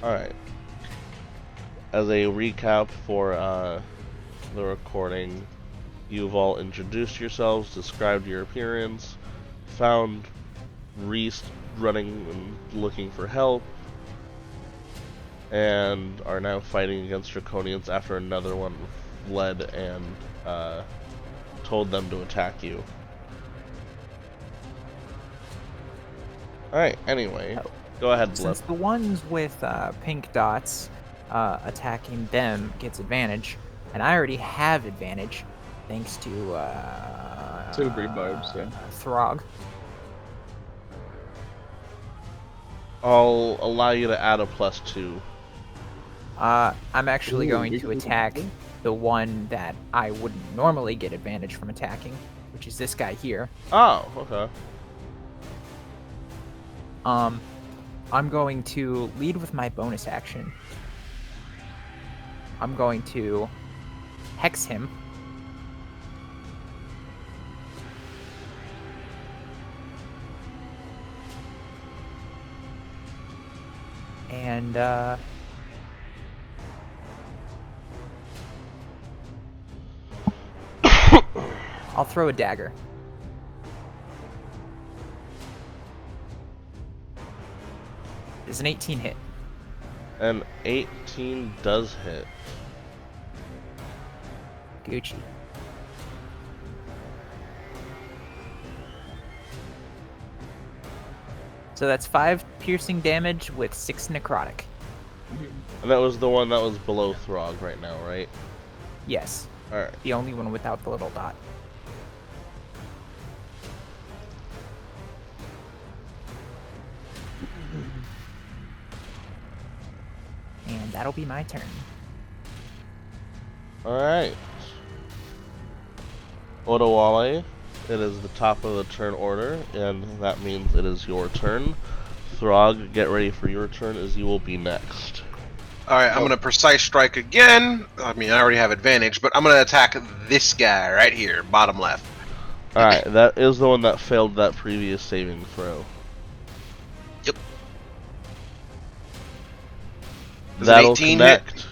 Alright. As a recap for the recording, you've all introduced yourselves, described your appearance, found Reese running and looking for help, and are now fighting against Draconians after another one fled and told them to attack you. Alright, anyway, go ahead, Blip. Since the ones with pink dots attacking them gets advantage, and I already have advantage thanks to green barbs, yeah. Throg. I'll allow you to add a +2. I'm actually Ooh, going you to can- attack the one that I wouldn't normally get advantage from attacking, which is this guy here. Oh, okay. I'm going to lead with my bonus action. I'm going to hex him. And I'll throw a dagger. Is an 18 hit. An 18 does hit. Gucci. So that's 5 piercing damage with 6 necrotic. And that was the one that was below Throg right now, right? Yes, Alright. the only one without the little dot. And that'll be my turn. Alright. Odawale, it is the top of the turn order, and that means it is your turn. Throg, get ready for your turn as you will be next. Alright, I'm going to precise strike again. I mean, I already have advantage, but I'm going to attack this guy right here, bottom left. Alright, that is the one that failed that previous saving throw. Yep. Does an That'll 18 connect. hit?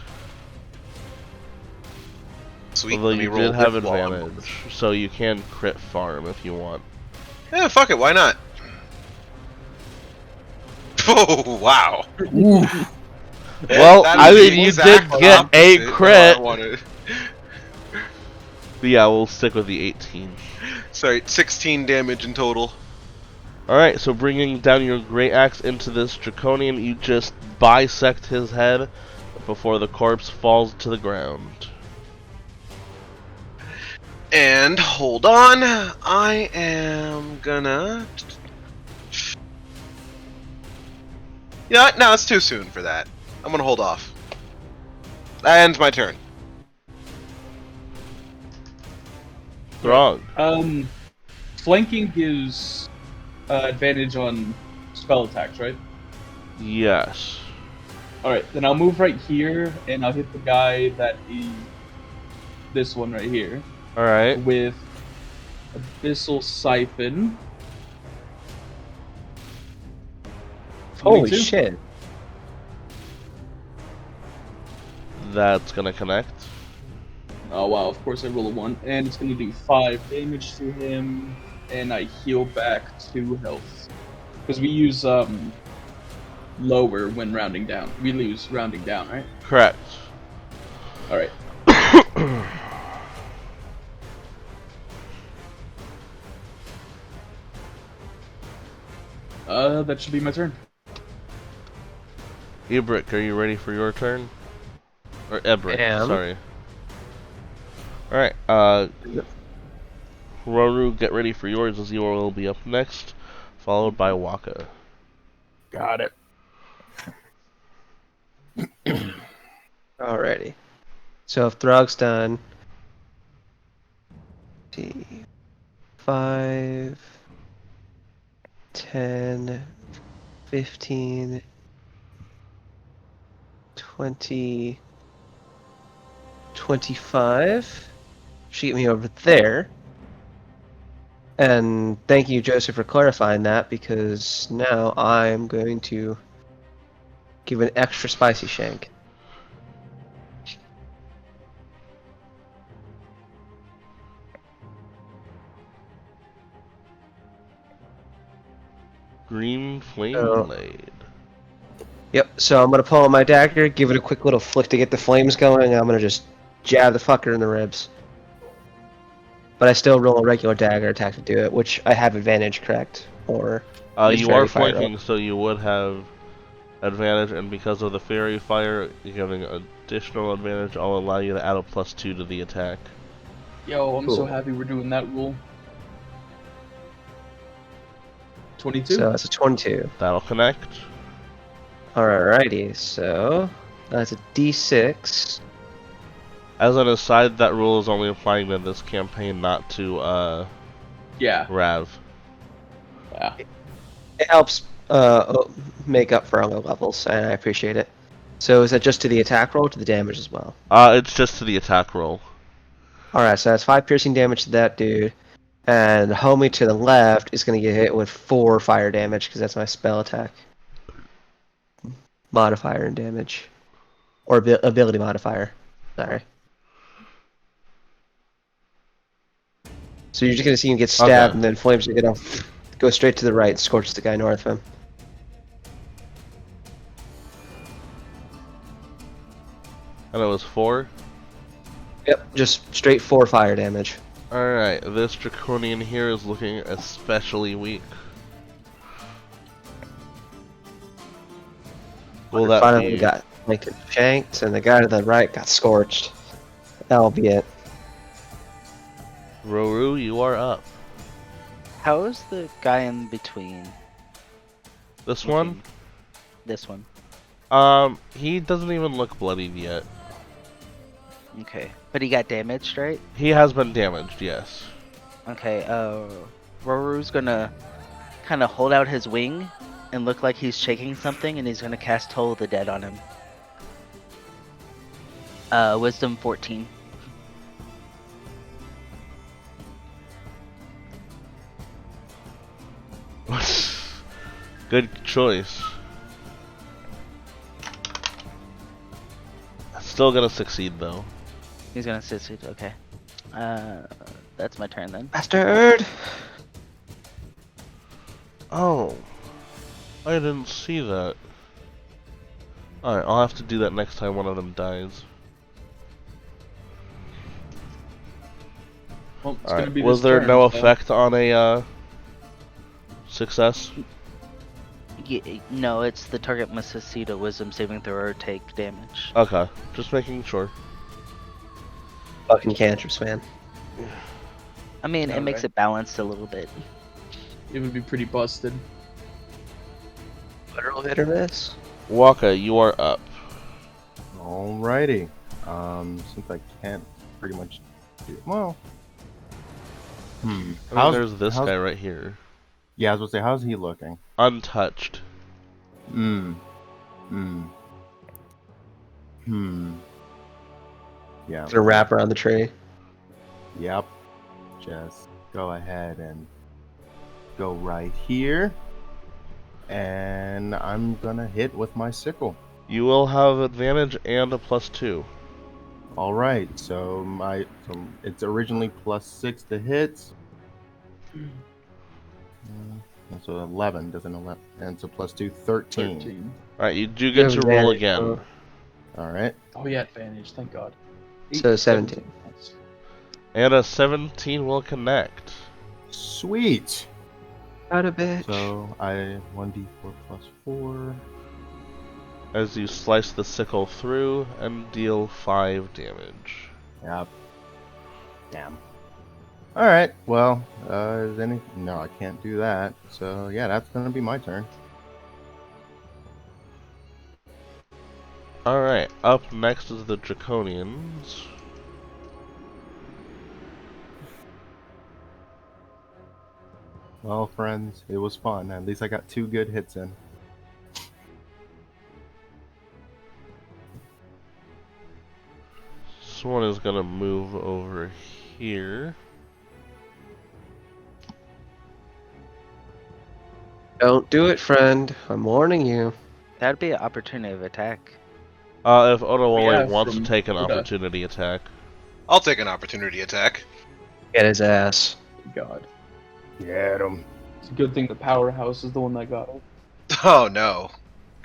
Sweet, Although let me you roll did have with while I'm- advantage, so you can crit farm if you want. Yeah, fuck it, why not? Oh, wow. Well, That I is mean, the you did exact get a opposite of what crit. I wanted. But yeah, we'll stick with the 18. Sorry, 16 damage in total. Alright, so bringing down your great axe into this draconian, you just bisect his head before the corpse falls to the ground. And hold on, I am gonna. You know what? No, it's too soon for that. I'm gonna hold off. That ends my turn. Throg. Flanking gives advantage on spell attacks, right? Yes. Alright, then I'll move right here, and I'll hit the guy that is this one right here Alright. with Abyssal Siphon. Holy 22. shit. That's gonna connect. Oh wow, of course I roll a 1. And it's going to do 5 damage to him, and I heal back 2 health. Because we use lower when rounding down. We lose rounding down, right? Correct. Alright. That should be my turn. Ebrick, are you ready for your turn? Or Ebrick, Am. sorry. Alright, Roru, get ready for yours as you will be up next, followed by Waka. Got it. Alrighty. So if Throg's done, 5, 10, 15, 20, 25. Shoot me over there. And thank you, Joseph, for clarifying that, because now I'm going to Give an extra spicy shank. Green flame Oh. blade. Yep, so I'm gonna pull out my dagger, give it a quick little flick to get the flames going, and I'm gonna just jab the fucker in the ribs. But I still roll a regular dagger attack to do it, which I have advantage, correct? Or is You are fairy fire flanking, so you would have advantage, and because of the fairy fire, you're having additional advantage. I'll allow you to add a +2 to the attack. Yo, I'm so Cool. happy we're doing that rule. 22? So that's a 22. That'll connect. Alrighty, so that's a d6. As an aside, that rule is only applying to this campaign, not to Yeah. Rav. Yeah. It helps make up for other levels, and I appreciate it. So is that just to the attack roll or to the damage as well? It's just to the attack roll. Alright, so that's 5 piercing damage to that dude. And homie to the left is going to get hit with 4 fire damage, because that's my spell attack. Modifier and damage. Or ability modifier. Sorry. So you're just going to see him get stabbed, Okay. and then flames are going to go straight to the right and scorch the guy north of him. And it was 4. Yep, just straight 4 fire damage. Alright, this Draconian here is looking especially weak. Will that Finally be... got Lincoln shanked, and the guy to the right got scorched. That'll be it. Roru, you are up. How is the guy in between This one? this one? He doesn't even look bloodied yet. Okay, but he got damaged, right? He has been damaged, yes. Okay, Roru's gonna kind of hold out his wing and look like he's shaking something, and he's gonna cast Toll of the Dead on him. Wisdom 14. Good choice. Still gonna succeed though. He's gonna succeed. Okay. That's my turn then. Bastard! Oh. I didn't see that. Alright, I'll have to do that next time one of them dies. Well, it's Alright, gonna be was this there turn, no so- effect on a, success? No, it's the target must succeed a Wisdom saving throw or take damage. Okay, just making sure. Fucking cantrips, man. I mean, it makes Okay. it balanced a little bit. It would be pretty busted. Literal hit or miss. Waka, you are up. Alrighty. Since I can't pretty much do well. I mean, How's- there's this how's- guy right here. Yeah, I was gonna say, how's he looking? Untouched. Yeah. Gonna wrap around the tree. Yep. Just go ahead and go right here. And I'm gonna hit with my sickle. You will have advantage and a +2. Alright, so it's originally +6 to hit. So 11, doesn't 11, and it's a +2, 13. 13. Alright, you do get to roll again. Alright. Oh, yeah, advantage, thank God. So 17. And a 17 will connect. Sweet! Out of bitch. So I 1d4 +4. As you slice the sickle through and deal 5 damage. Yep. Damn. Alright, well, is any... No, I can't do that. So yeah, that's gonna be my turn. Alright, up next is the Draconians. Well, friends, it was fun. At least I got 2 good hits in. This one is gonna move over here. Don't do it, friend. I'm warning you. That'd be an opportunity of attack. If Odawale Yeah, wants to from take an Oda. opportunity attack. I'll take an opportunity attack. Get his ass. God. Get him. It's a good thing the powerhouse is the one that got it. Oh no.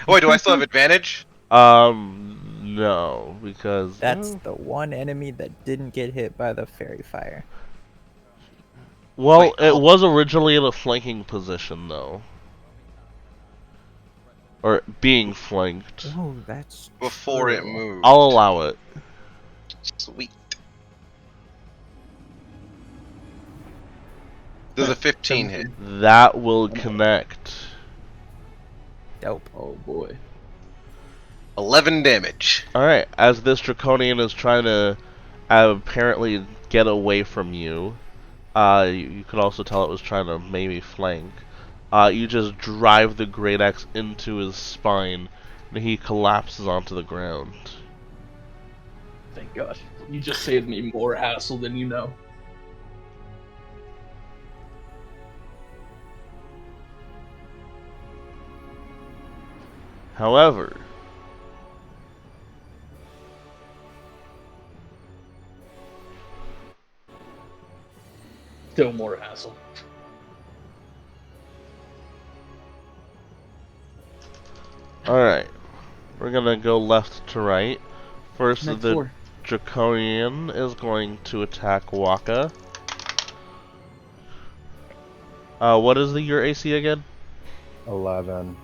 Wait, do I still have advantage? No, because That's the one enemy that didn't get hit by the fairy fire. well, Wait, it hold- was originally in a flanking position though, or being flanked. Oh, that's Before it true. moved. I'll allow it. Sweet. Does a 15 hit? That will connect. Dope. Oh boy. 11 damage. All right, as this draconian is trying to apparently get away from you, you could also tell it was trying to maybe flank. You just drive the great axe into his spine, and he collapses onto the ground. Thank God. You just saved me more hassle than you know. However, Still more hassle. alright, we're gonna go left to right. First, Next the floor. draconian is going to attack Waka. What is your AC again? 11.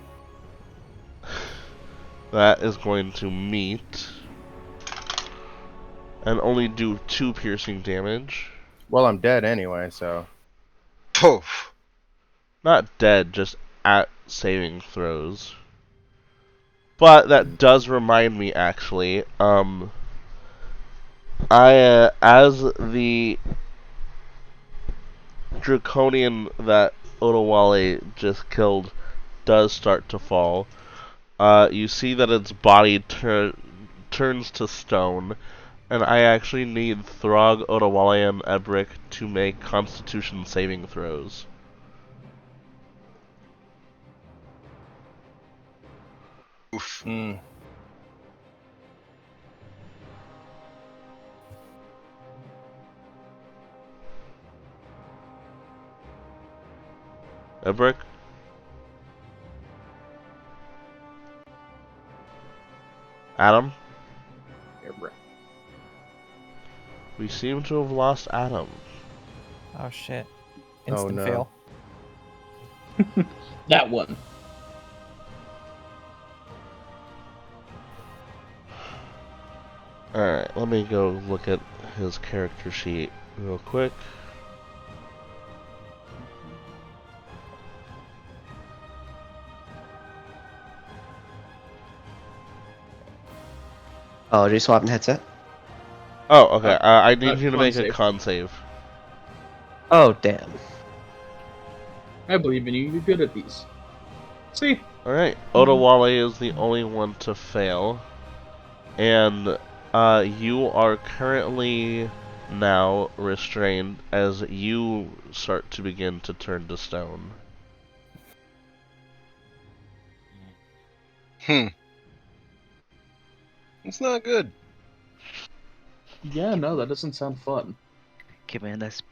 That is going to meet and only do 2 piercing damage. Well, I'm dead anyway, so. Poof. Not dead, just at saving throws. But that does remind me, actually, as the draconian that Odawale just killed does start to fall, you see that its body turns to stone, and I actually need Throg, Odawale, and Ebrick to make Constitution saving throws. Oof. Ebrick? Adam? We seem to have lost Adam. Oh shit. Oh, Instant no. fail. That one. Alright, let me go look at his character sheet real quick. Oh, are you swapping headset? Oh, okay. I need you to con make a save. con save. Oh, damn. I believe in you. You're good at these. See? Alright, Odawale is the only one to fail. And you are currently now restrained as you start to begin to turn to stone. It's not good. Yeah, no, that doesn't sound fun. Given this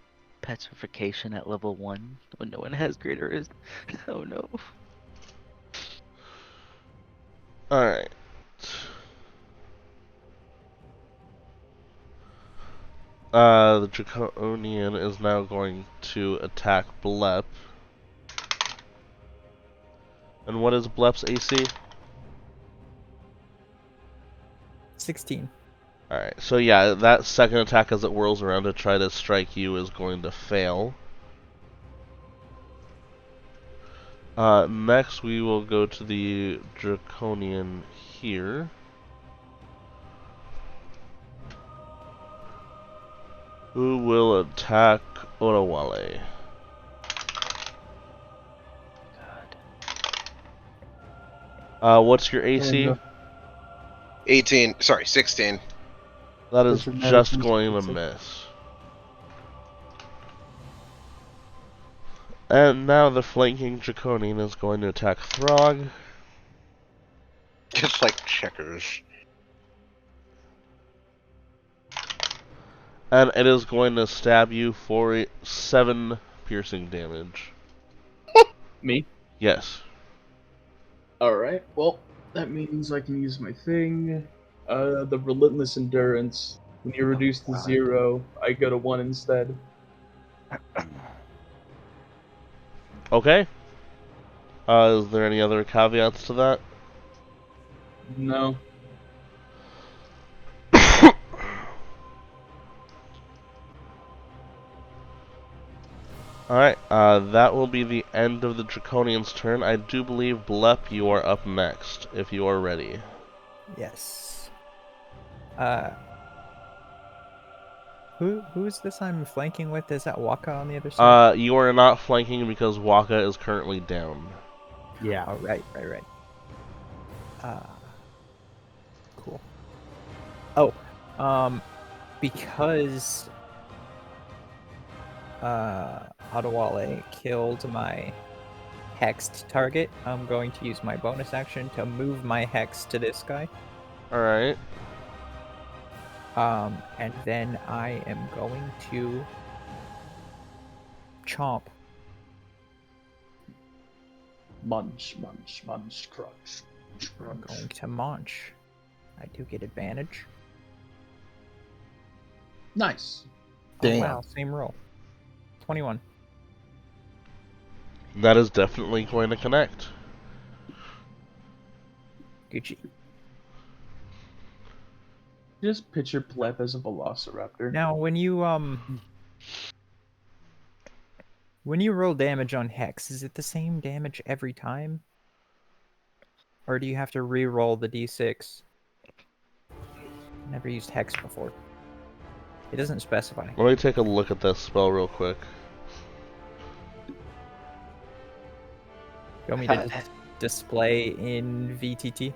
petrification at level 1 when no one has greater is. Oh no. Alright. The Draconian is now going to attack Blep. And what is Blep's AC? 16. Alright, so yeah, that second attack as it whirls around to try to strike you is going to fail. Next we will go to the Draconian here. Who will attack Odawale. God. What's your AC? no. 18. Sorry, 16. That is Doesn't just matter. going to miss. And now the flanking Draconian is going to attack Throg. Just like checkers. And it is going to stab you for 7 piercing damage. Me? Yes. Alright, well, that means I can use my thing. The Relentless Endurance. When you reduce to 0, I go to 1 instead. Okay. Is there any other caveats to that? No. Alright, that will be the end of the Draconian's turn. I do believe, Blep, you are up next, if you are ready. Yes. Who is this I'm flanking with? Is that Waka on the other side? You are not flanking because Waka is currently down. Yeah. Oh, right. Cool. Oh, because Adewale killed my hexed target, I'm going to use my bonus action to move my hex to this guy. Alright. And then I am going to chomp. Munch, crunch. I'm going to munch. I do get advantage. Nice. Damn. Oh, wow, same roll. 21. That is definitely going to connect. Gucci. Just picture Pleb as a velociraptor. Now, when you roll damage on hex, is it the same damage every time? Or do you have to re-roll the d6? Never used hex before. It doesn't specify. Let me take a look at this spell real quick. You want me to display in VTT?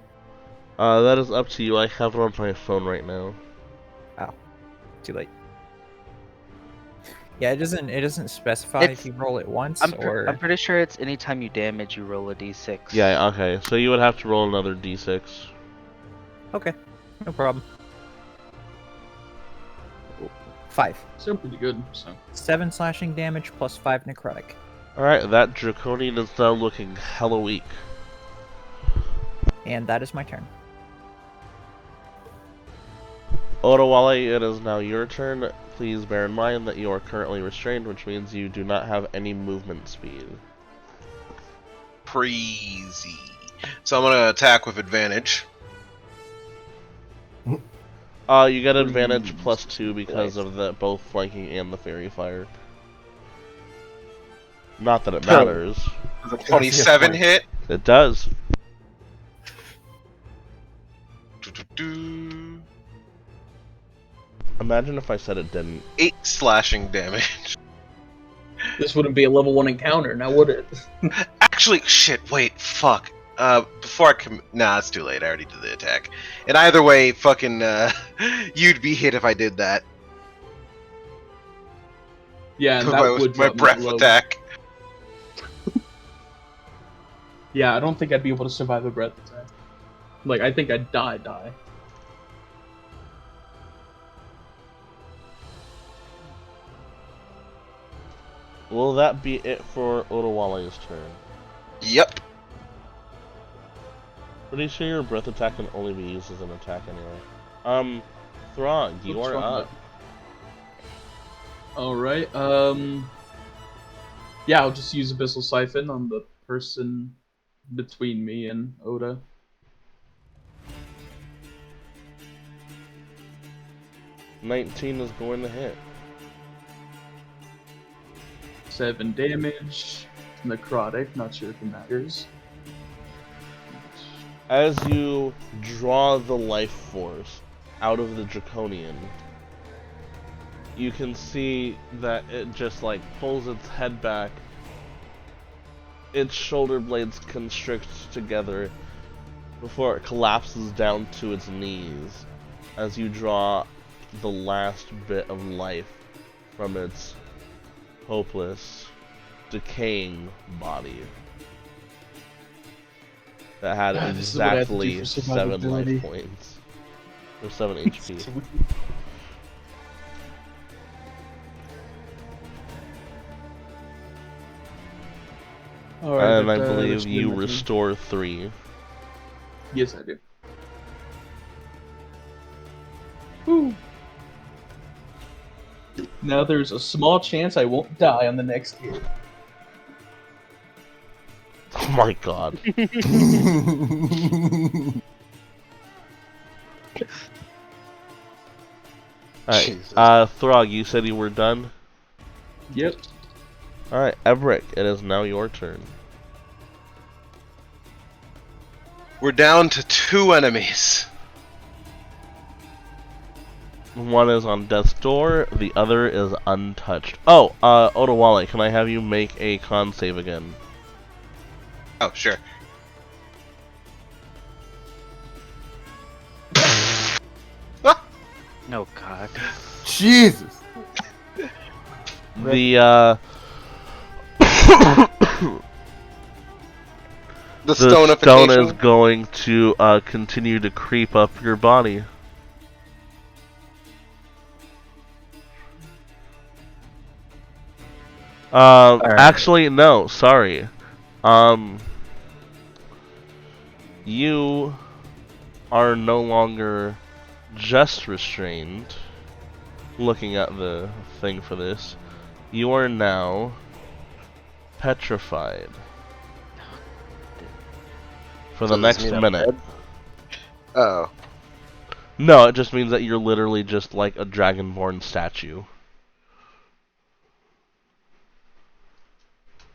That is up to you. I have it on my phone right now. Oh, too late. Yeah, it doesn't specify if you roll it once I'm or. pretty sure it's anytime you damage, you roll a d6. Yeah, okay. So you would have to roll another d6. Okay, no problem. 5. Still pretty good, so. 7 slashing damage plus 5 necrotic. Alright, that Draconian is now looking hella weak. And that is my turn. Odawale, it is now your turn. Please bear in mind that you are currently restrained, which means you do not have any movement speed. Crazy. So I'm gonna attack with advantage. You get advantage plus 2 because of the both flanking and the fairy fire. Not that it matters. Does a 27 hit? It does. Doo-doo-doo. Imagine if I said it didn't. 8 slashing damage. This wouldn't be a level 1 encounter, now would it? Actually, shit, wait, fuck. Before I nah, it's too late. I already did the attack. And either way, fucking, you'd be hit if I did that. Yeah, and that would my drop me breath low. attack. Yeah, I don't think I'd be able to survive a breath attack. Like, I think I'd die. Will that be it for Odawale's turn? Yep. Pretty sure your breath attack can only be used as an attack anyway. Throg, you What's are wrong up. with Alright, yeah, I'll just use Abyssal Siphon on the person between me and Oda. $19 is going to hit. 7 damage. Necrotic, not sure if it matters. As you draw the life force out of the Draconian, you can see that it just like pulls its head back. Its shoulder blades constrict together before it collapses down to its knees as you draw the last bit of life from its hopeless, decaying body. that had This is what I have to do exactly for 7 life survivability. points. Or 7 HP. Sweet. Alright, And I let's believe win you that one. restore 3. Yes, I do. Woo. Now there's a small chance I won't die on the next hit. Oh my god. Alright, Jesus. Throg, you said you were done? Yep. Alright, Everick, it is now your turn. We're down to 2 enemies. One is on death's door, the other is untouched. Oh, Odawale, can I have you make a con save again? Oh, sure. Oh god. Jesus. The The stone stonification. is going to continue to creep up your body. Alright. Actually, no, sorry. You are no longer just restrained. Looking at the thing for this, you are now petrified for the So does next mean I'm minute. dead? Oh. No, it just means that you're literally just like a dragonborn statue.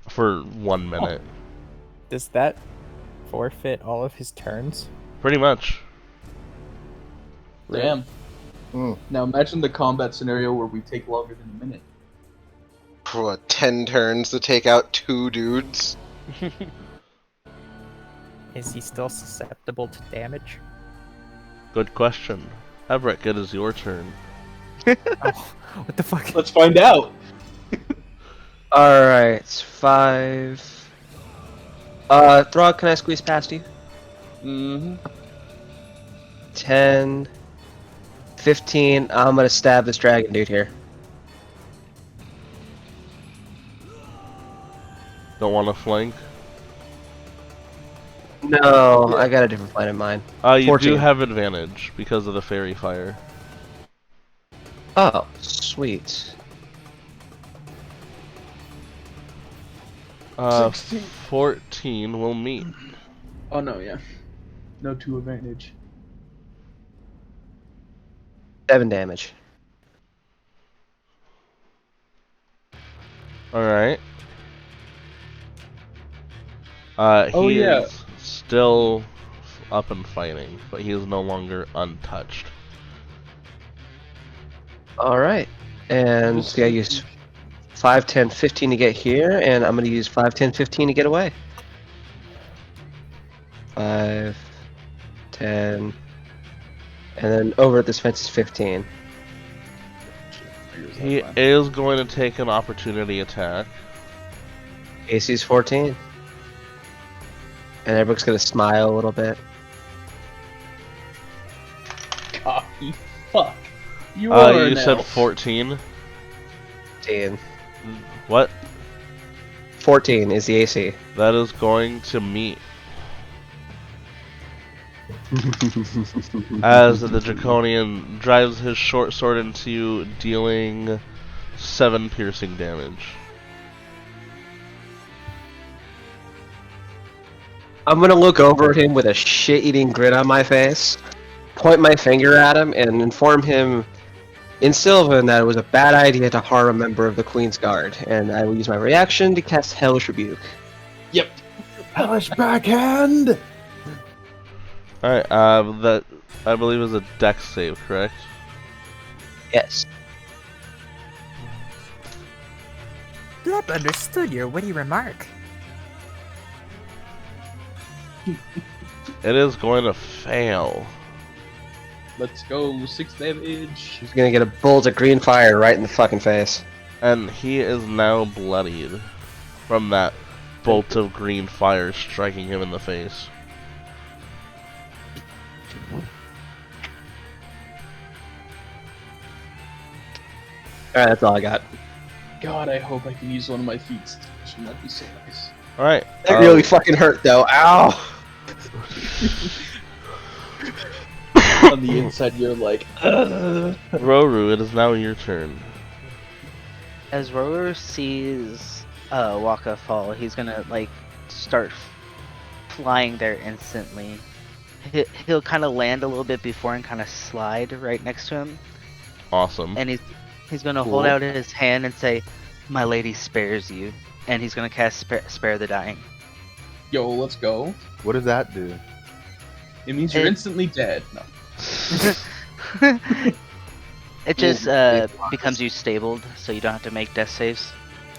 For 1 minute. Does that forfeit all of his turns? Pretty much. Damn. Mm. Now imagine the combat scenario where we take longer than a minute. What, 10 turns to take out 2 dudes? Is he still susceptible to damage? Good question. Everick, it is your turn. Oh, what the fuck? Let's find out. Alright, 5. Throg, can I squeeze past you? Mm-hmm. 10. 15. I'm gonna stab this dragon dude here. Don't want to flank? No, I got a different plan in mind. You 14. do have advantage because of the fairy fire. Oh, sweet. 16. 14 will meet. Oh no, yeah. No 2 advantage. 7 damage. Alright. Oh, He yeah. is still up and fighting, but he is no longer untouched. Alright. And Just- so I use 5, 10, 15 to get here, and I'm gonna use 5, 10, 15 to get away. 5, 10, and then over at this fence is 15. He is going to take an opportunity attack. AC's 14. And everybody's gonna smile a little bit. Cocky fuck. You are You an said elf. 14? 14. What? 14 is the AC. That is going to meet. As the Draconian drives his short sword into you, dealing 7 piercing damage. I'm gonna look over at him with a shit-eating grin on my face, point my finger at him, and inform him in Sylvan that it was a bad idea to harm a member of the Queen's Guard, and I will use my reaction to cast Hellish Rebuke. Yep. Hellish backhand! Alright, that I believe is a dex save, correct? Yes. Gleb understood your witty remark. It is going to fail. Let's go. 6 damage. He's gonna get a bolt of green fire right in the fucking face. And he is now bloodied from that bolt of green fire striking him in the face. Alright, that's all I got. God, I hope I can use one of my feats. That'd be so nice. All right. That really fucking hurt though. Ow! On the inside, you're like, Roru, it is now your turn. As Roller sees Waka fall, he's gonna like start flying there instantly. He'll kind of land a little bit before and kind of slide right next to him, Awesome. and he's gonna hold out his hand and say, "My lady spares you," and he's gonna cast spare the dying. yo, let's go. What does that do? It means you're instantly dead. No. It just becomes you stabled, so you don't have to make death saves.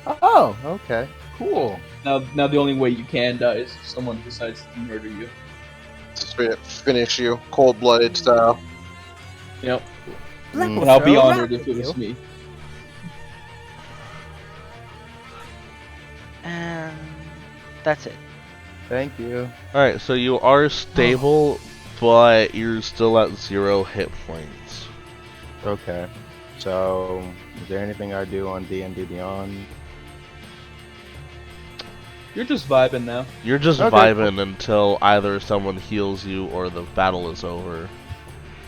Oh, okay. Cool. Now the only way you can die is if someone decides to murder you. Just finish you, cold-blooded style. Yep. Black will And I'll be throw a honored rock if it at was you. me. And that's it. Thank you. All right, so you are stable, but you're still at 0 hit points. Okay. So, is there anything I do on D&D Beyond? You're just vibing now. You're just Okay, vibing until either someone heals you or the battle is over.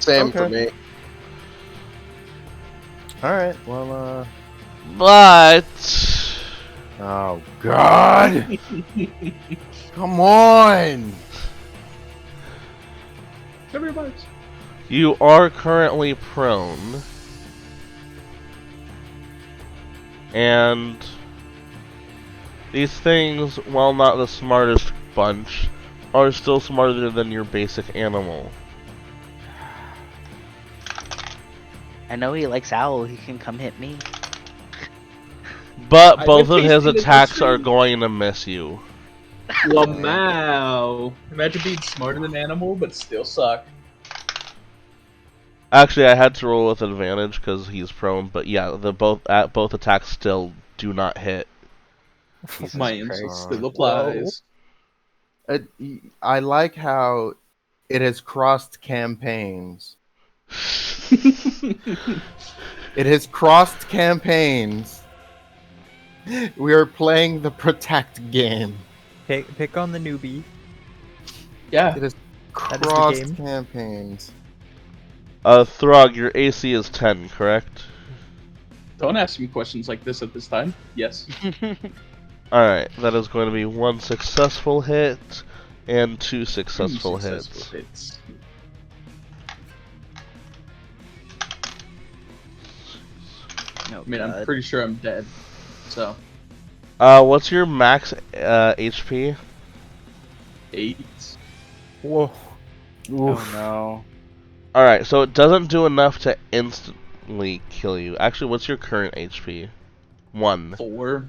Same for Okay. me. Alright, well, But oh god! Come on! Everybody's. you are currently prone, and these things, while not the smartest bunch, are still smarter than your basic animal. I know he likes owl. He can come hit me. But I've both been of his tasting it attacks this are week. going to miss you. Lamau. Imagine being smarter than animal, but still suck. Actually, I had to roll with advantage because he's prone, but yeah, both attacks still do not hit. Jesus My Christ. insult still applies. I like how it has crossed campaigns. It has crossed campaigns. We are playing the Protect game. Pick on the newbie. Yeah. It has That is the crossed game. campaigns. Throg, your AC is 10, correct? Don't ask me questions like this at this time. Yes. Alright, that is going to be 1 successful hit and 2 successful Successful hits. hits. No, I mean, I'm God. pretty sure I'm dead. So, What's your max HP? 8. Whoa. Oh no. Alright, so it doesn't do enough to instantly kill you. Actually, what's your current HP? 1. 4.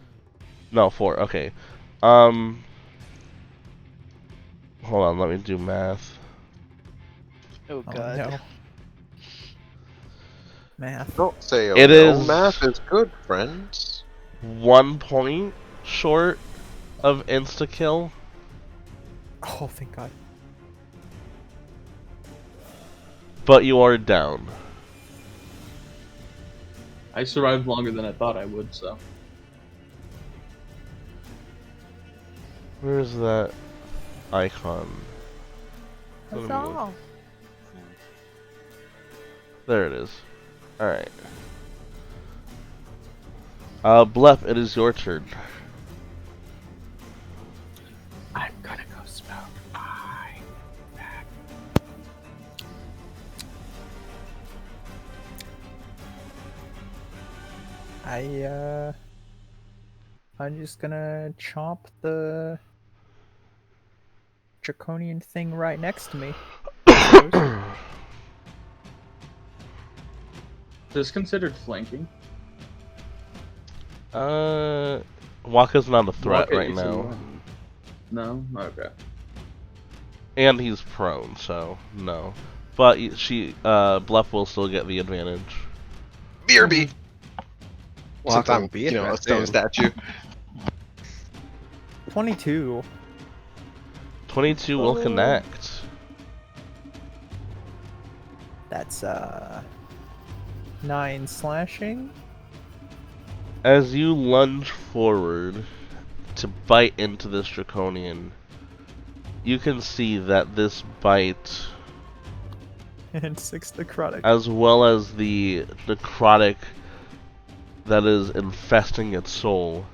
No, 4, okay. Hold on, let me do math. Oh Oh, God. no. Math. Don't say oh It no. is- Math is good, friends. 1 point short of insta-kill. Oh, thank God. But you are down. I survived longer than I thought I would, so. Where's that icon? That's Let me look. all. There it is. Alright. Blep, it is your turn. I'm gonna go smoke. I'm back. I'm just gonna chomp the draconian thing right next to me. I suppose. Is this considered flanking? Waka's not a threat Waka right is a now. one. No? Okay. And he's prone, so no. But Blep will still get the advantage. BRB! Well, Since I I'm, won't be a interested. stone statue. 22. 22 will connect. That's 9 slashing As you lunge forward to bite into this draconian, you can see that this bite, And 6 necrotic. as well as the necrotic that is infesting its soul,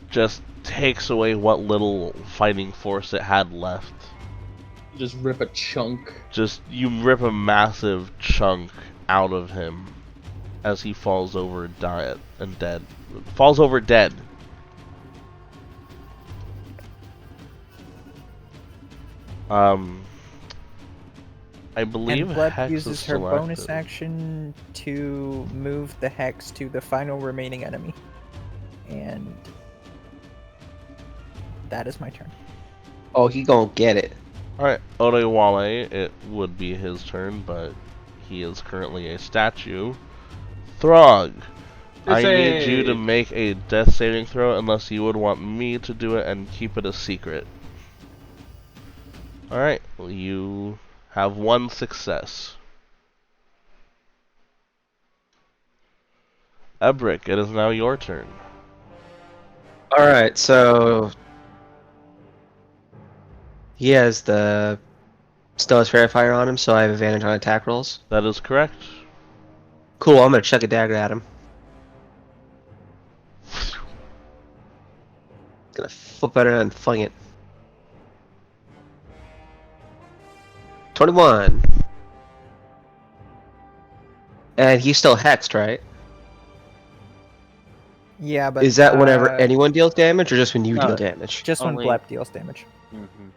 just takes away what little fighting force it had left. Just rip a chunk. Just, you rip a massive chunk out of him as he falls over dead. Falls over dead. I believe And Bleb Hex uses is her still bonus active. action to move the hex to the final remaining enemy. And that is my turn. Oh, he gonna get it. Alright, Odewale, it would be his turn, but he is currently a statue. Throg, I need you to Save. make a death saving throw unless you would want me to do it and keep it a secret. Alright, well, you have 1 success. Ebrick, it is now your turn. Alright, so he has the Stella's Verifier on him, so I have advantage on attack rolls. That is correct. Cool, I'm gonna chuck a dagger at him. Gonna flip it and fling it. 21. And he's still hexed, right? Yeah, but Is that whenever anyone deals damage, or just when you No. deal damage? just when Only- Bleb deals damage. Mm-hmm.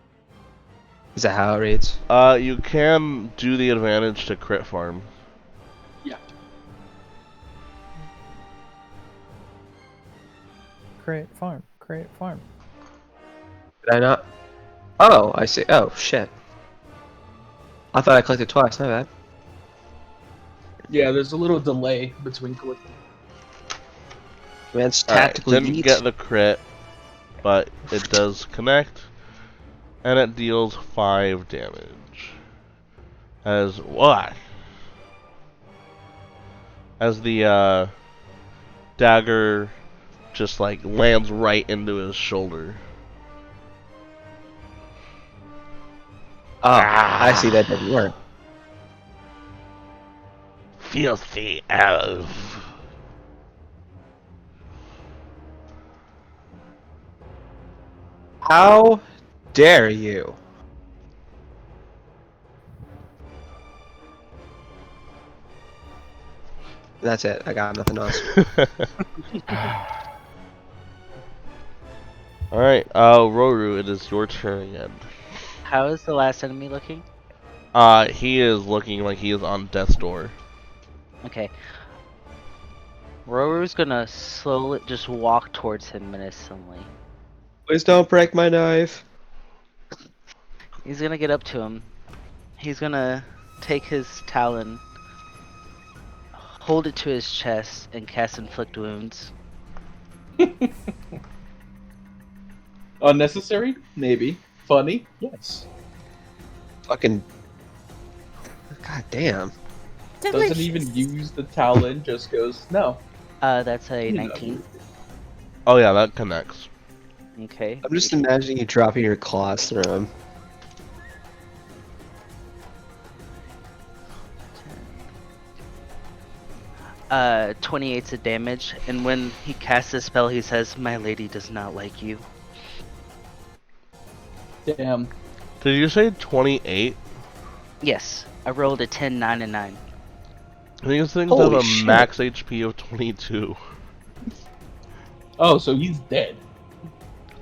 Is that how it reads? You can do the advantage to crit farm. Yeah. Crit farm. Crit farm. Did I not? Oh, I see. Oh, shit. I thought I clicked it twice, my bad. Yeah, there's a little delay between clicking. Man, it's Alright, tactically didn't neat. get the crit, but it does connect, and it deals 5 damage. As what? As the dagger just like lands right into his shoulder. Oh, I see that didn't work. Filthy elf. How dare you? That's it. I got nothing else. Alright, Roru, it is your turn again. How is the last enemy looking? He is looking like he is on death's door. Okay. Roru's gonna slowly just walk towards him menacingly. Please don't break my knife. He's gonna get up to him. He's gonna take his talon, hold it to his chest, and cast Inflict Wounds. Unnecessary? Maybe. Funny? Yes. Fucking. God damn. Doesn't even use the talon, just goes, no. That's a You know. 19. Oh yeah, that connects. Okay. I'm just imagining you dropping your claws through him. 28's of damage, and when he casts a spell, he says, "My lady does not like you." Damn. Did you say 28? Yes, I rolled a 10, 9, and 9. These things Holy have a shit. max HP of 22. Oh, so he's dead.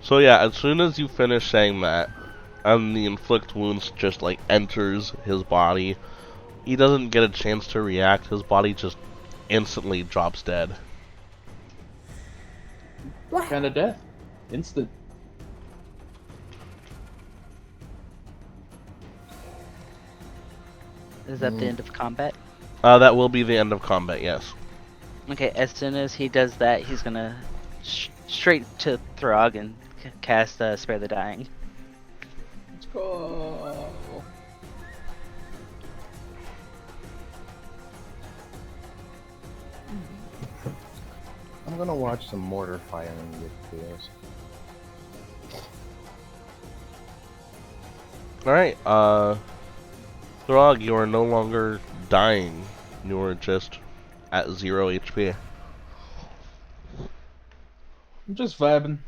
So yeah, as soon as you finish saying that, and the inflict wounds just like enters his body, he doesn't get a chance to react. His body just instantly drops dead. Kind of death. Instant. Is that the end of combat? That will be the end of combat. Yes. Okay, as soon as he does that, he's gonna straight to Throg and cast Spare the Dying. Let's go. I'm gonna watch some mortar firing with this. Alright, Throg, you are no longer dying. You are just at 0 HP. I'm just vibing.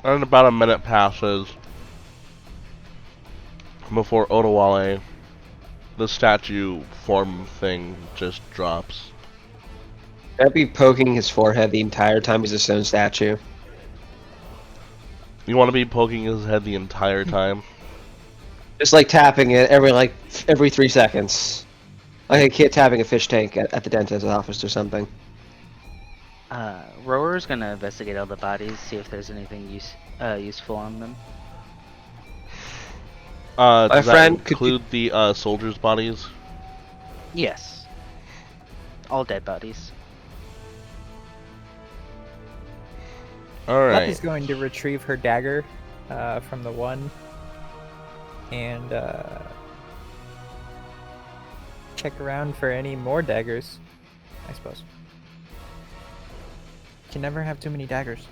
And about a minute passes before Odawale, the statue form thing, just drops. I'd be poking his forehead the entire time he's a stone statue. You want to be poking his head the entire time? Just like tapping it every 3 seconds. Like a kid tapping a fish tank at the dentist's office or something. Rower's gonna investigate all the bodies, see if there's anything useful on them. Does friend, that could you- include the soldiers' bodies? Yes. All dead bodies. Alright. Is going to retrieve her dagger from the one and check around for any more daggers, I suppose. Can never have too many daggers.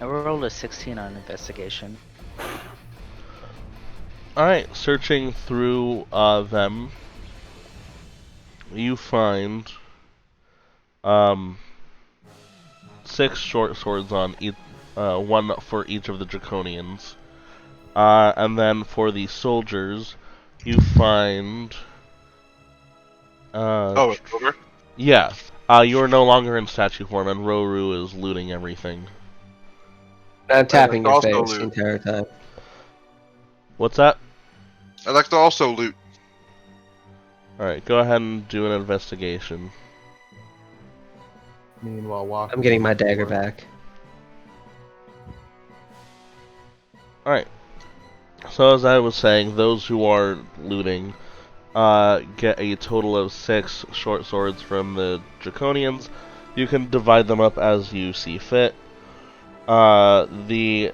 I rolled a 16 on investigation. Alright, searching through them, you find 6 short swords on each, one for each of the Draconians. And then for the soldiers, you find... Oh, it's over? yeah. You are no longer in statue form, and Roru is looting everything. I'm tapping your also face the loot. entire time. What's that? I'd like to also loot. Alright, go ahead and do an investigation. Meanwhile, walking. I'm getting my dagger back. Alright. So as I was saying, those who are looting get a total of 6 short swords from the Draconians. You can divide them up as you see fit. The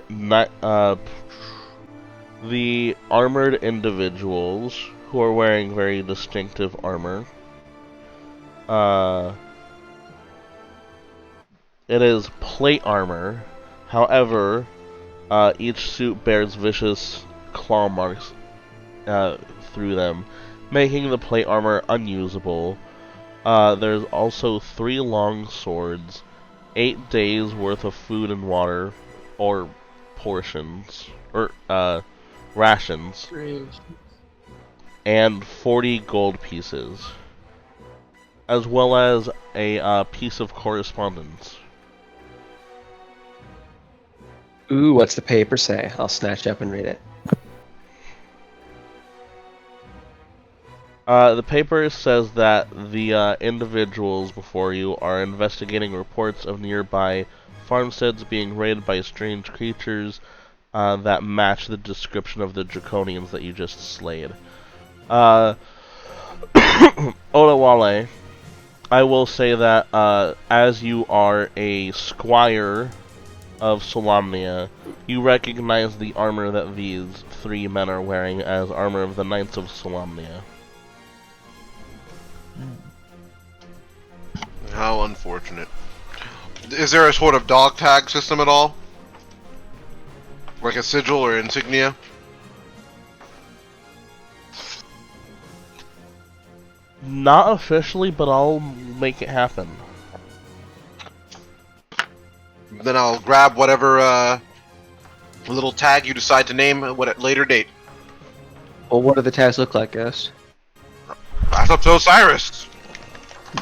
armored individuals who are wearing very distinctive armor. It is plate armor. However, each suit bears vicious claw marks through them, making the plate armor unusable. There's also 3 long swords, 8 days worth of food and water, or portions, or rations, and 40 gold pieces, as well as a piece of correspondence. Ooh, what's the paper say? I'll snatch up and read it. The paper says that the individuals before you are investigating reports of nearby farmsteads being raided by strange creatures that match the description of the Draconians that you just slayed. Odawale, I will say that as you are a squire of Solamnia, you recognize the armor that these 3 men are wearing as armor of the Knights of Solamnia. How unfortunate. Is there a sort of dog tag system at all? Like a sigil or insignia? Not officially, but I'll make it happen. Then I'll grab whatever little tag you decide to name at a later date. Well, what do the tags look like, Ghost? That's up to Osiris.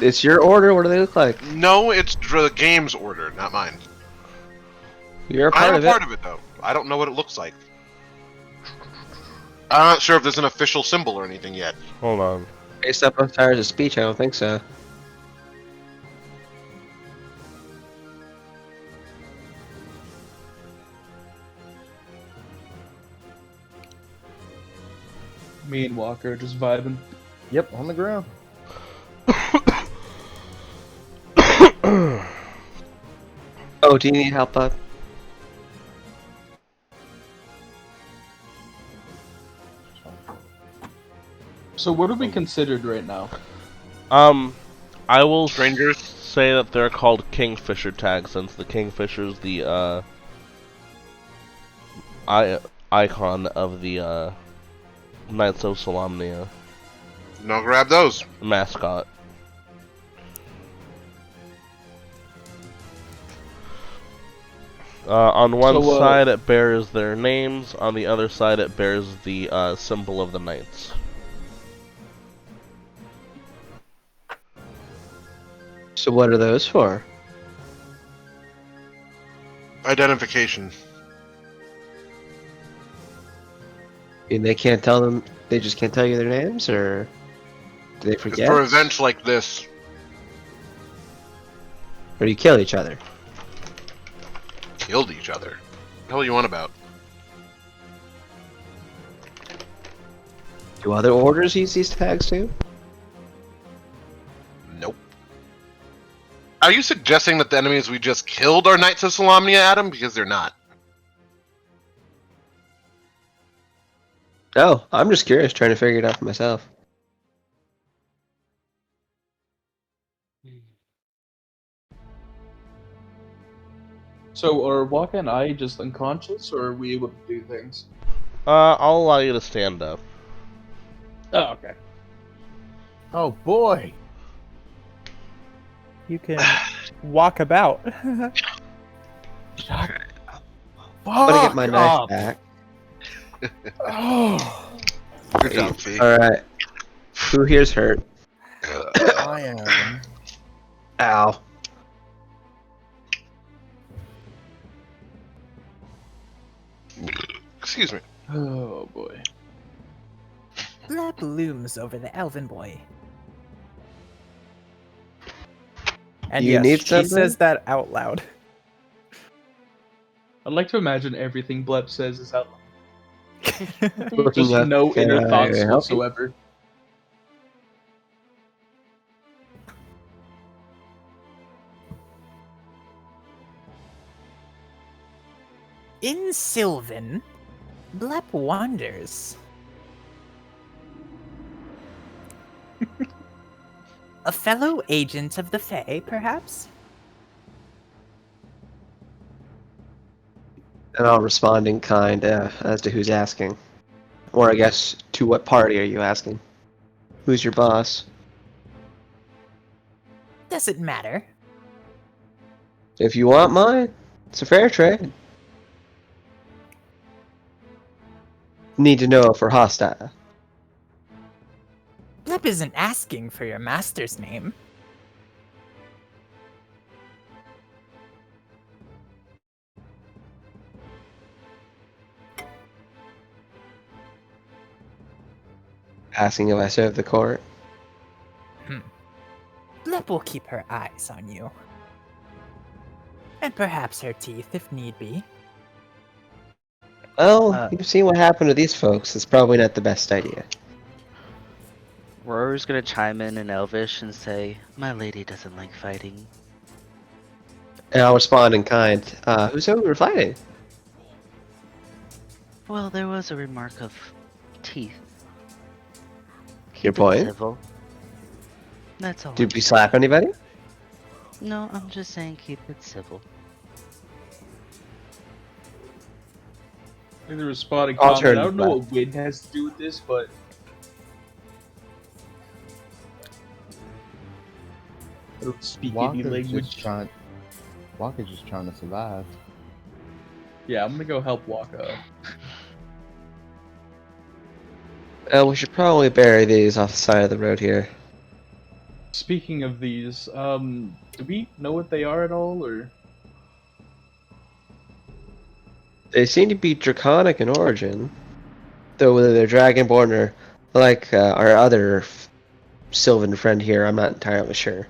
It's your order. What do they look like? No, it's the game's order, not mine. You're a part I'm of a it. part of it, though. I don't know what it looks like. I'm not sure if there's an official symbol or anything yet. Hold on. Based up on Cyrus' speech, I don't think so. Me and Walker just vibing. Yep, on the ground. Oh, do you need help, bud? So what are we considered right now? I will Strangers? say that they're called Kingfisher tags since the Kingfisher's the icon of the Knights of Solamnia No, grab those. mascot. On one So, side it bears their names, on the other side it bears the symbol of the knights. So what are those for? Identification. And they can't tell them. They just can't tell you their names, or do they It's forget? for events like this. Or do you kill each other? Killed each other. What the hell are you on about? Do other orders use these tags too? Nope. Are you suggesting that the enemies we just killed are Knights of Solamnia, Adam? Because they're not. Oh, I'm just curious, trying to figure it out for myself. So are Waka and I just unconscious, or are we able to do things? I'll allow you to stand up. Oh, okay. Oh boy. You can walk about. Fuck I'm gonna get my knife up. back. Oh, Good job, Fee. Alright. Who here's hurt? I am. Ow. Excuse me. Oh boy. Blab looms over the elven boy. And You yes, need she something? says that out loud. I'd like to imagine everything Bleb says is out loud. Looking Just up, no can inner I thoughts help you? whatsoever. In Sylvan, Blep wanders. A fellow agent of the Fae, perhaps? And I'll respond in kind as to who's asking. Or I guess, to what party are you asking? Who's your boss? Does it matter? If you want mine, it's a fair trade. Need to know if we're hostile. Blep isn't asking for your master's name. Asking if I serve the court. Blep will keep her eyes on you. And perhaps her teeth if need be. Well, you've seen what happened to these folks. It's probably not the best idea. Roar's gonna chime in Elvish and say, "My lady doesn't like fighting." And I'll respond in kind. Who's over we're fighting? Well, there was a remark of teeth. Your Keep it point? civil. That's all. Did we slap anybody? No, I'm just saying keep it civil. I think there was spotting I'll comment. turn I don't know back. what wind has to do with this, but I don't speak any language. Waka's just trying to survive. Yeah, I'm gonna go help Waka. We should probably bury these off the side of the road here. Speaking of these, do we know what they are at all, or? They seem to be draconic in origin, though whether they're dragonborn or like our other Sylvan friend here, I'm not entirely sure.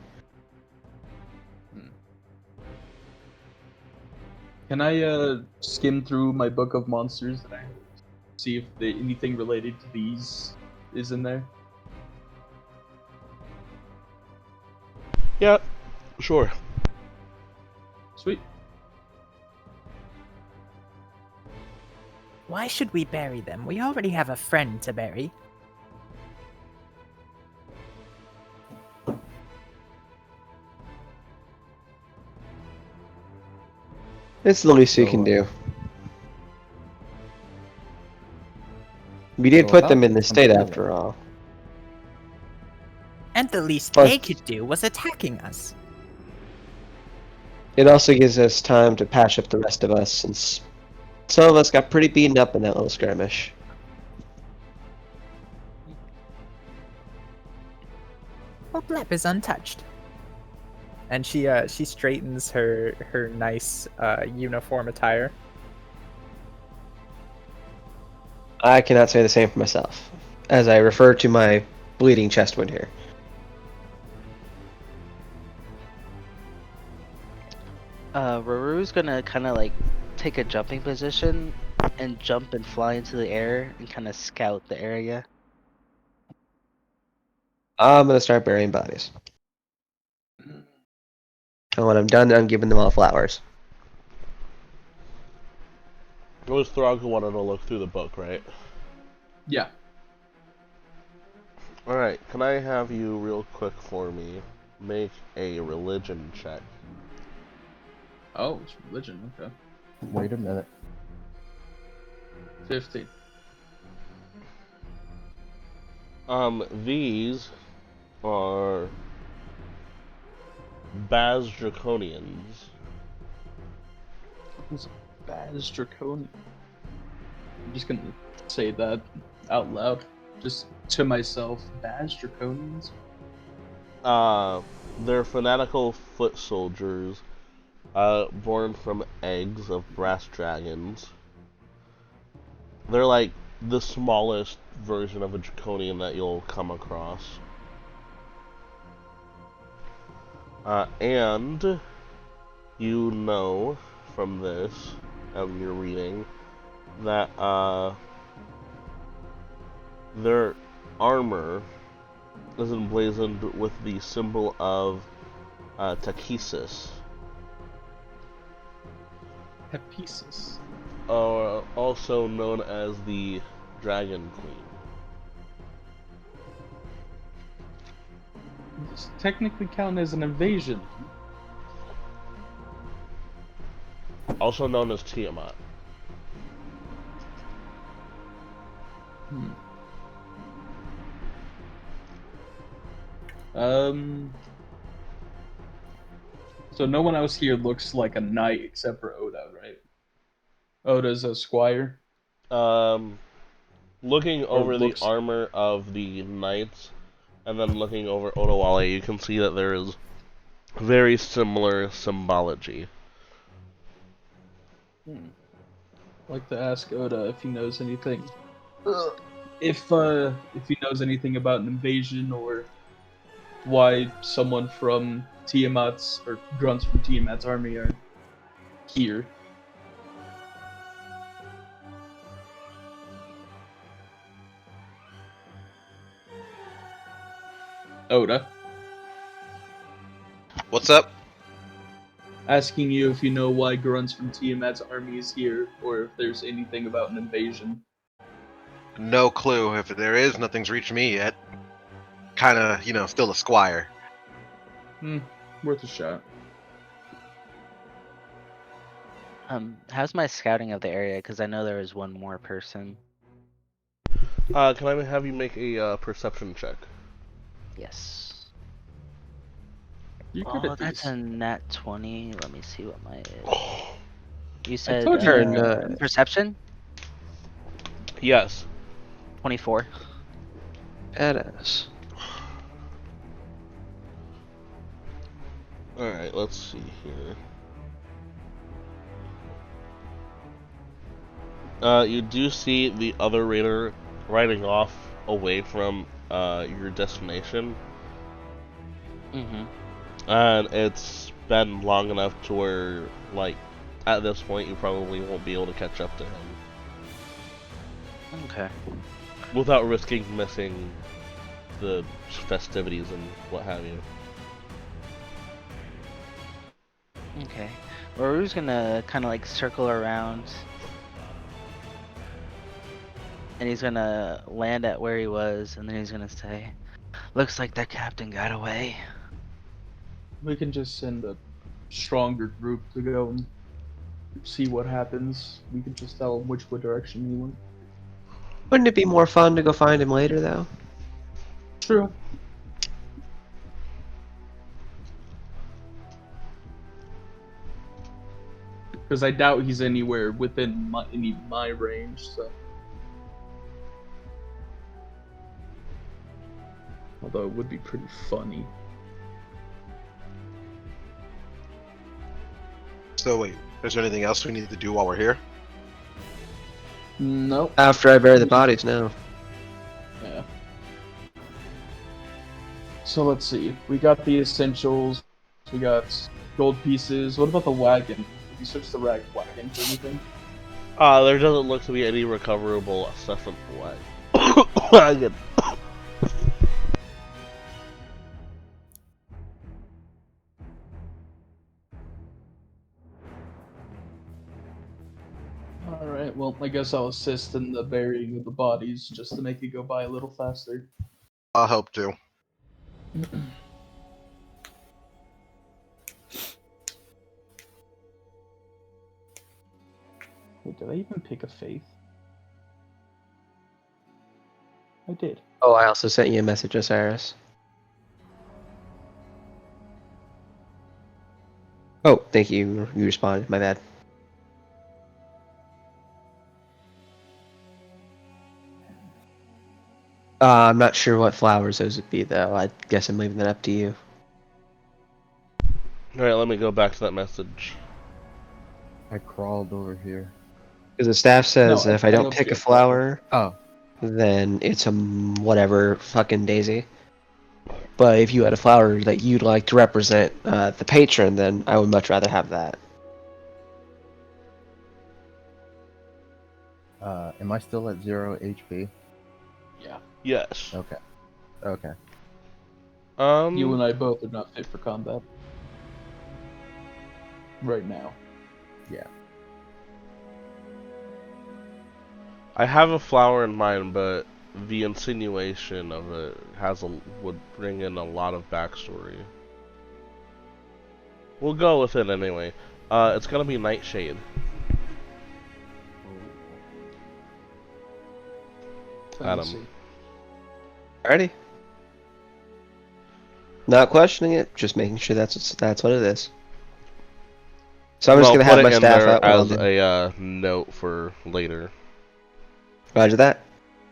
Can I skim through my book of monsters that I have? See if anything related to these is in there? Yeah, sure. Sweet. Why should we bury them? We already have a friend to bury. It's the least we So, can do. We did So put about them in this, this I'm state feeling- after all. And the least Plus- they could do was attacking us. It also gives us time to patch up the rest of us, since some of us got pretty beaten up in that little skirmish. Well, Blep is untouched. And she straightens her nice uniform attire. I cannot say the same for myself, as I refer to my bleeding chest wound here. Raru's gonna kind of like take a jumping position and jump and fly into the air and kind of scout the area. I'm gonna start burying bodies. And when I'm done, I'm giving them all flowers. It was Throg who wanted to look through the book, right? Yeah. Alright, can I have you real quick for me make a religion check? Oh, it's religion. Okay. Wait a minute. 15. These are Baz Draconians. Who's bad as draconian? I'm just gonna say that out loud, just to myself. Bad as draconians. They're fanatical foot soldiers, born from eggs of brass dragons. They're like the smallest version of a draconian that you'll come across. And you know from this, as you're reading, that their armor is emblazoned with the symbol of Takesis, Hepesis. also known as the Dragon Queen. This technically count as an invasion. Also known as Tiamat. Hmm. So no one else here looks like a knight except for Oda, right? Oda's a squire. Looking over the looks- armor of the knights, and then looking over Odawale, you can see that there is very similar symbology. I'd like to ask Oda if he knows anything. If he knows anything about an invasion or why someone from Tiamat's or grunts from Tiamat's army are here. Oda, What's up? asking you if you know why grunts from Tiamat's army is here, or if there's anything about an invasion. No clue. If there is, nothing's reached me yet. Kinda, still a squire. Worth a shot. How's my scouting of the area? Because I know there was one more person. Can I have you make a perception check? Yes. You're good Oh, at that's these. a nat 20. Let me see what my is. You said told you Or you're good at no. perception? Yes. 24. Badass. Alright, let's see here. You do see the other raider riding off away from your destination, Mm-hmm. and it's been long enough to where, like, at this point, you probably won't be able to catch up to him Okay. without risking missing the festivities and what have you. Okay. Roru's gonna kind of like circle around. And he's gonna land at where he was, and then he's gonna say, "Looks like that captain got away." We can just send a stronger group to go and see what happens. We can just tell him which direction he went. Wouldn't it be more fun to go find him later, though? True. Because I doubt he's anywhere within my range, so. Although it would be pretty funny. So wait, is there anything else we need to do while we're here? Nope. After I bury the bodies, no. Yeah. So let's see. We got the essentials. We got gold pieces. What about the wagon? Did you search the wagon for anything? There doesn't look to be any recoverable stuff in the wagon. Alright, well, I guess I'll assist in the burying of the bodies just to make it go by a little faster. I'll help too. Wait, did I even pick a faith? I did. Oh, I also sent you a message, Osiris. Oh, thank you. You responded. My bad. I'm not sure what flowers those would be, though. I guess I'm leaving that up to you. Alright, let me go back to that message. I crawled over here. Because the staff says No, if I don't pick a flower, Oh, then it's a whatever fucking daisy. But if you had a flower that you'd like to represent the patron, then I would much rather have that. am I still at 0 HP? Yeah. Yes. Okay. Okay. You and I both are not fit for combat. Right now. Yeah. I have a flower in mind, but the insinuation of it would bring in a lot of backstory. We'll go with it anyway. It's gonna be Nightshade. Adam. Fancy. Alrighty. Not questioning it, just making sure that's what it is. So I'm just Well, gonna put have it my in staff there out while as I'm a note for later. Roger that.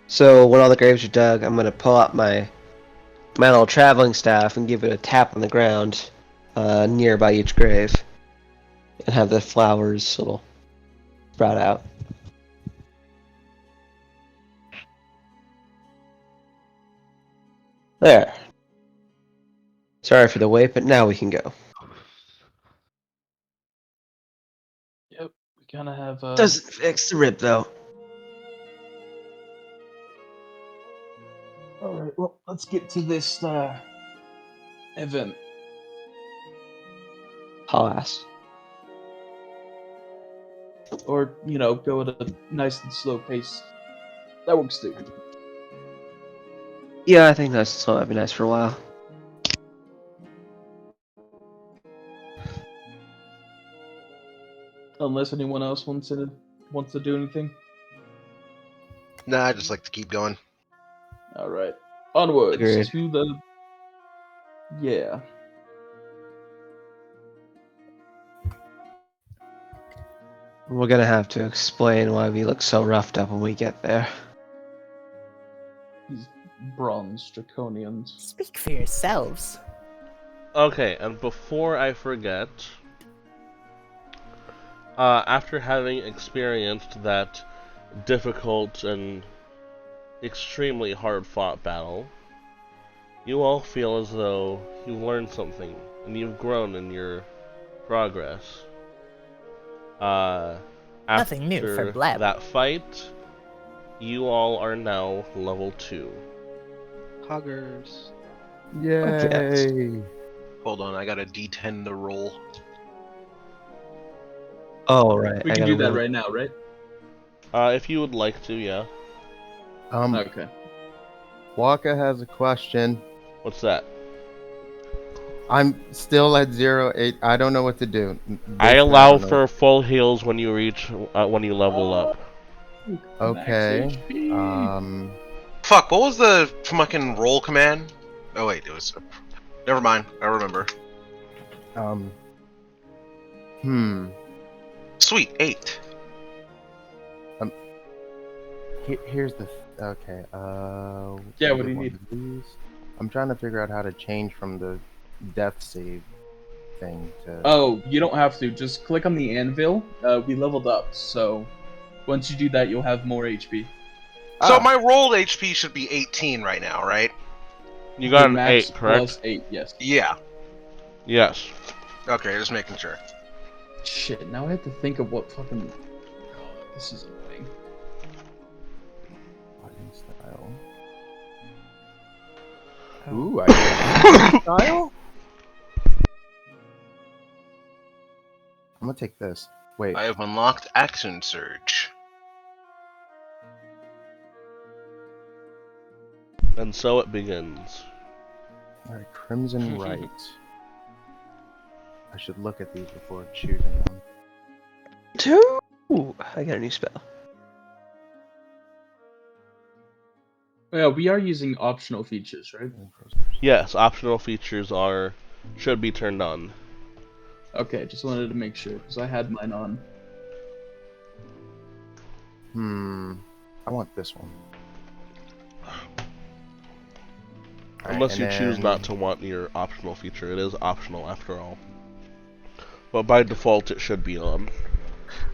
So when all the graves are dug, I'm gonna pull out my little traveling staff and give it a tap on the ground nearby each grave, and have the flowers little sprout out. There. Sorry for the wait, but now we can go. Yep. We kind of have. Doesn't fix the rib though. All right. Well, let's get to this event. Alas. Or go at a nice and slow pace. That works too. Yeah, I think that's that'd be nice for a while. Unless anyone else wants to do anything. Nah, I just like to keep going. All right. Onwards Agreed. to the. Yeah. We're gonna have to explain why we look so roughed up when we get there. These bronze draconians. Speak for yourselves. Okay, and before I forget, after having experienced that difficult and extremely hard-fought battle, you all feel as though you've learned something and you've grown in your progress. Nothing new for After Blab. that fight, you all are now level 2. Hoggers. Yay! Hold on, I got a D10 to roll. Oh right. We I can gotta do that roll. right now, right? If you would like to, yeah. Okay. Waka has a question. What's that? I'm still at 0-8. I don't know what to do. I This, allow don't know. for full heals when you reach when you level up. Max Okay. HP. Fuck, what was the fucking roll command? Oh wait, it was. Never mind. I remember. Um. Hmm. Sweet 8. Here's the. Okay. Yeah, was what do it you one need? of these? I'm trying to figure out how to change from the death save thing to. Oh, you don't have to. Just click on the anvil. We leveled up, so once you do that, you'll have more HP. So Ah, my rolled HP should be 18 right now, right? You Your got an max 8, correct? plus 8, yes. Yeah. Yes. Okay, just making sure. Shit, now I have to think of what fucking. Oh, this is annoying. fighting style. Oh. Ooh, I get style. I'm gonna take this. Wait. I have unlocked Action Surge. And so it begins. All right, Crimson Right. I should look at these before choosing one. 2. Ooh, I got a new spell. Yeah, we are using optional features, right? Yes, optional features should be turned on. Okay, just wanted to make sure because I had mine on. I want this one. Alright, Unless you and choose then- not to want your optional feature. It is optional after all. But by default, it should be on.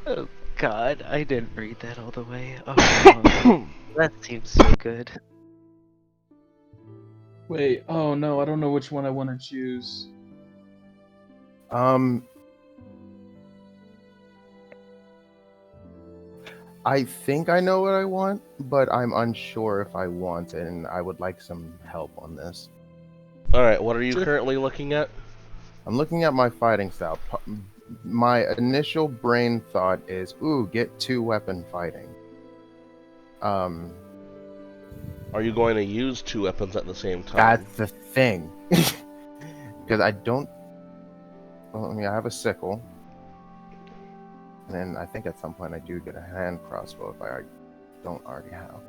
Oh God, I didn't read that all the way. Oh, that seems so good. Wait, oh no, I don't know which one I want to choose. I think I know what I want, but I'm unsure if I want it, and I would like some help on this. Alright, what are you Sure. currently looking at? I'm looking at my fighting style. My initial brain thought is, ooh, get 2-weapon fighting. Are you going to use 2 weapons at the same time? That's the thing. Because I don't. Well, I mean, I have a sickle. And then I think at some point I do get a hand crossbow if I don't already have.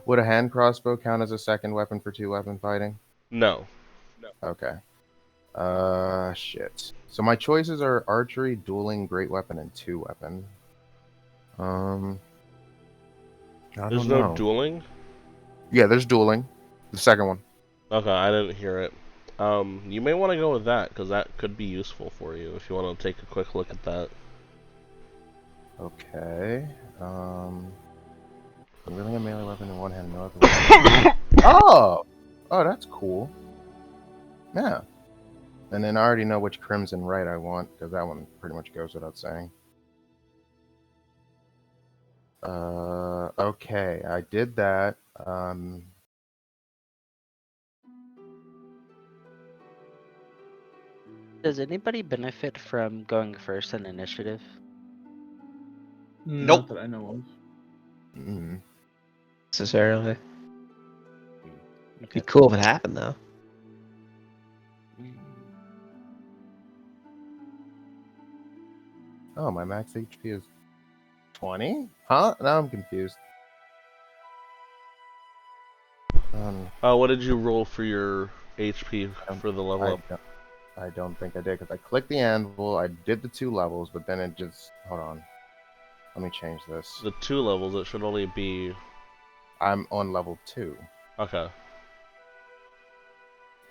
Would a hand crossbow count as a second weapon for 2-weapon fighting? No. Okay. Shit. So my choices are archery, dueling, great weapon, and 2-weapon. I There's don't no know. dueling? Yeah, there's dueling. The second one. Okay, I didn't hear it. You may want to go with that, because that could be useful for you if you want to take a quick look at that. Okay. Wielding a melee weapon in one hand, no other weapon. Oh! Oh, that's cool. Yeah. And then I already know which Crimson Right I want, because that one pretty much goes without saying. Okay, I did that. Does anybody benefit from going first in initiative? Nope. Not that I know of. Necessarily. Okay. Be cool if it happened though. Oh, my max HP is 20? Huh? Now I'm confused. What did you roll for your HP for the level up? I don't think I did, because I clicked the anvil, I did the 2 levels, but then it just... Hold on. Let me change this. The 2 levels, it should only be... I'm on level 2. Okay.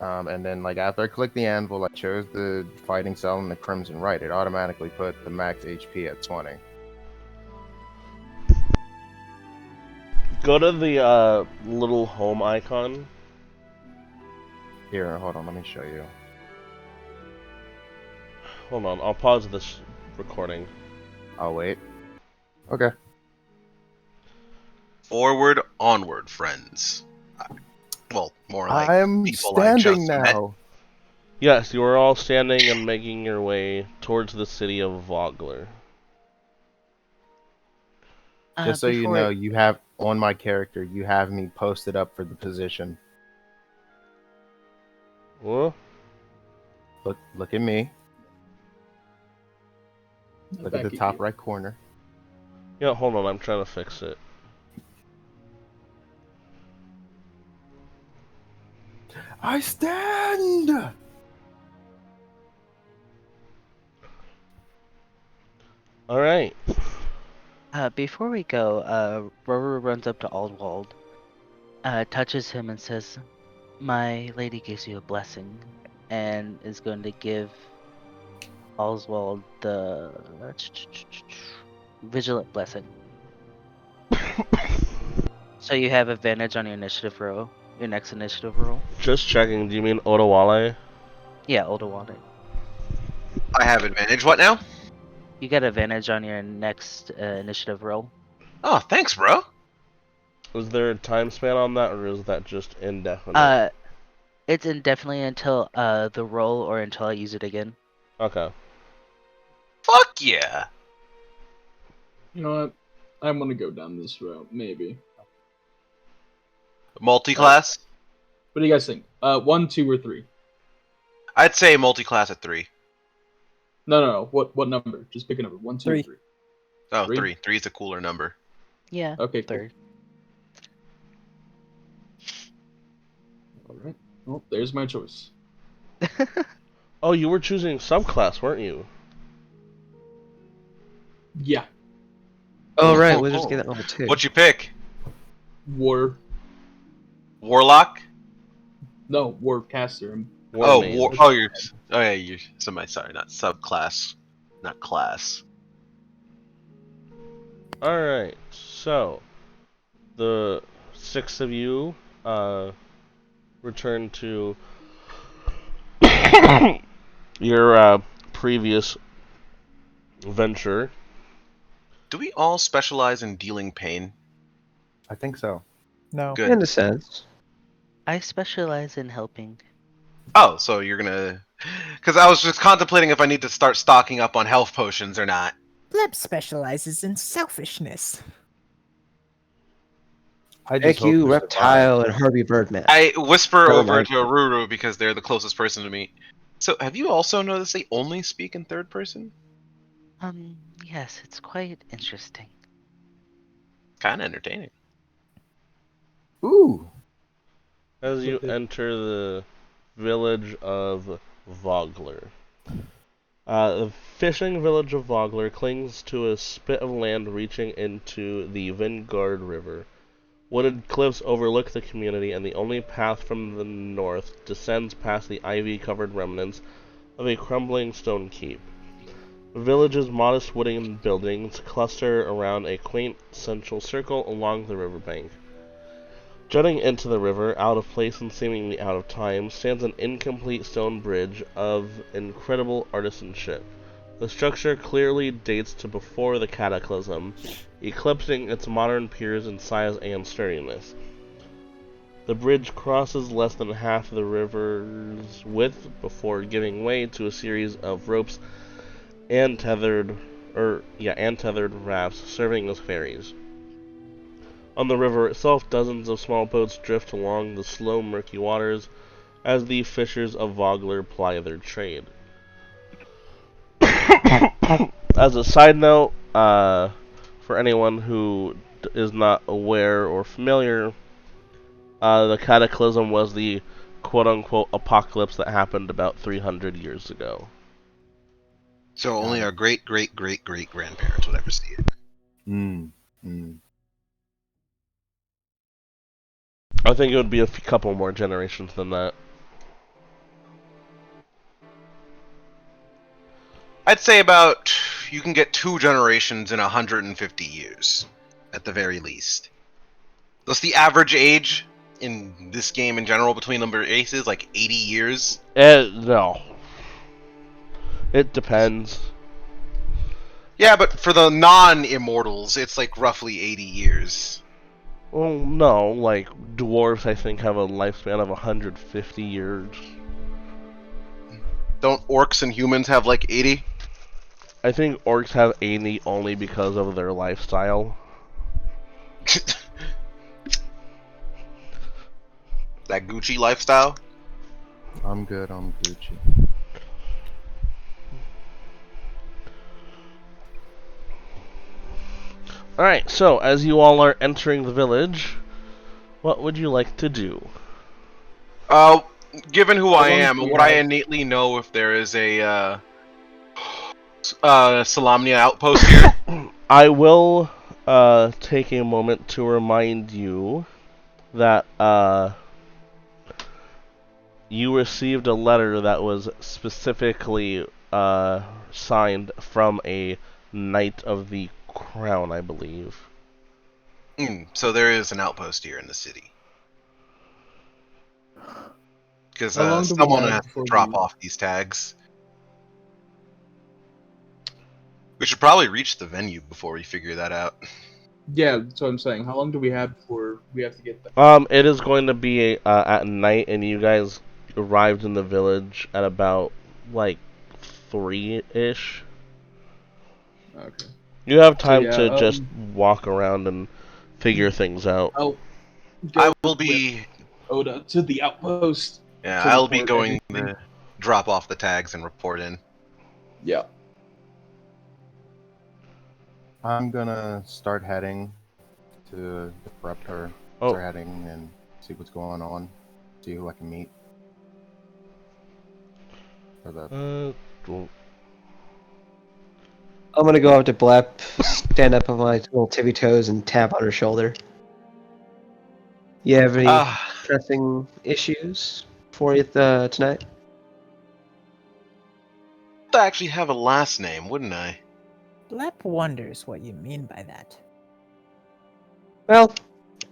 And then, like, after I clicked the anvil, I chose the fighting cell and the Crimson Right. It automatically put the max HP at 20. Go to the little home icon. Here, hold on, let me show you. Hold on, I'll pause this recording. I'll wait. Okay. Forward, onward, friends. Well, more like I'm people I standing just met. now. Yes, you are all standing and making your way towards the city of Vogler. Just so you Before- know, you have on my character, you have me posted up for the position. Well, Look at me. Look at Back the top you. right corner. yeah, hold on, I'm trying to fix it. I stand. Alright. Before we go, Rover runs up to Aldwald, touches him and says, "My lady gives you a blessing," and is going to give Oswald the vigilant blessing. So you have advantage on your initiative roll, your next initiative roll. Just checking, do you mean Otawale? Yeah, Oldawale. I have advantage. What now? You get advantage on your next initiative roll. Oh, thanks, bro. Is there a time span on that, or is that just indefinite? It's indefinitely until the roll or until I use it again. Okay. Fuck yeah. You know what? I'm gonna go down this route, maybe. Multi-class? What do you guys think? 1, 2, or 3? I'd say multi-class at 3. No. What number? Just pick a number. 1, 2, 3. 3. Oh, Three? 3. 3 is a cooler number. Yeah. Okay, cool. Third. Alright. Well, there's my choice. Oh, you were choosing subclass, weren't you? Yeah. Oh right, Oh, wizards oh. get that level 2. What'd you pick? War. Warlock? No, Warcaster. War mage. You're. Oh yeah, you're. Sorry, not subclass, not class. Alright, so the 6 of you return to your previous venture. Do we all specialize in dealing pain? I think so. No. Good. In a sense. I specialize in helping. Oh, so you're gonna. Because I was just contemplating if I need to start stocking up on health potions or not. Bleb specializes in selfishness. I just Thank hope you, to survive. Reptile and Harvey Birdman. I whisper Never over mind. to Aruru because they're the closest person to me. So, have you also noticed they only speak in third person? Yes, it's quite interesting. Kind of entertaining. Ooh. As you enter the village of Vogler. The fishing village of Vogler clings to a spit of land reaching into the Vingard River. Wooded cliffs overlook the community, and the only path from the north descends past the ivy-covered remnants of a crumbling stone keep. The village's modest wooden buildings cluster around a quaint central circle along the riverbank. Jutting into the river, out of place and seemingly out of time, stands an incomplete stone bridge of incredible artisanship. The structure clearly dates to before the Cataclysm, eclipsing its modern piers in size and sturdiness. The bridge crosses less than half the river's width before giving way to a series of ropes and tethered rafts serving as ferries. On the river itself, dozens of small boats drift along the slow, murky waters as the fishers of Vogler ply their trade. As a side note, for anyone who is not aware or familiar, the Cataclysm was the quote-unquote apocalypse that happened about 300 years ago. So only our great grandparents would ever see it. I think it would be a couple more generations than that. I'd say about you can get 2 generations in 150 years, at the very least. That's the average age in this game in general between number aces, like 80 years. No. It depends. Yeah, but for the non-immortals, it's like roughly 80 years. Well, no, like, dwarves, I think, have a lifespan of 150 years. Don't orcs and humans have like 80? I think orcs have 80 only because of their lifestyle. That Gucci lifestyle? I'm good. I'm Gucci. Alright, so as you all are entering the village, what would you like to do? Uh, given who How I long am, do we would I have? innately know if there is a Salamnia outpost here? I will take a moment to remind you that you received a letter that was specifically signed from a Knight of the Crown, I believe. So there is an outpost here in the city. Because How long do we someone have has to before drop we? off these tags. We should probably reach the venue before we figure that out. Yeah, that's what I'm saying. How long do we have before we have to get there? It is going to be at night, and you guys arrived in the village at about like 3-ish. Okay. You have So time yeah, to just walk around and figure things out. I'll I go will with be, Oda to the outpost yeah, to I'll be report going anything. to drop off the tags and report in. Yeah. I'm gonna start heading to the prep her. Oh. Start heading and see what's going on. See who I can meet. For the Well, I'm gonna go up to Blep, stand up on my little tippy toes, and tap on her shoulder. You have any Ah, pressing issues for you tonight? I actually have a last name, wouldn't I? Lep wonders what you mean by that. Well,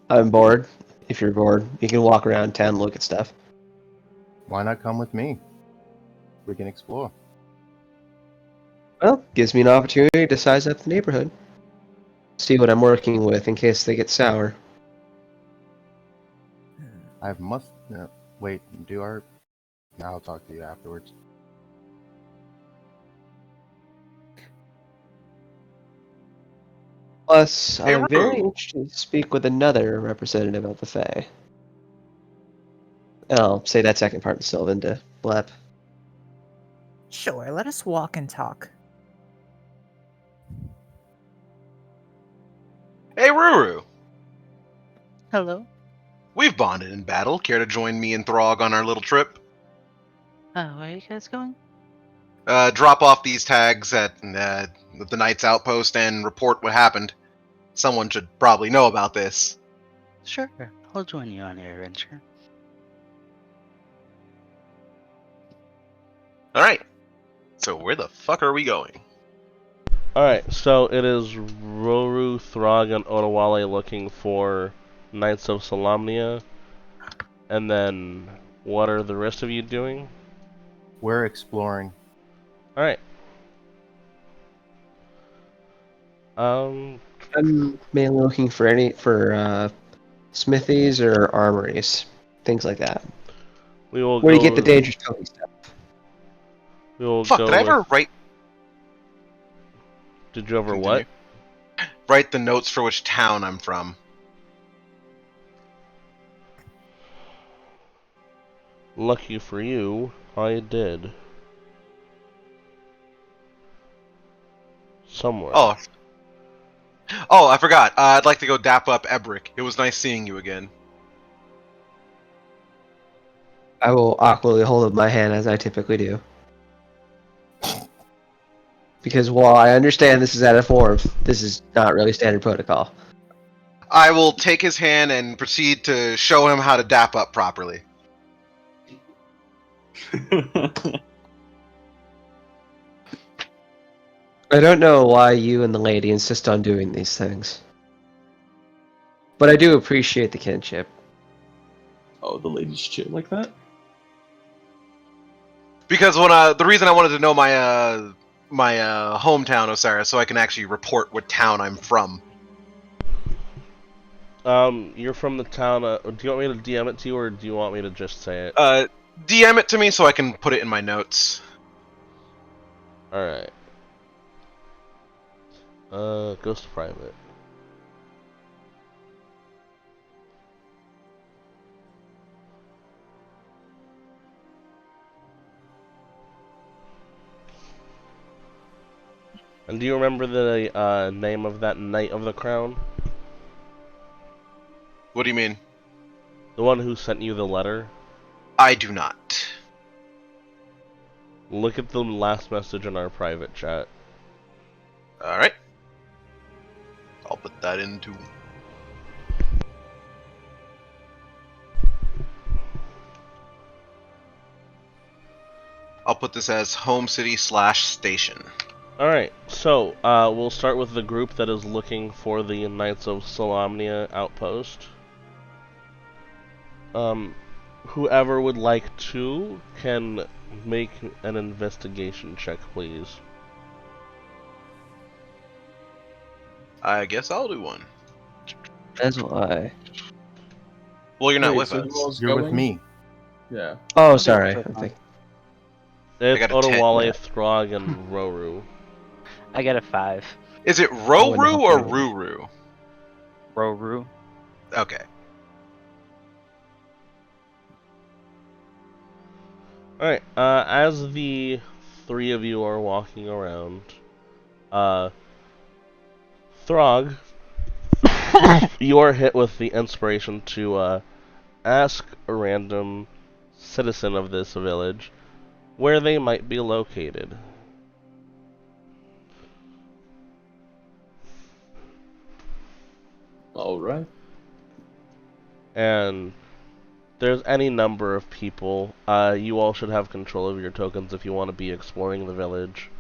I'm bored. If you're bored, you can walk around town and look at stuff. why not come with me? We can explore. Well, gives me an opportunity to size up the neighborhood. See what I'm working with in case they get sour. I must wait. Do our. I'll talk to you afterwards. Plus, Hey, I'm very Roo. interested to speak with another representative of the Fae. And I'll say that second part in Sylvan to Blep. Sure, let us walk and talk. Hey, Ruru. Hello. We've bonded in battle. Care to join me and Throg on our little trip? Where are you guys going? Drop off these tags at the Knight's outpost and report what happened. Someone should probably know about this. Sure, I'll join you on your adventure. Alright. So where the fuck are we going? alright, so it is Roru, Throg, and Onawale looking for Knights of Salamnia. And then, what are the rest of you doing? We're exploring. Alright. Um, I'm mainly looking for smithies or armories, things like that. we will Where you go. get the dangerous cookie stuff. We will Fuck, go did I with. ever write... Did you ever Continue. what? Write the notes for which town I'm from? Lucky for you, I did. Somewhere. Oh, I forgot. I'd like to go dap up Ebrick. It was nice seeing you again. I will awkwardly hold up my hand as I typically do. Because while I understand this is out of form, this is not really standard protocol. I will take his hand and proceed to show him how to dap up properly. I don't know why you and the lady insist on doing these things. But I do appreciate the kinship. Oh, the ladies shit like that? Because when the reason I wanted to know my hometown, Osiris, so I can actually report what town I'm from. You're from the town. Do you want me to DM it to you, or do you want me to just say it? DM it to me so I can put it in my notes. Alright. Goes to private. And do you remember the name of that Knight of the Crown? What do you mean? The one who sent you the letter? I do not. Look at the last message in our private chat. Alright. I'll put that into... I'll put this as home city / station. Alright, so we'll start with the group that is looking for the Knights of Solamnia outpost. Whoever would like to can make an investigation check, please. I guess I'll do one. As will I. Well, you're not Wait, with so us. who all's You're with going? me. Yeah. Oh, sorry. I think There's got a Otawale, 10. Throg, and Roru. I got a 5. Is it wouldn't Roru help or you. Ruru? Roru. Okay. Alright, as the three of you are walking around, Throg, you are hit with the inspiration to ask a random citizen of this village where they might be located. Alright. And there's any number of people. You all should have control of your tokens if you want to be exploring the village.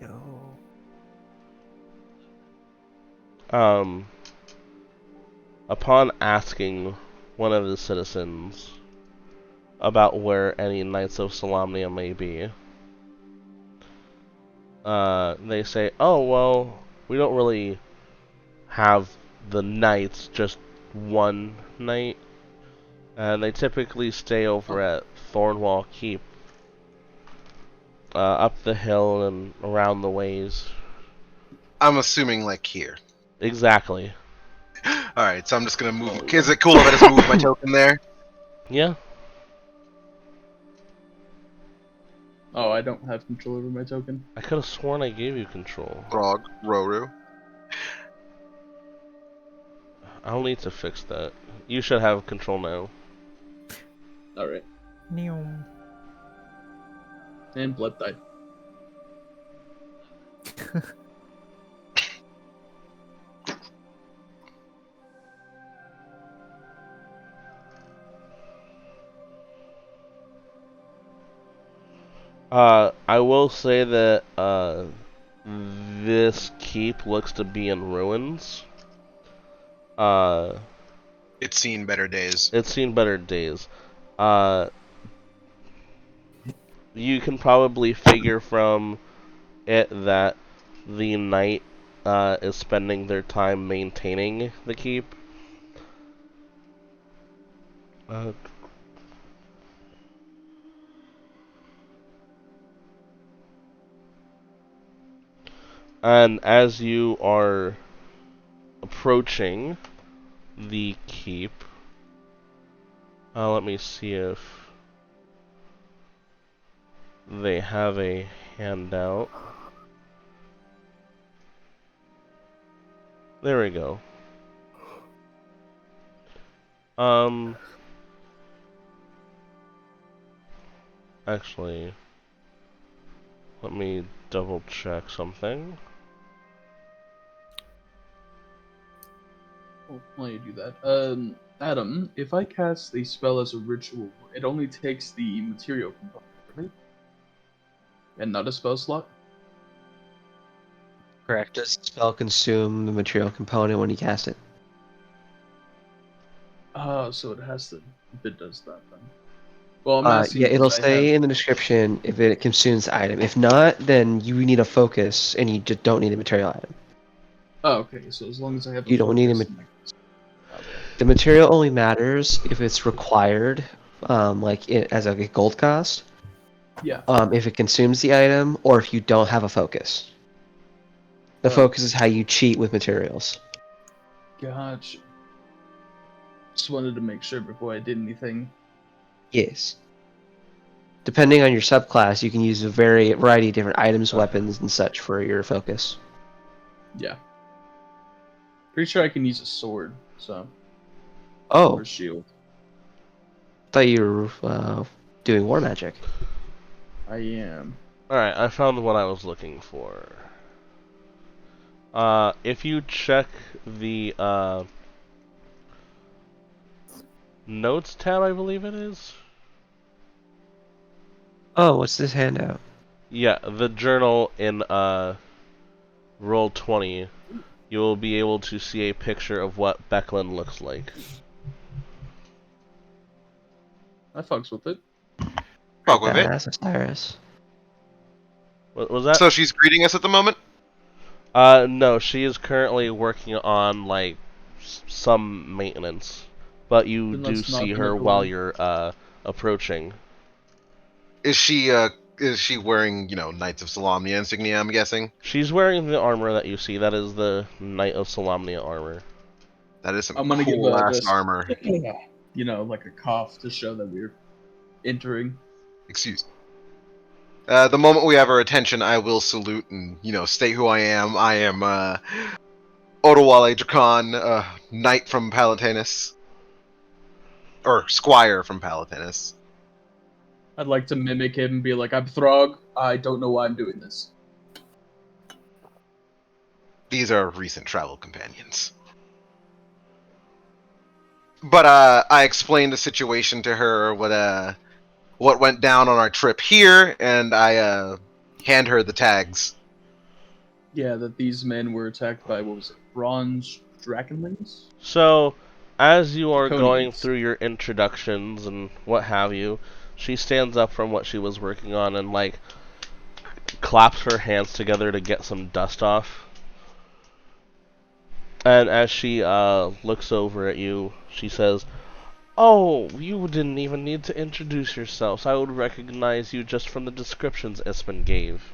Yo. Upon asking one of the citizens about where any Knights of Solamnia may be, they say, oh, well, we don't really have the knights, just one knight. And they typically stay over at Thornwall Keep, up the hill and around the ways. I'm assuming like here. Exactly. Alright, so I'm just gonna move... Is it cool if I just move my token there? Yeah. Oh, I don't have control over my token. I could have sworn I gave you control. Frog, Roru. I'll need to fix that. You should have control now. Alright. Neom. And blood died. I will say that this keep looks to be in ruins. It's seen better days. It's seen better days. You can probably figure from it that the knight is spending their time maintaining the keep. And as you are approaching the keep, let me see if they have a handout. There we go. Actually, let me double check something. Oh, while you do that, Adam, if I cast a spell as a ritual, it only takes the material component, right? And not a spell slot? Correct. does the spell consume the material component when you cast it? So it has to, if it does that then. Well, I'm asking Yeah, it'll because I say have- in the description if it consumes the item. If not, then you need a focus, and you just don't need a material item. Oh, okay, so as long as I have a You don't need a focus, then I can- okay. The material only matters if it's required, as a gold cost. Yeah. If it consumes the item, or if you don't have a focus. The Oh. focus is how you cheat with materials. Gotcha. Just wanted to make sure before I did anything. Yes. Depending on your subclass, you can use a variety of different items, weapons, and such for your focus. Yeah. Pretty sure I can use a sword, so Oh, or a shield. thought you were doing war magic. I am. Alright, I found what I was looking for. If you check the notes tab, I believe it is. Oh, what's this handout? Yeah, the journal in roll 20. You will be able to see a picture of what Becklin looks like. I fucks with it. Fuck with it. Badass Osiris. What was that? So she's greeting us at the moment. No, she is currently working on like some maintenance, but you Then do let's knock see on the her door. while you're approaching. Is she wearing, Knights of Solamnia insignia, I'm guessing? She's wearing the armor that you see. That is the Knight of Solamnia armor. That is some I'm gonna give cool ass this armor. like a cough to show that we're entering. Excuse me. The moment we have her attention, I will salute and, state who I am. I am, Odawale Dracan, knight from Palatinus. Or squire from Palatinus. I'd like to mimic him and be like, I'm Throg. I don't know why I'm doing this. These are recent travel companions. But, I explained the situation to her, what went down on our trip here, and I, hand her the tags. Yeah, that these men were attacked by, what was it, bronze dragonlance? So, as you are going Draconians. through your introductions and what have you, she stands up from what she was working on and like claps her hands together to get some dust off. And as she looks over at you, she says, "Oh, you didn't even need to introduce yourselves. I would recognize you just from the descriptions Espen gave."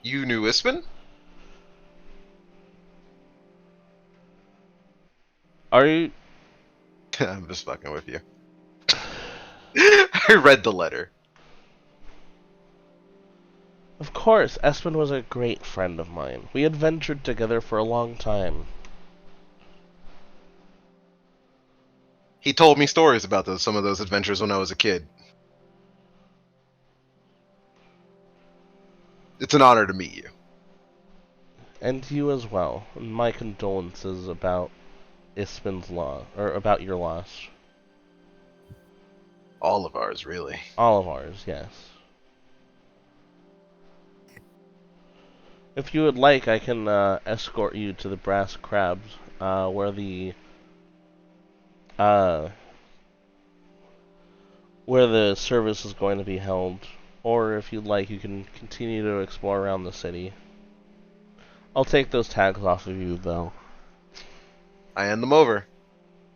You knew Ispen? Are you? I'm just fucking with you. I read the letter. Of course, Espen was a great friend of mine. We adventured together for a long time. He told me stories about some of those adventures when I was a kid. It's an honor to meet you. And you as well. My condolences about Ispen's loss, or about your loss. All of ours, really. All of ours, yes. If you would like, I can escort you to the Brass Crabs, uh, where the service is going to be held. Or if you'd like, you can continue to explore around the city. I'll take those tags off of you, though. I hand them over.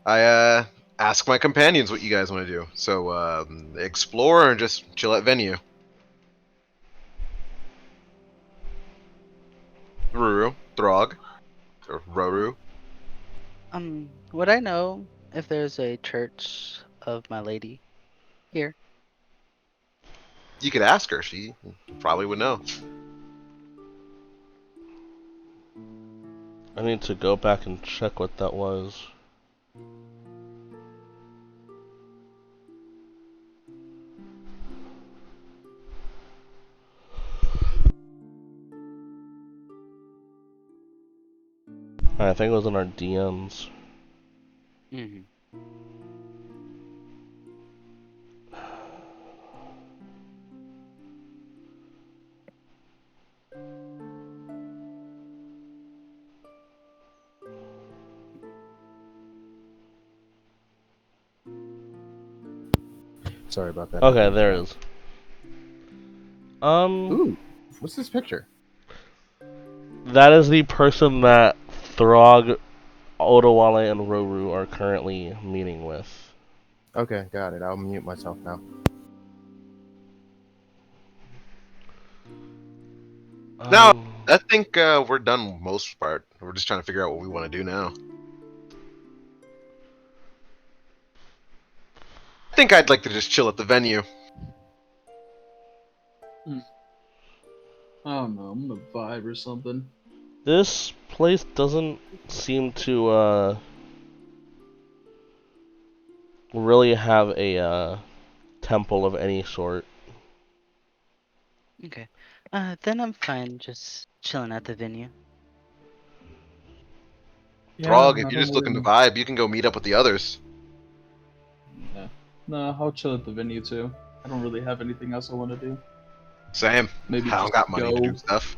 I ask my companions what you guys want to do. So explore or just chill at venue. Ruru, Throg, or Roru. Would I know if there's a church of My Lady here? You could ask her. She probably would know. I need to go back and check what that was. I think it was in our DMs. Mm-hmm. Sorry about that. Okay, there it is. Ooh, what's this picture? That is the person that Throg, Odawale, and Roru are currently meeting with. Okay, got it. I'll mute myself now. No, I think we're done most part. We're just trying to figure out what we want to do now. I think I'd like to just chill at the venue. I don't know. I'm gonna vibe or something. This place doesn't seem to really have a temple of any sort. Okay. Then I'm fine just chilling at the venue. Throg, I if you're don't just looking to really- vibe, you can go meet up with the others. Yeah. Nah, I'll chill at the venue too. I don't really have anything else I want to do. Same. Maybe I don't just got money to go do stuff.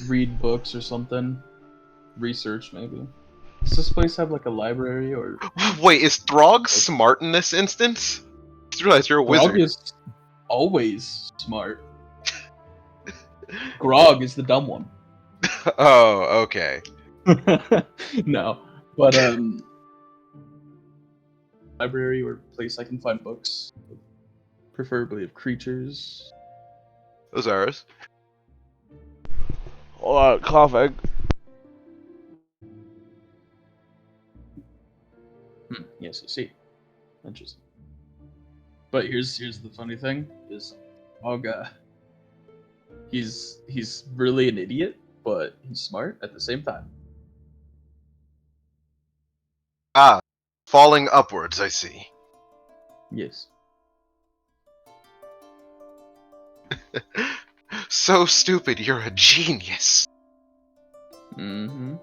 read books or something. Research maybe. Does this place have like a library or? Wait, is Throg smart in this instance? I just realized you're a Grog wizard. is always smart. Grog is the dumb one. Oh, okay. No, but library or place I can find books, preferably of creatures. Those are ours. Coughing. Yes, I see. Interesting. But here's the funny thing: is Olga. He's really an idiot, but he's smart at the same time. Ah, falling upwards, I see. Yes. So stupid, you're a genius. Mm-hmm.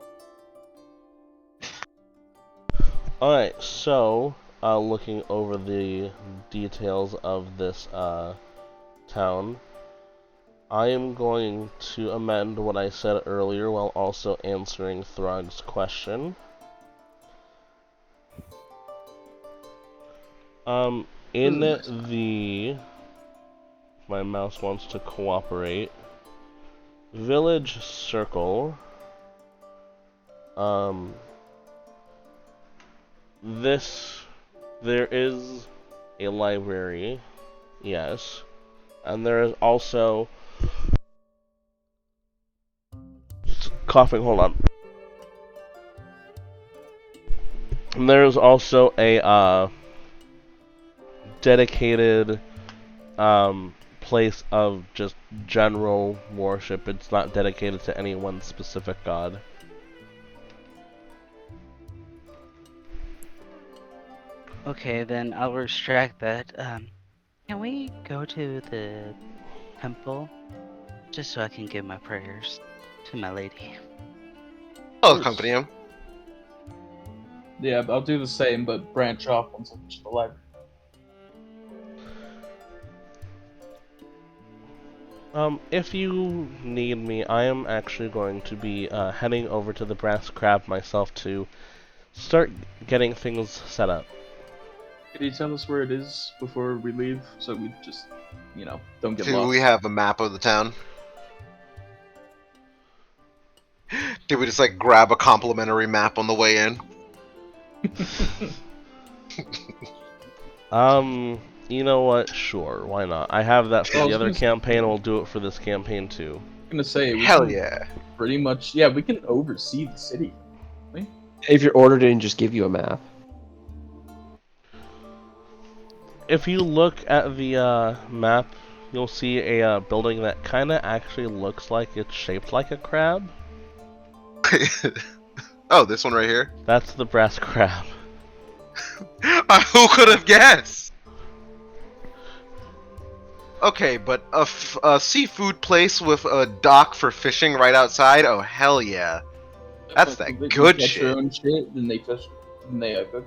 Alright, so, looking over the details of this, town, I am going to amend what I said earlier while also answering Throg's question. In the... My mouse wants to cooperate. Village Circle. There is a library, yes, and there is also coughing. Hold on. And there is also a dedicated place of just general worship. It's not dedicated to any one specific god. Okay, then I'll retract that. Can we go to the temple just so I can give my prayers to my lady? I'll accompany him. Yeah, I'll do the same, but branch off once I finish the library. If you need me, I am actually going to be heading over to the Brass Crab myself to start getting things set up. Can you tell us where it is before we leave, so we just, don't get Do lost? we have a map of the town? Did we just like grab a complimentary map on the way in? You know what? Sure, why not? I have that for Well, I the was other gonna say- campaign, and we'll do it for this campaign too. I'm gonna say we Hell can yeah. pretty much. Yeah, we can oversee the city. If you're ordered in, just give you a map. If you look at the map, you'll see a building that kind of actually looks like it's shaped like a crab. Oh, this one right here? That's the Brass Crab. Who could have guessed? Okay, but a seafood place with a dock for fishing right outside? Oh, hell yeah. That's that They good catch their shit. own shit, then they fish, then they cook.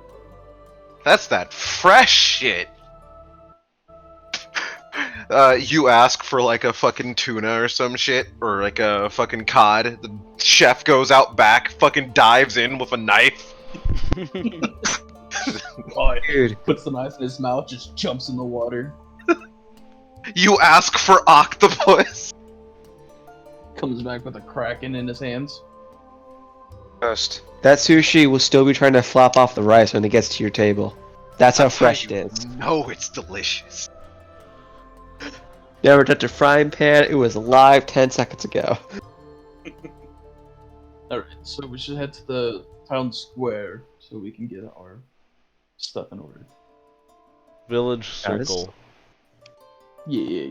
That's that fresh shit. You ask for like a fucking tuna or some shit, or like a fucking cod. The chef goes out back, fucking dives in with a knife. Oh, Dude, puts the knife in his mouth, just jumps in the water, You ask for octopus. comes back with a kraken in his hands. Toast. That sushi will still be trying to flop off the rice when it gets to your table. That's how That's how fresh it you is. know it's delicious. Never touched a frying pan. It was live 10 seconds ago. Alright, so we should head to the town square so we can get our stuff in order. Village Got it. Circle. Yeah.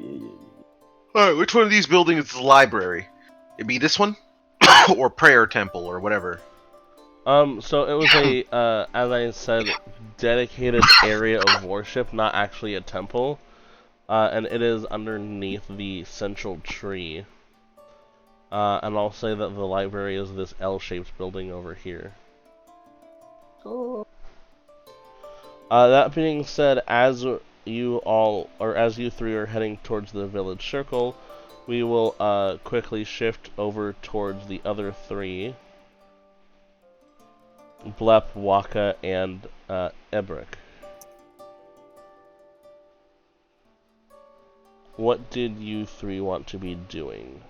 Alright, which one of these buildings is the library? It'd be this one? Or prayer temple, or whatever. So it was a, as I said, dedicated area of worship, not actually a temple. And it is underneath the central tree. And I'll say that the library is this L-shaped building over here. Oh. That being said, as you three are heading towards the village circle, we will quickly shift over towards the other three. Blep, Waka, and Ebrick. What did you three want to be doing?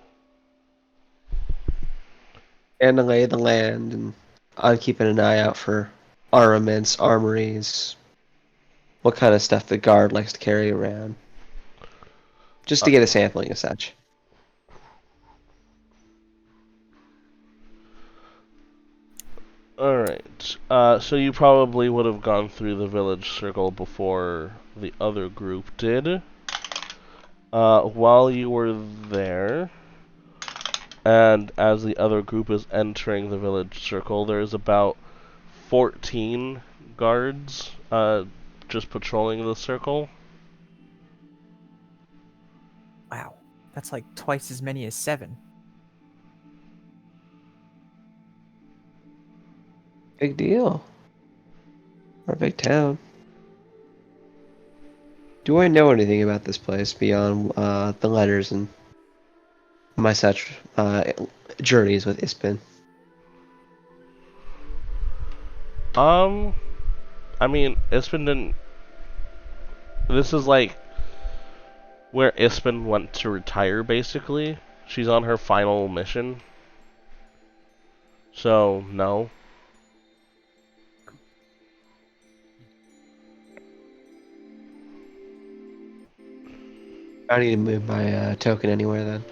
And to lay the land, and I'm keeping an eye out for armaments, armories, what kind of stuff the guard likes to carry around. Just to get a sampling as such. Alright, so you probably would have gone through the village circle before the other group did. While you were there, and as the other group is entering the village circle, there's about 14 guards just patrolling the circle. Wow, that's like twice as many as 7. Big deal. Or a big town. Do I know anything about this place beyond the letters and my such journeys with Ispin? I mean, Ispin didn't... This is like where Ispin went to retire, basically. She's on her final mission. So, no. I need to move my token anywhere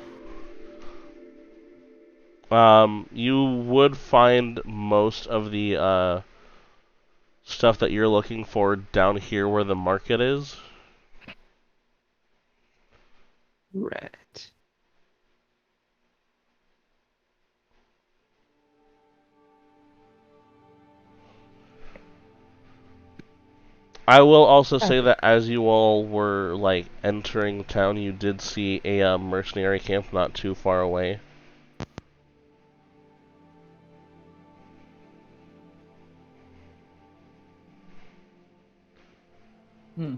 then. You would find most of the stuff that you're looking for down here where the market is. Right. I will also say that as you all were like entering town, you did see a mercenary camp not too far away. Hmm.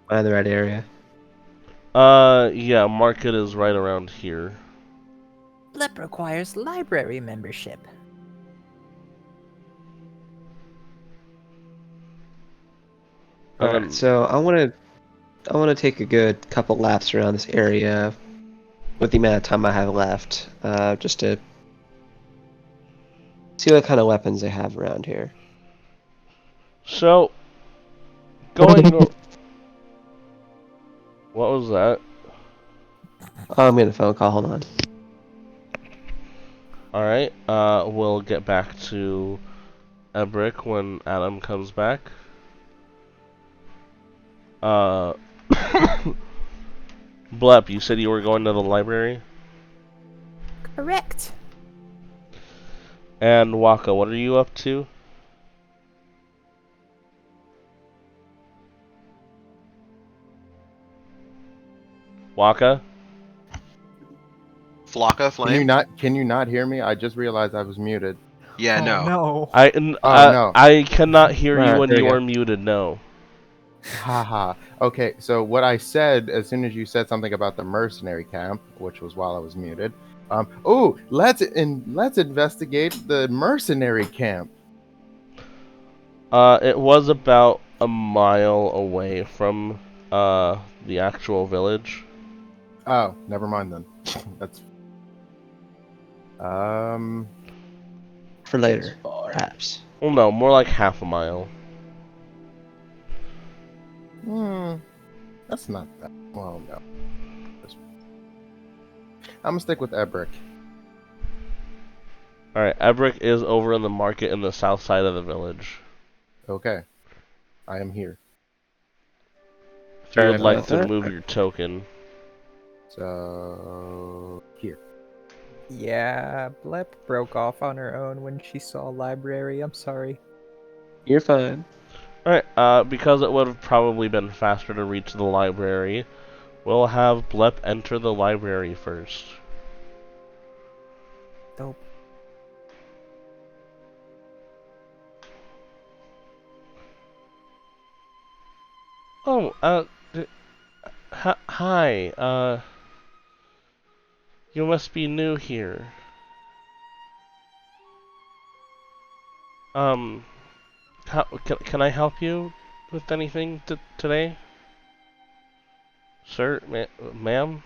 Am I in the right area? Yeah, market is right around here. Blep requires library membership. And Alright, then, so I wanna take a good couple laps around this area with the amount of time I have left, just to see what kind of weapons they have around here. so going. What was that? Oh, I'm getting a phone call. Hold on. Alright, we'll get back to Ebrick when Adam comes back. Blep, you said you were going to the library? Correct. And Waka, what are you up to? Waka? Flocka, Flame? Can you not hear me? I just realized I was muted. Yeah, Oh, no. no. No. I cannot hear you Alright, when there we you go. are muted, no. Haha. Okay, so what I said as soon as you said something about the mercenary camp, which was while I was muted. Let's investigate the mercenary camp. It was about a mile away from the actual village. Oh, never mind then. That's For later, It's far. perhaps. Well, no, more like half a mile. that's not that. Well, no. I'm gonna stick with Ebrick. Alright, Ebrick is over in the market in the south side of the village. Okay. I am here. If you Sorry would like about to that. move your token. So here. Yeah, Blep broke off on her own when she saw library. I'm sorry. You're fine. Alright, because it would have probably been faster to reach the library, we'll have Blep enter the library first. Dope. Oh, hi, you must be new here. Can I help you with anything today? Sir, ma'am?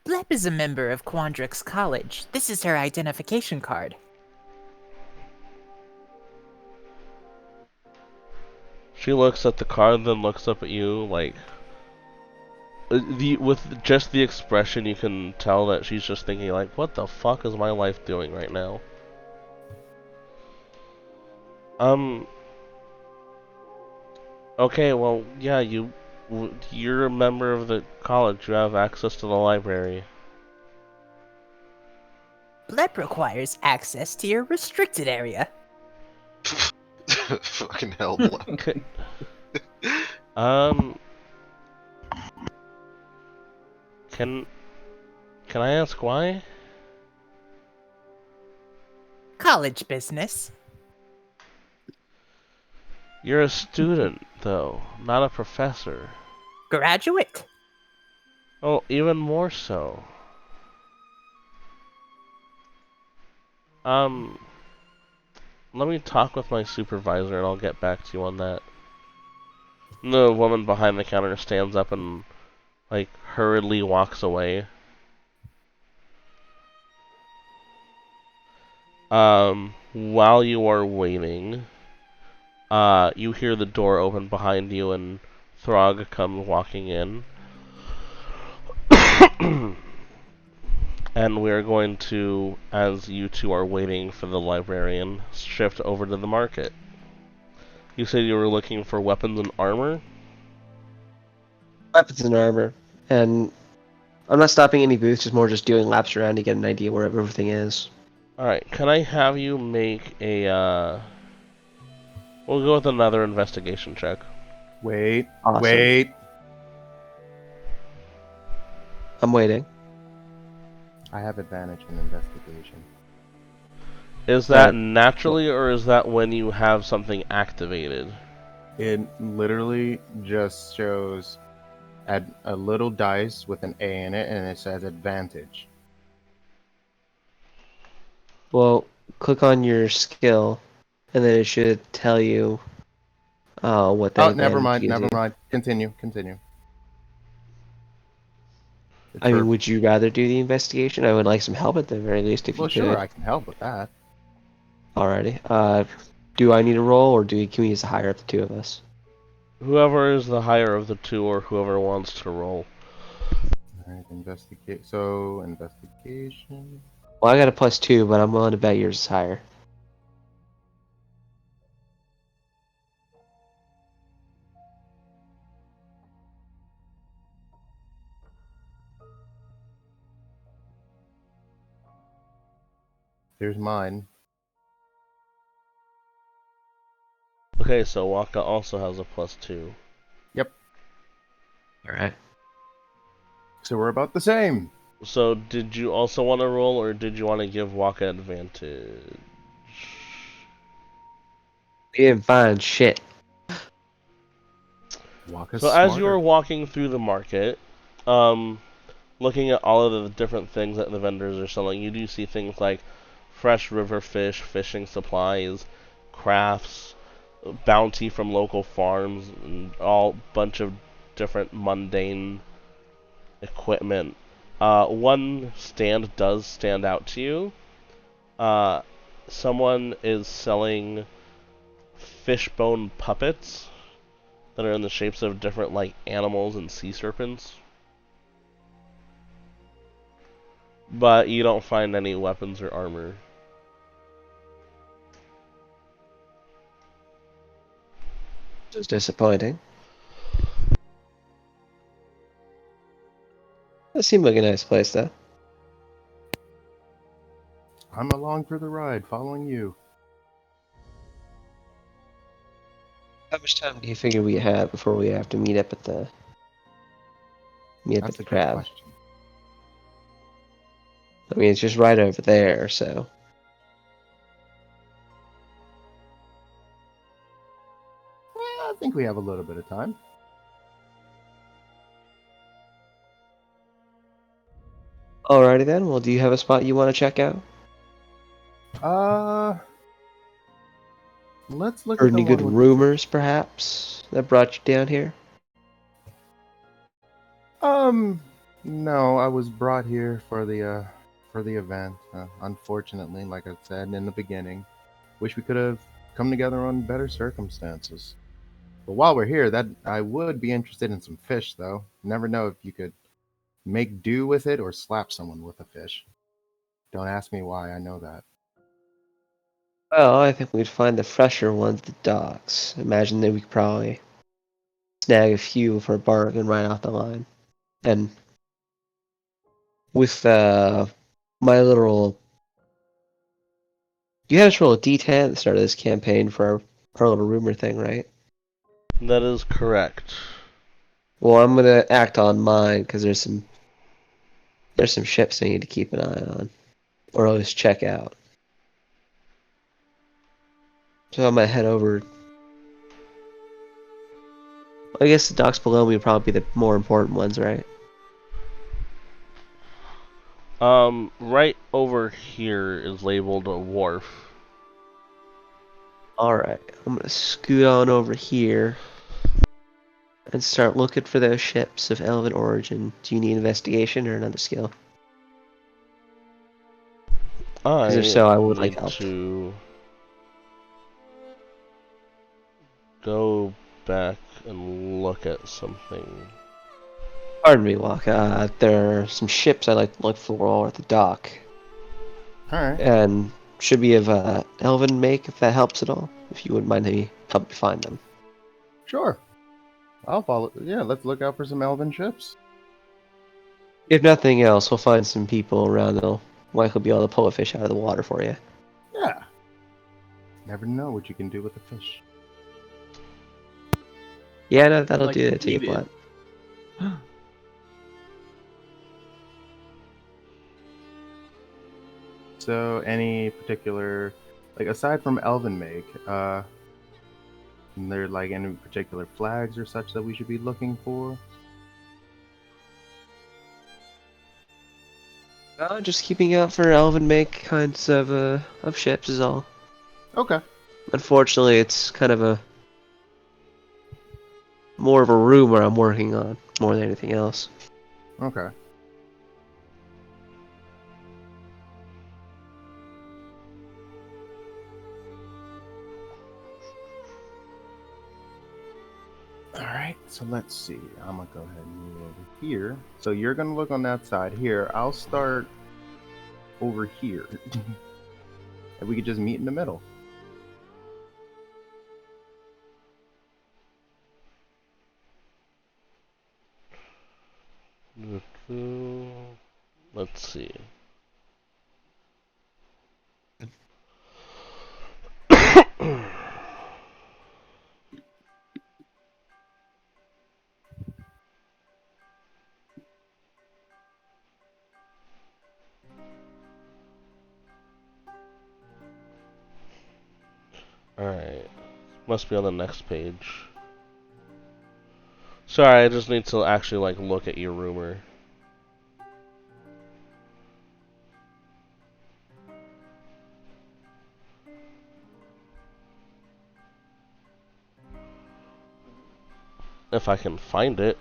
Blep is a member of Quandrix College. This is her identification card. She looks at the card, then looks up at you, like... with just the expression, you can tell that she's just thinking, like, what the fuck is my life doing right now? Okay, well, yeah, you're a member of the college. You have access to the library. Blep requires access to your restricted area. Fucking hell, Block. Okay. Um, can I ask why? College business. You're a student, though, not a professor. Graduate. Oh, even more so. Let me talk with my supervisor and I'll get back to you on that. And the woman behind the counter stands up and, like, hurriedly walks away. While you are waiting, you hear the door open behind you and Throg comes walking in. And we're going to, as you two are waiting for the librarian, shift over to the market. You said you were looking for weapons and armor? Weapons and armor. And I'm not stopping any booths, just more just doing laps around to get an idea where everything is. Alright, can I have you make a, we'll go with another investigation check. Wait. Awesome. Wait. I'm waiting. I have advantage in investigation. Is that naturally, or is that when you have something activated? It literally just shows add a little dice with an A in it, and it says advantage. Well, click on your skill, and then it should tell you what that. Oh, never mind. Never mind. Continue. I mean, would you rather do the investigation? I would like some help at the very least if Well, you sure, could. I can help with that. Alrighty. Do I need a roll, or can we just hire up the two of us? Whoever is the higher of the two, or whoever wants to roll. Alright, investigate. So, investigation. Well, I got a +2, but I'm willing to bet yours is higher. Here's mine. Okay, so Waka also has a +2. Yep. Alright. So we're about the same. So, did you also want to roll, or did you want to give Waka advantage? We didn't find shit. Waka's So, as smarter. you were walking through the market, looking at all of the different things that the vendors are selling, you do see things like fresh river fish, fishing supplies, crafts, bounty from local farms, and all bunch of different mundane equipment. One stand does stand out to you. Someone is selling fishbone puppets that are in the shapes of different, like, animals and sea serpents. But you don't find any weapons or armor. It's disappointing. That seemed like a nice place, though. I'm along for the ride, following you. How much time do you figure we have before we have to meet up at the That's a good crab? question. I mean, it's just right over there, so. I think we have a little bit of time. Alrighty then. Well, do you have a spot you want to check out? Let's look Heard at the any good one with rumors, perhaps, that brought you down here? No, I was brought here for the event. Unfortunately, like I said in the beginning, wish we could have come together on better circumstances. But while we're here, that I would be interested in some fish, though. Never know if you could make do with it or slap someone with a fish. Don't ask me why. I know that. Well, I think we'd find the fresher ones at the docks. Imagine that we could probably snag a few for a bargain right off the line. And with my little, you had us roll a D10 at the start of this campaign for our little rumor thing, right? That is correct. Well, I'm gonna act on mine because there's some ships I need to keep an eye on, or at least check out. So I'm gonna head over. I guess the docks below me would probably be the more important ones, right? Right over here is labeled a wharf. Alright, I'm gonna scoot on over here and start looking for those ships of elven origin. Do you need investigation or another skill? Because if so, I would like need help. to go back and look at something. Pardon me, Waka. There are some ships I'd like to look for while we're at the dock. Alright. And should be of elven make, if that helps at all. If you wouldn't mind me help you find them. Sure. I'll follow. Yeah, let's look out for some elven ships. If nothing else, we'll find some people around that'll likely be able to pull a fish out of the water for you. Yeah. Never know what you can do with a fish. Yeah, no, that'll Like do it to you, eat it. Blatt. So, any particular, like aside from elven make, are there like any particular flags or such that we should be looking for? Just keeping out for elven make kinds of ships is all. Okay. Unfortunately, it's kind of a more of a rumor I'm working on more than anything else. Okay. Alright, so let's see. I'm gonna go ahead and move over here. So you're gonna look on that side here. I'll start over here. And we could just meet in the middle. Let's see. Alright. Must be on the next page. Sorry, I just need to actually like look at your rumor. If I can find it.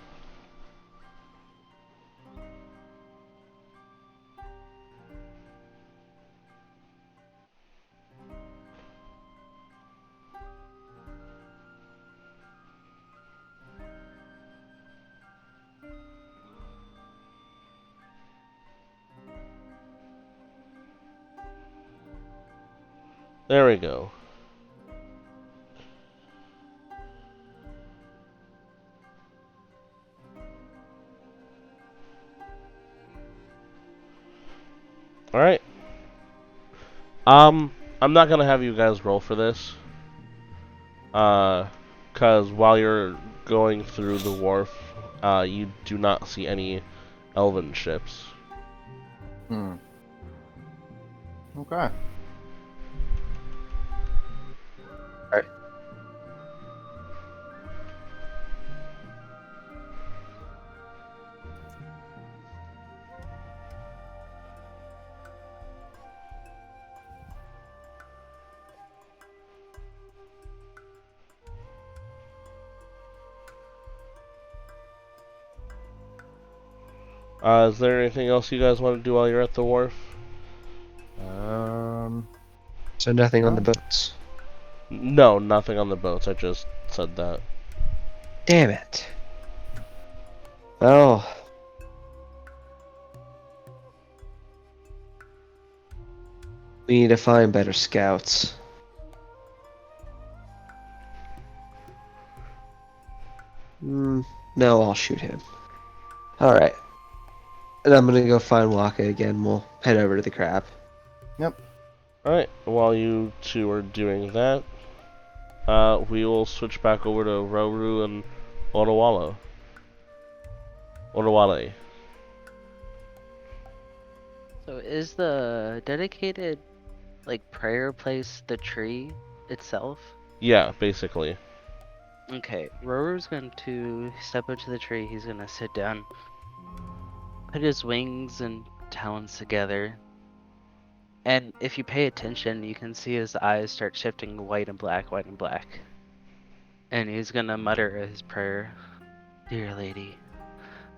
There we go. Alright. I'm not gonna have you guys roll for this. Cause while you're going through the wharf, you do not see any elven ships. Hmm. Okay. Is there anything else you guys want to do while you're at the wharf? So nothing on the No. boats. No, nothing on the boats. I just said that. Damn it. Well, we need to find better scouts. No, I'll shoot him. Alright. And I'm gonna go find Waka again. We'll head over to the crab. Yep. Alright, while you two are doing that, we will switch back over to Roru and Otawala. Otawale. So is the dedicated like prayer place the tree itself? Yeah, basically. Okay, Roru's going to step up to the tree. He's gonna sit down, put his wings and talons together, and if you pay attention, you can see his eyes start shifting white and black, white and black. And he's gonna mutter his prayer. Dear lady,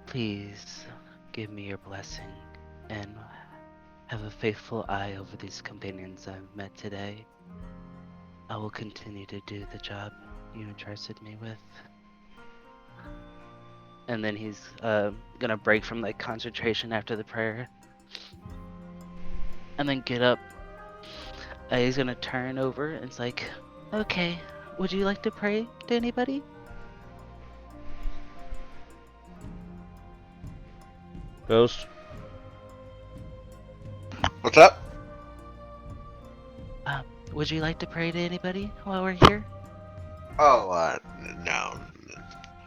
please give me your blessing and have a faithful eye over these companions I've met today. I will continue to do the job you entrusted me with. And then he's gonna break from like concentration after the prayer. And then get up. He's gonna turn over and it's like, okay, would you like to pray to anybody? Ghost? What's up? Would you like to pray to anybody while we're here? Oh, no.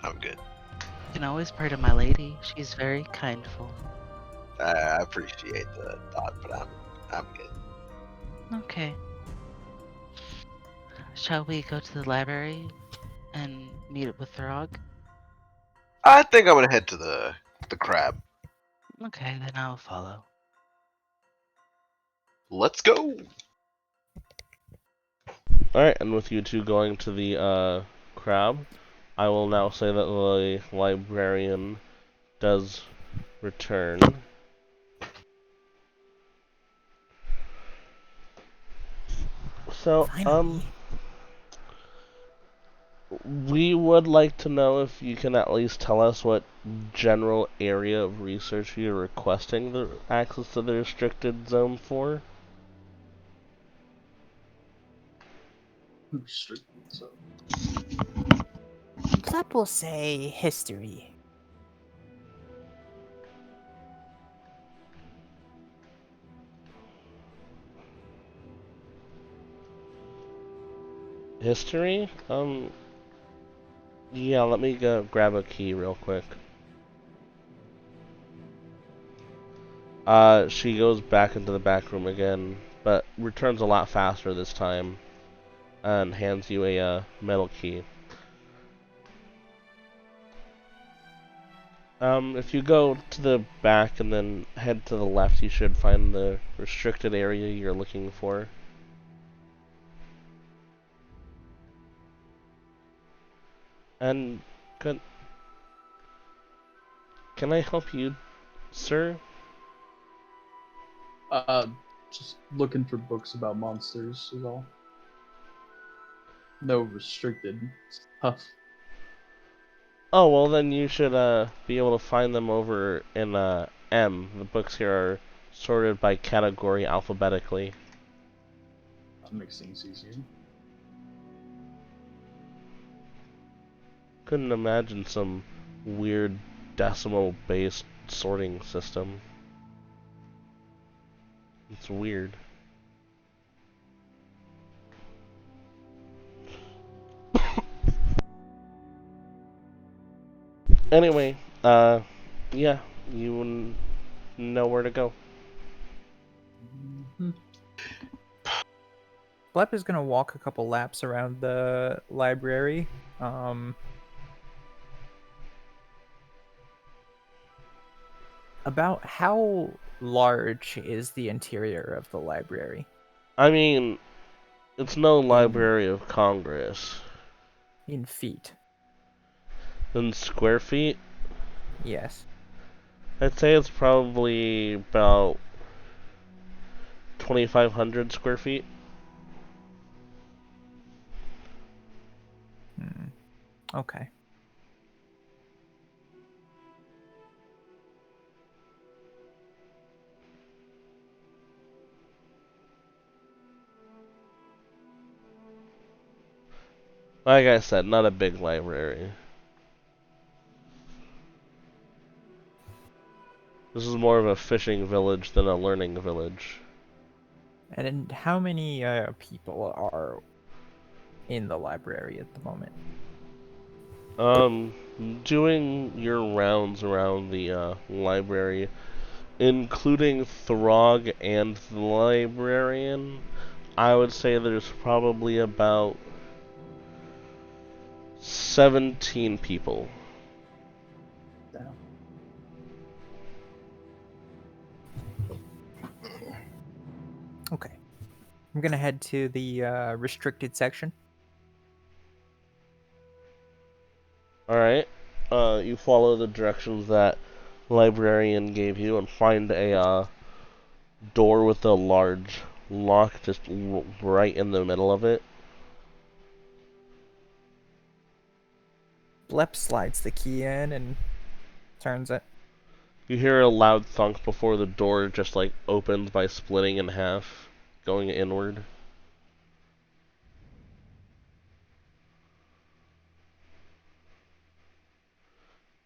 I'm good. You can always pray to my lady. She's very kindful. I appreciate the thought, but I'm good. Okay. Shall we go to the library and meet up with Throg? I think I'm gonna head to the crab. Okay, then I'll follow. Let's go. Alright, and with you two going to the crab, I will now say that the librarian does return. So, Finally. we would like to know if you can at least tell us what general area of research you're requesting the access to the restricted zone for. Restricted zone. Pleb will say history. History? Yeah, let me go grab a key real quick. She goes back into the back room again, but returns a lot faster this time, and hands you a metal key. If you go to the back and then head to the left, you should find the restricted area you're looking for. And can I help you, sir? Just looking for books about monsters is all. No restricted stuff. Oh, well then you should be able to find them over in M. The books here are sorted by category alphabetically. That makes things easier. Couldn't imagine some weird decimal-based sorting system. It's weird. Anyway, yeah, you know where to go. Blep is gonna walk a couple laps around the library. About how large is the interior of the library? I mean, it's no Library of Congress. In feet. In square feet, Yes. I'd say it's probably about 2,500 square feet. Okay. Like I said, not a big library. This is more of a fishing village than a learning village. And how many people are in the library at the moment? Doing your rounds around the library, including Throg and the librarian, I would say there's probably about 17 people. Okay. I'm gonna head to the restricted section. Alright, you follow the directions that librarian gave you and find a door with a large lock just right in the middle of it. Blep slides the key in and turns it. You hear a loud thunk before the door just like opens by splitting in half, going inward.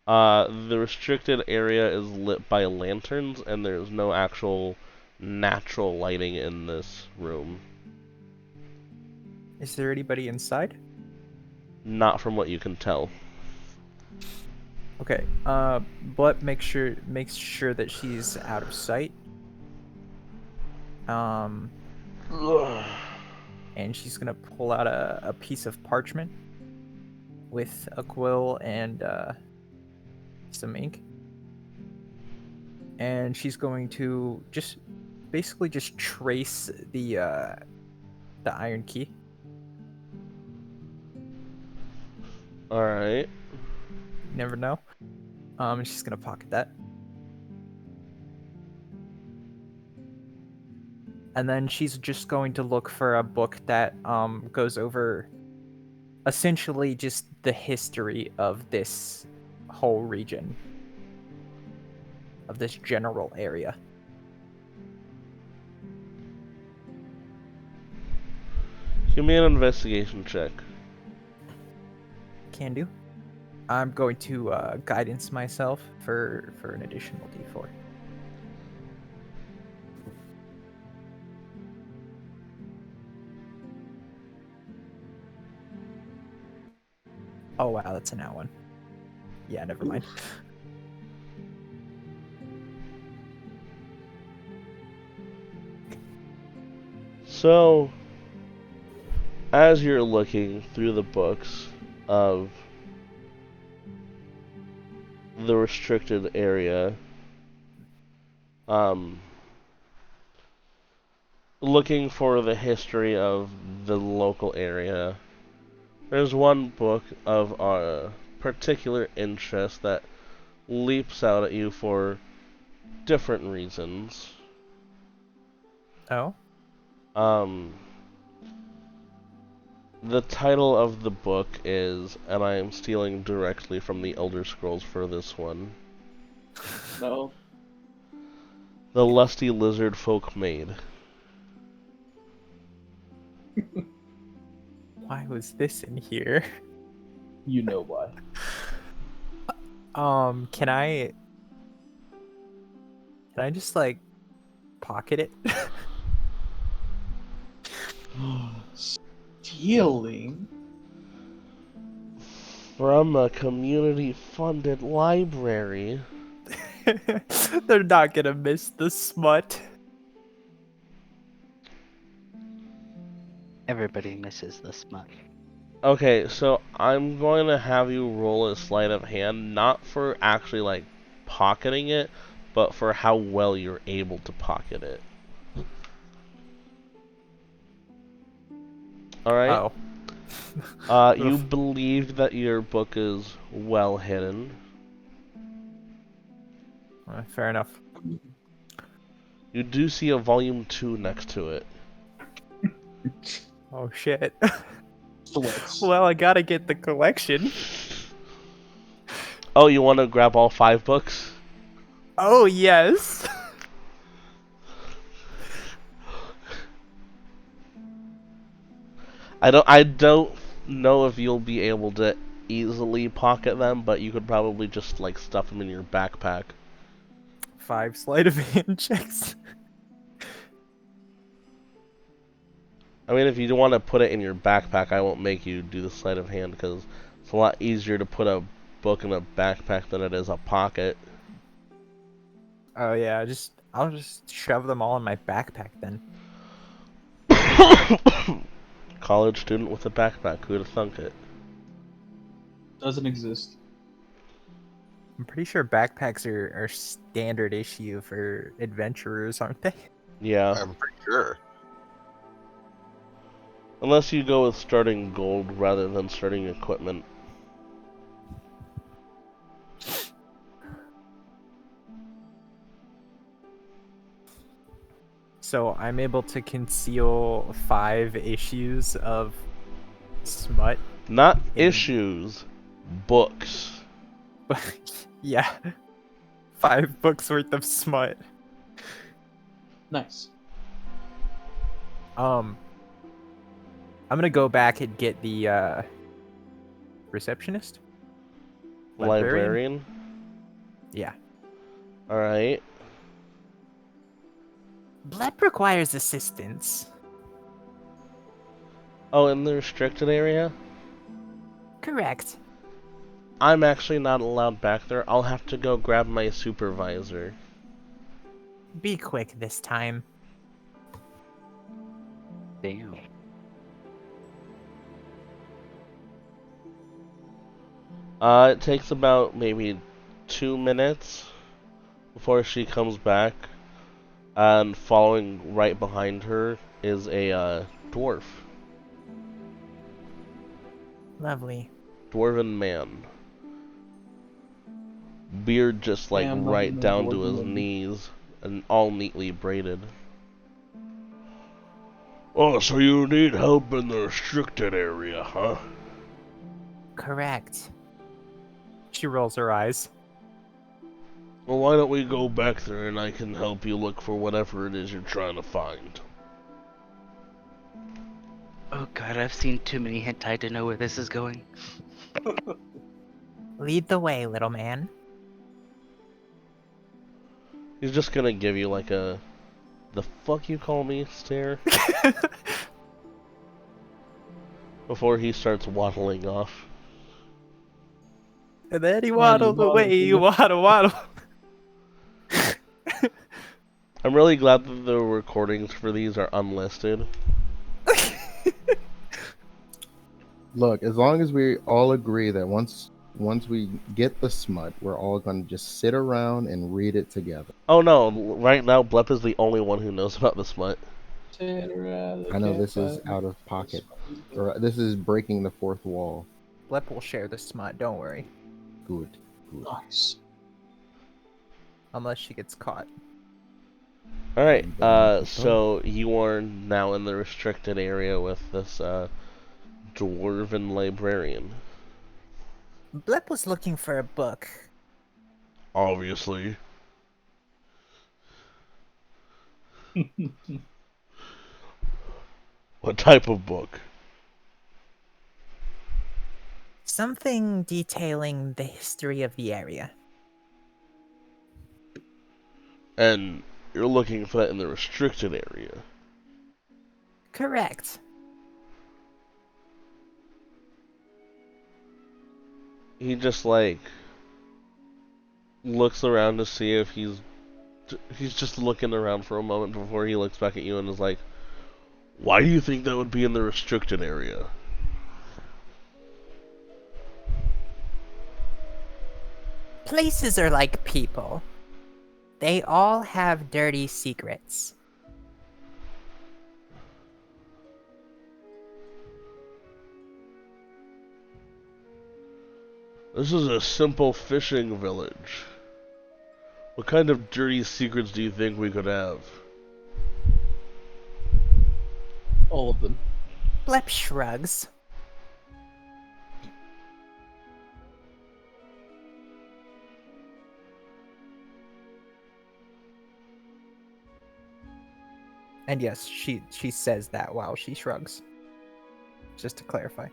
The restricted area is lit by lanterns, and there's no actual natural lighting in this room. Is there anybody inside? Not from what you can tell. Okay. Blep makes sure that she's out of sight. And she's gonna pull out a piece of parchment with a quill and some ink. And she's going to basically just trace the iron key. Alright. You never know. And she's gonna pocket that. And then she's just going to look for a book that goes over essentially just the history of this whole region, of this general area. Give me an investigation check. Can do. I'm going to guidance myself for an additional d4. Oh wow, that's an out one. Yeah, never mind. So, as you're looking through the books of the restricted area, looking for the history of the local area, there's one book of particular interest that leaps out at you for different reasons. Oh? The title of the book is, and I am stealing directly from the Elder Scrolls for this one, No. The Lusty Lizard Folk Made. Why was this in here? You know why. Can I just like pocket it. Stealing? From a community-funded library. They're not gonna miss the smut. Everybody misses the smut. Okay, so I'm going to have you roll a sleight of hand, not for actually like pocketing it, but for how well you're able to pocket it. Alright? Oh. You believe that your book is well hidden. Fair enough. You do see a volume 2 next to it. Oh shit. Flex. Well, I gotta get the collection. Oh, you want to grab all 5 books? Oh yes. I don't know if you'll be able to easily pocket them, but you could probably just like stuff them in your backpack. 5 sleight of hand checks. I mean, if you want to put it in your backpack, I won't make you do the sleight of hand because it's a lot easier to put a book in a backpack than it is a pocket. Oh yeah, I'll just shove them all in my backpack then. College student with a backpack, who'd have thunk it? Doesn't exist. I'm pretty sure backpacks are standard issue for adventurers, aren't they? Yeah. I'm pretty sure. Unless you go with starting gold rather than starting equipment. So I'm able to conceal 5 issues of smut. Not In- issues, books. Yeah. 5 books worth of smut. Nice. I'm gonna go back and get the receptionist? Librarian? Yeah. Alright. Blep requires assistance. Oh, in the restricted area? Correct. I'm actually not allowed back there. I'll have to go grab my supervisor. Be quick this time. Damn. It takes about maybe 2 minutes before she comes back. And following right behind her is a dwarf. Lovely. Dwarven man. Beard just like Damn, right nothing down to dwarven his lady. knees and all neatly braided. Oh, so you need help in the restricted area, huh? Correct. She rolls her eyes. Well, why don't we go back there and I can help you look for whatever it is you're trying to find. Oh god, I've seen too many hentai to know where this is going. Lead the way, little man. He's just gonna give you like a "the fuck you call me" stare before he starts waddling off. And then he he waddled waddled away, away. waddle. I'm really glad that the recordings for these are unlisted. Look, as long as we all agree that once we get the smut, we're all gonna just sit around and read it together. Oh no, right now Blep is the only one who knows about the smut. I know this is out of pocket, or this is breaking the fourth wall. Blep will share the smut, don't worry. Good, good. Nice. Unless she gets caught. Alright, so you are now in the restricted area with this, dwarven librarian. Blep was looking for a book. Obviously. What type of book? Something detailing the history of the area. And you're looking for that in the restricted area. Correct. He just like looks around to see if he's just looking around for a moment before he looks back at you and is like, "Why do you think that would be in the restricted area?" Places are like people. They all have dirty secrets. This is a simple fishing village. What kind of dirty secrets do you think we could have? All of them. Blep shrugs. And yes, she says that while she shrugs. Just to clarify.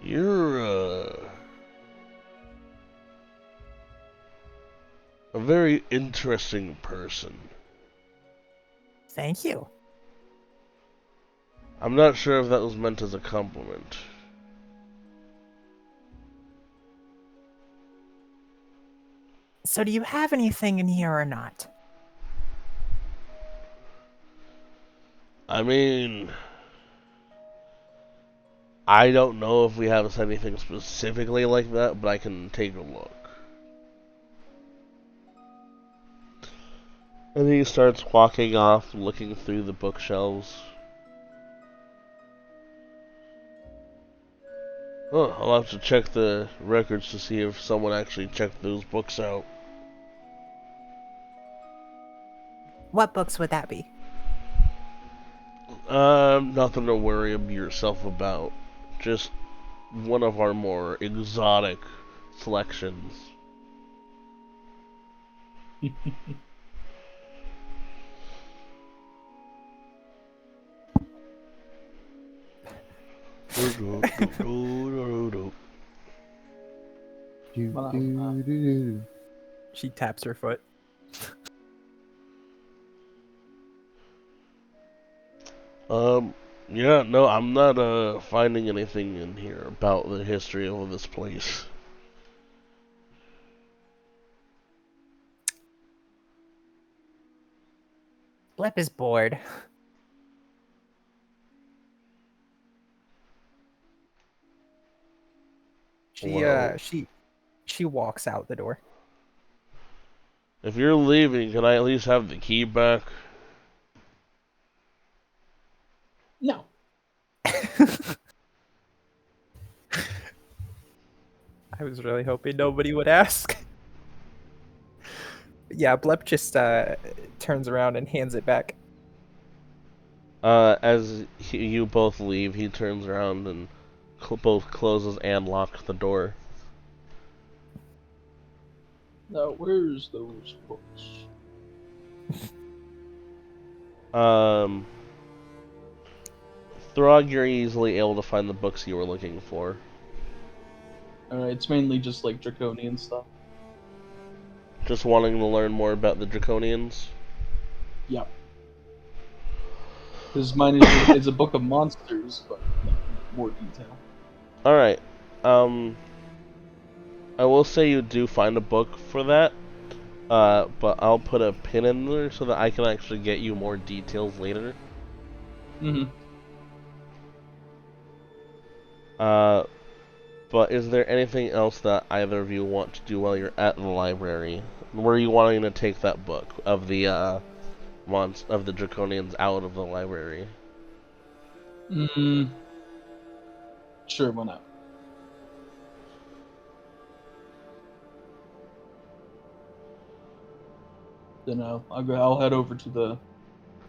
You're, a very interesting person. Thank you. I'm not sure if that was meant as a compliment. So do you have anything in here or not? I mean, I don't know if we have anything specifically like that, but I can take a look. And he starts walking off, looking through the bookshelves. Oh, I'll have to check the records to see if someone actually checked those books out. What books would that be? Nothing to worry yourself about. Just one of our more exotic selections. She taps her foot. Yeah, no, I'm not, finding anything in here about the history of this place. Blep is bored. Well, She walks out the door. if you're leaving, can I at least have the key back? No. I was really hoping nobody would ask. Yeah, Blep just turns around and hands it back. As you both leave, he turns around and both closes and locks the door. Now, where's those books? Throg, you're easily able to find the books you were looking for. Alright, it's mainly just like draconian stuff. Just wanting to learn more about the Draconians? Yep. Because mine is a book of monsters, but more detail. Alright, I will say you do find a book for that, but I'll put a pin in there so that I can actually get you more details later. Mm-hmm. But is there anything else that either of you want to do while you're at the library? Were you wanting to take that book of the, of the Draconians out of the library? Sure, why not? Then I'll head over to the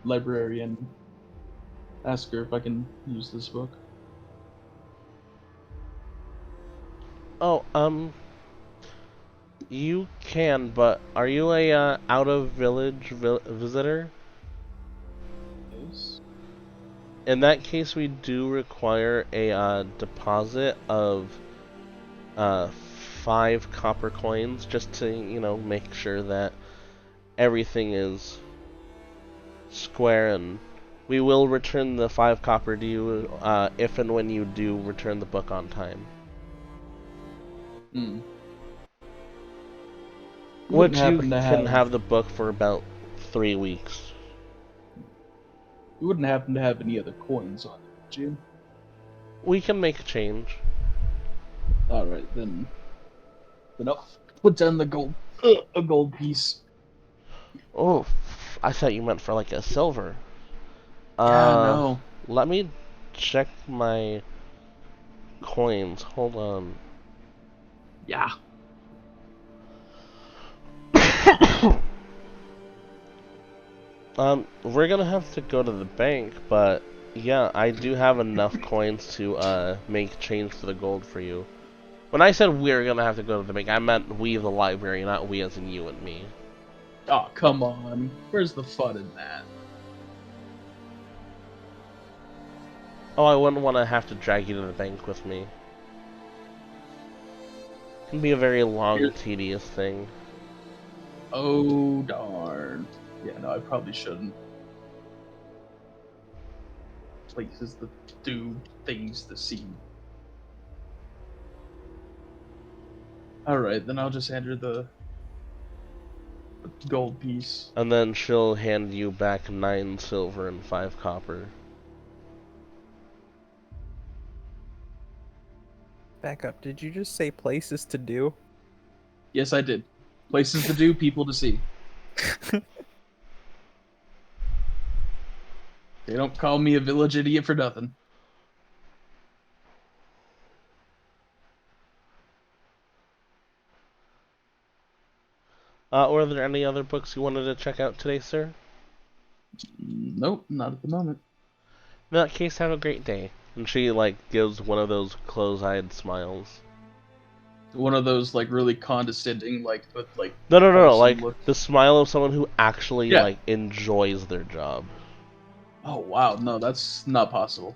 library and ask her if I can use this book. Oh, you can, but are you a, out-of-village visitor? Yes. In that case, we do require a, deposit of, 5 copper coins, just to, make sure that everything is square, and we will return the 5 copper to you if and when you do return the book on time. Hmm. You wouldn't Which you happen to can have the book for about 3 weeks. You wouldn't happen to have any other coins on it, would you? We can make a change. All right, then. I'll put down the gold, a gold piece. Oh, I thought you meant for like a silver. Yeah, no. Let me check my coins. Hold on. Yeah. We're gonna have to go to the bank, but yeah, I do have enough coins to make change to the gold for you. When I said we're gonna have to go to the bank, I meant we the library, not we as in you and me. Oh, come on. Where's the fun in that? Oh, I wouldn't want to have to drag you to the bank with me. It can be a very long, tedious thing. Oh, darn. Yeah, no, I probably shouldn't. Places to do, things to see. Alright, then I'll just hand her the gold piece. And then she'll hand you back 9 silver and 5 copper. Back up. Did you just say places to do? Yes, I did. Places to do, people to see. They don't call me a village idiot for nothing. Were there any other books you wanted to check out today, sir? Nope, not at the moment. In that case, have a great day. And she, like, gives one of those close-eyed smiles. One of those, like, really condescending, but, like, No, like, wholesome look. the smile of someone who actually, Yeah. like, enjoys their job. Oh, wow, no, that's not possible.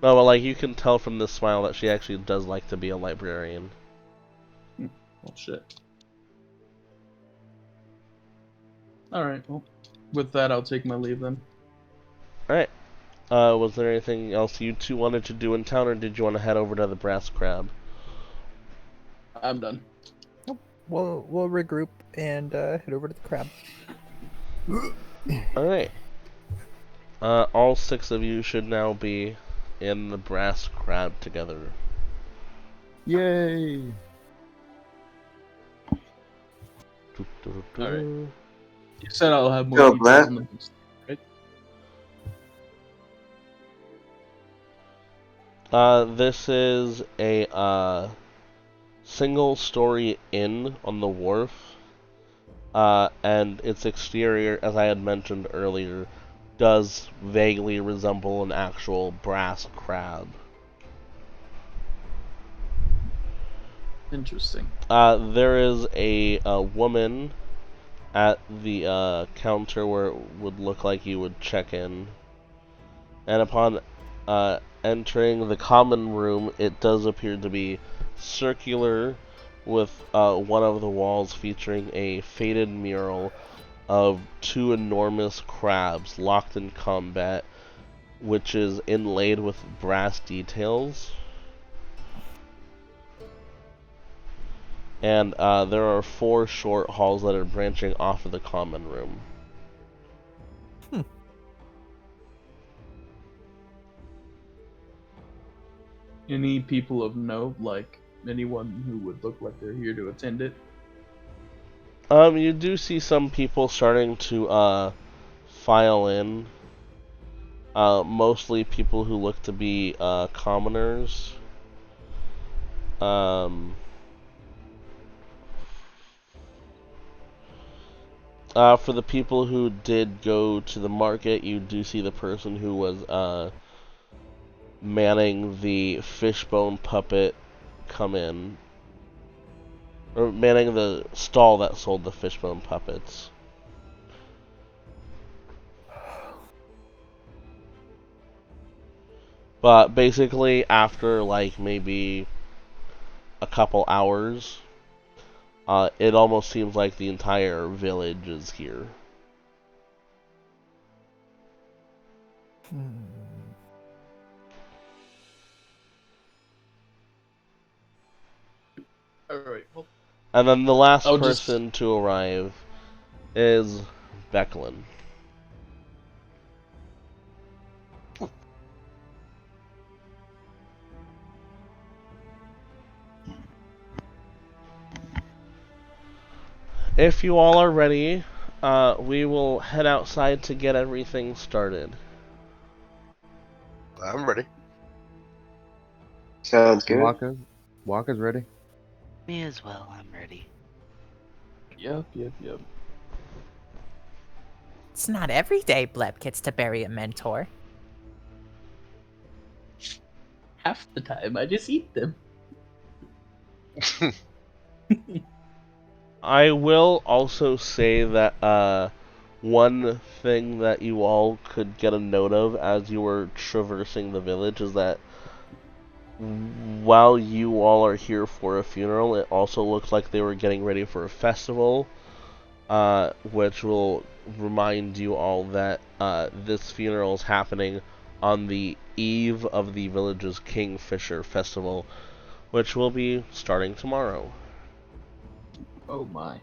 No, but, like, you can tell from this smile that she actually does like to be a librarian. Well, shit. Alright, well, with that, I'll take my leave then. Alright. Was there anything else you two wanted to do in town, or did you want to head over to the Brass Crab? I'm done. We'll regroup and head over to the crab. Alright. All 6 of you should now be in the Brass Crab together. Yay! Alright. You said I'll have more Yo, details Black. on the next, right? This is a single-story inn on the wharf. And its exterior, as I had mentioned earlier, does vaguely resemble an actual brass crab. Interesting. There is a woman at the counter where it would look like you would check in. And upon entering the common room, it does appear to be circular, with one of the walls featuring a faded mural of 2 enormous crabs locked in combat, which is inlaid with brass details. And there are 4 short halls that are branching off of the common room. Any people of note, like anyone who would look like they're here to attend it? You do see some people starting to file in. Mostly people who look to be commoners. For the people who did go to the market, you do see the person who was manning the fishbone puppet come in. Or manning the stall that sold the fishbone puppets. But basically, after like maybe a couple hours, it almost seems like the entire village is here. Alright, well, And then the last I'll just- person to arrive is Becklin. If you all are ready, we will head outside to get everything started. I'm ready. Sounds good. Waka's ready. Me as well. I'm ready. Yep. It's not every day Bleb gets to bury a mentor. Half the time, I just eat them. I will also say that one thing that you all could get a note of as you were traversing the village is that while you all are here for a funeral, it also looks like they were getting ready for a festival, which will remind you all that this funeral is happening on the eve of the village's Kingfisher Festival, which will be starting tomorrow. Oh my.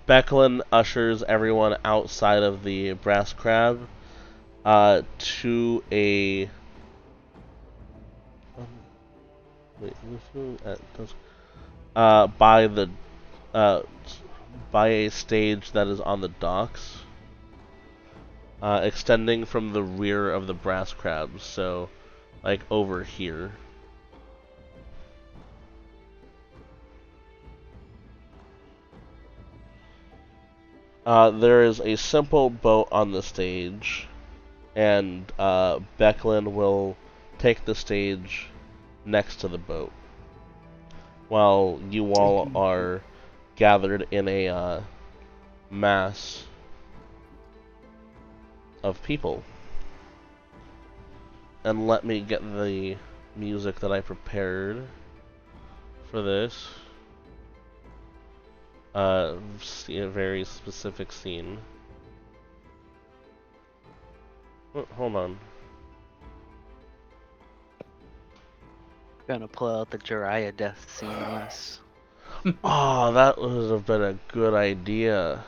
Becklin ushers everyone outside of the Brass Crab to a by the uh, by a stage that is on the docks, extending from the rear of the Brass Crab, so like over here. There is a simple boat on the stage, and Becklin will take the stage next to the boat, while you all are gathered in a mass of people. And let me get the music that I prepared for this. See a very specific scene. Oh, hold on. Gonna pull out the Jiraiya death scene unless. Oh, that would have been a good idea.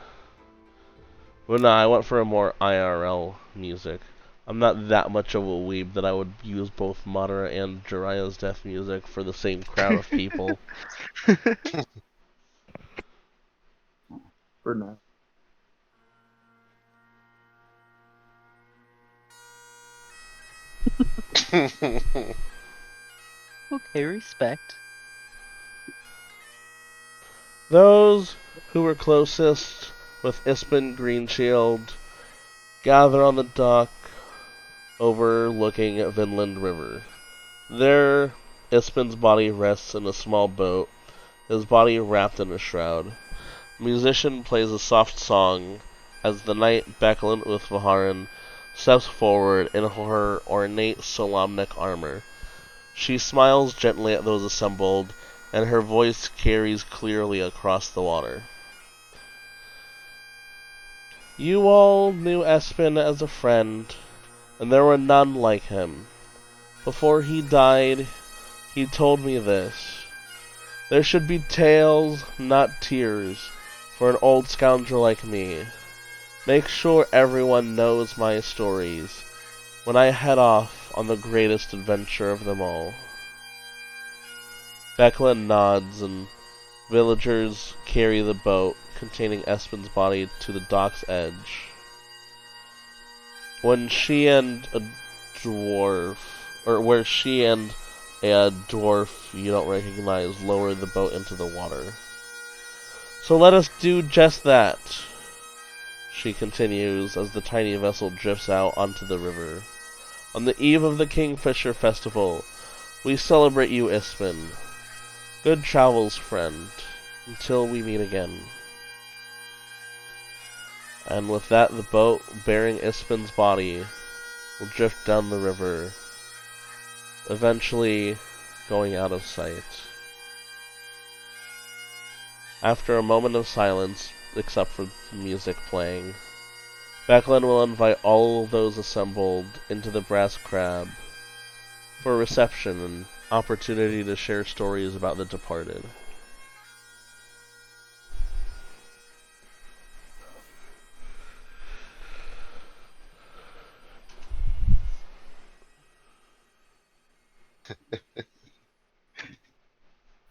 But no, I went for a more IRL music. I'm not that much of a weeb that I would use both Madara and Jiraiya's death music for the same crowd of people. For now. Okay, respect. Those who were closest with Ispin Greenshield gather on the dock overlooking Vinland River. There, Ispin's body rests in a small boat, his body wrapped in a shroud. A musician plays a soft song as the knight Becklin with Vaharan steps forward in her ornate Solamnic armor. She smiles gently at those assembled, and her voice carries clearly across the water. You all knew Espin as a friend, and there were none like him. Before he died, he told me this. There should be tales, not tears, for an old scoundrel like me. Make sure everyone knows my stories when I head off on the greatest adventure of them all. Becklin nods, and villagers carry the boat containing Espin's body to the dock's edge. When she and a dwarf, or where she and a dwarf you don't recognize lower the boat into the water. So let us do just that, she continues as the tiny vessel drifts out onto the river. On the eve of the Kingfisher Festival, we celebrate you, Ispin. Good travels, friend, until we meet again. And with that, the boat bearing Ispin's body will drift down the river eventually going out of sight. After a moment of silence, except for music playing, Becklin will invite all those assembled into the Brass Crab for a reception and opportunity to share stories about the departed.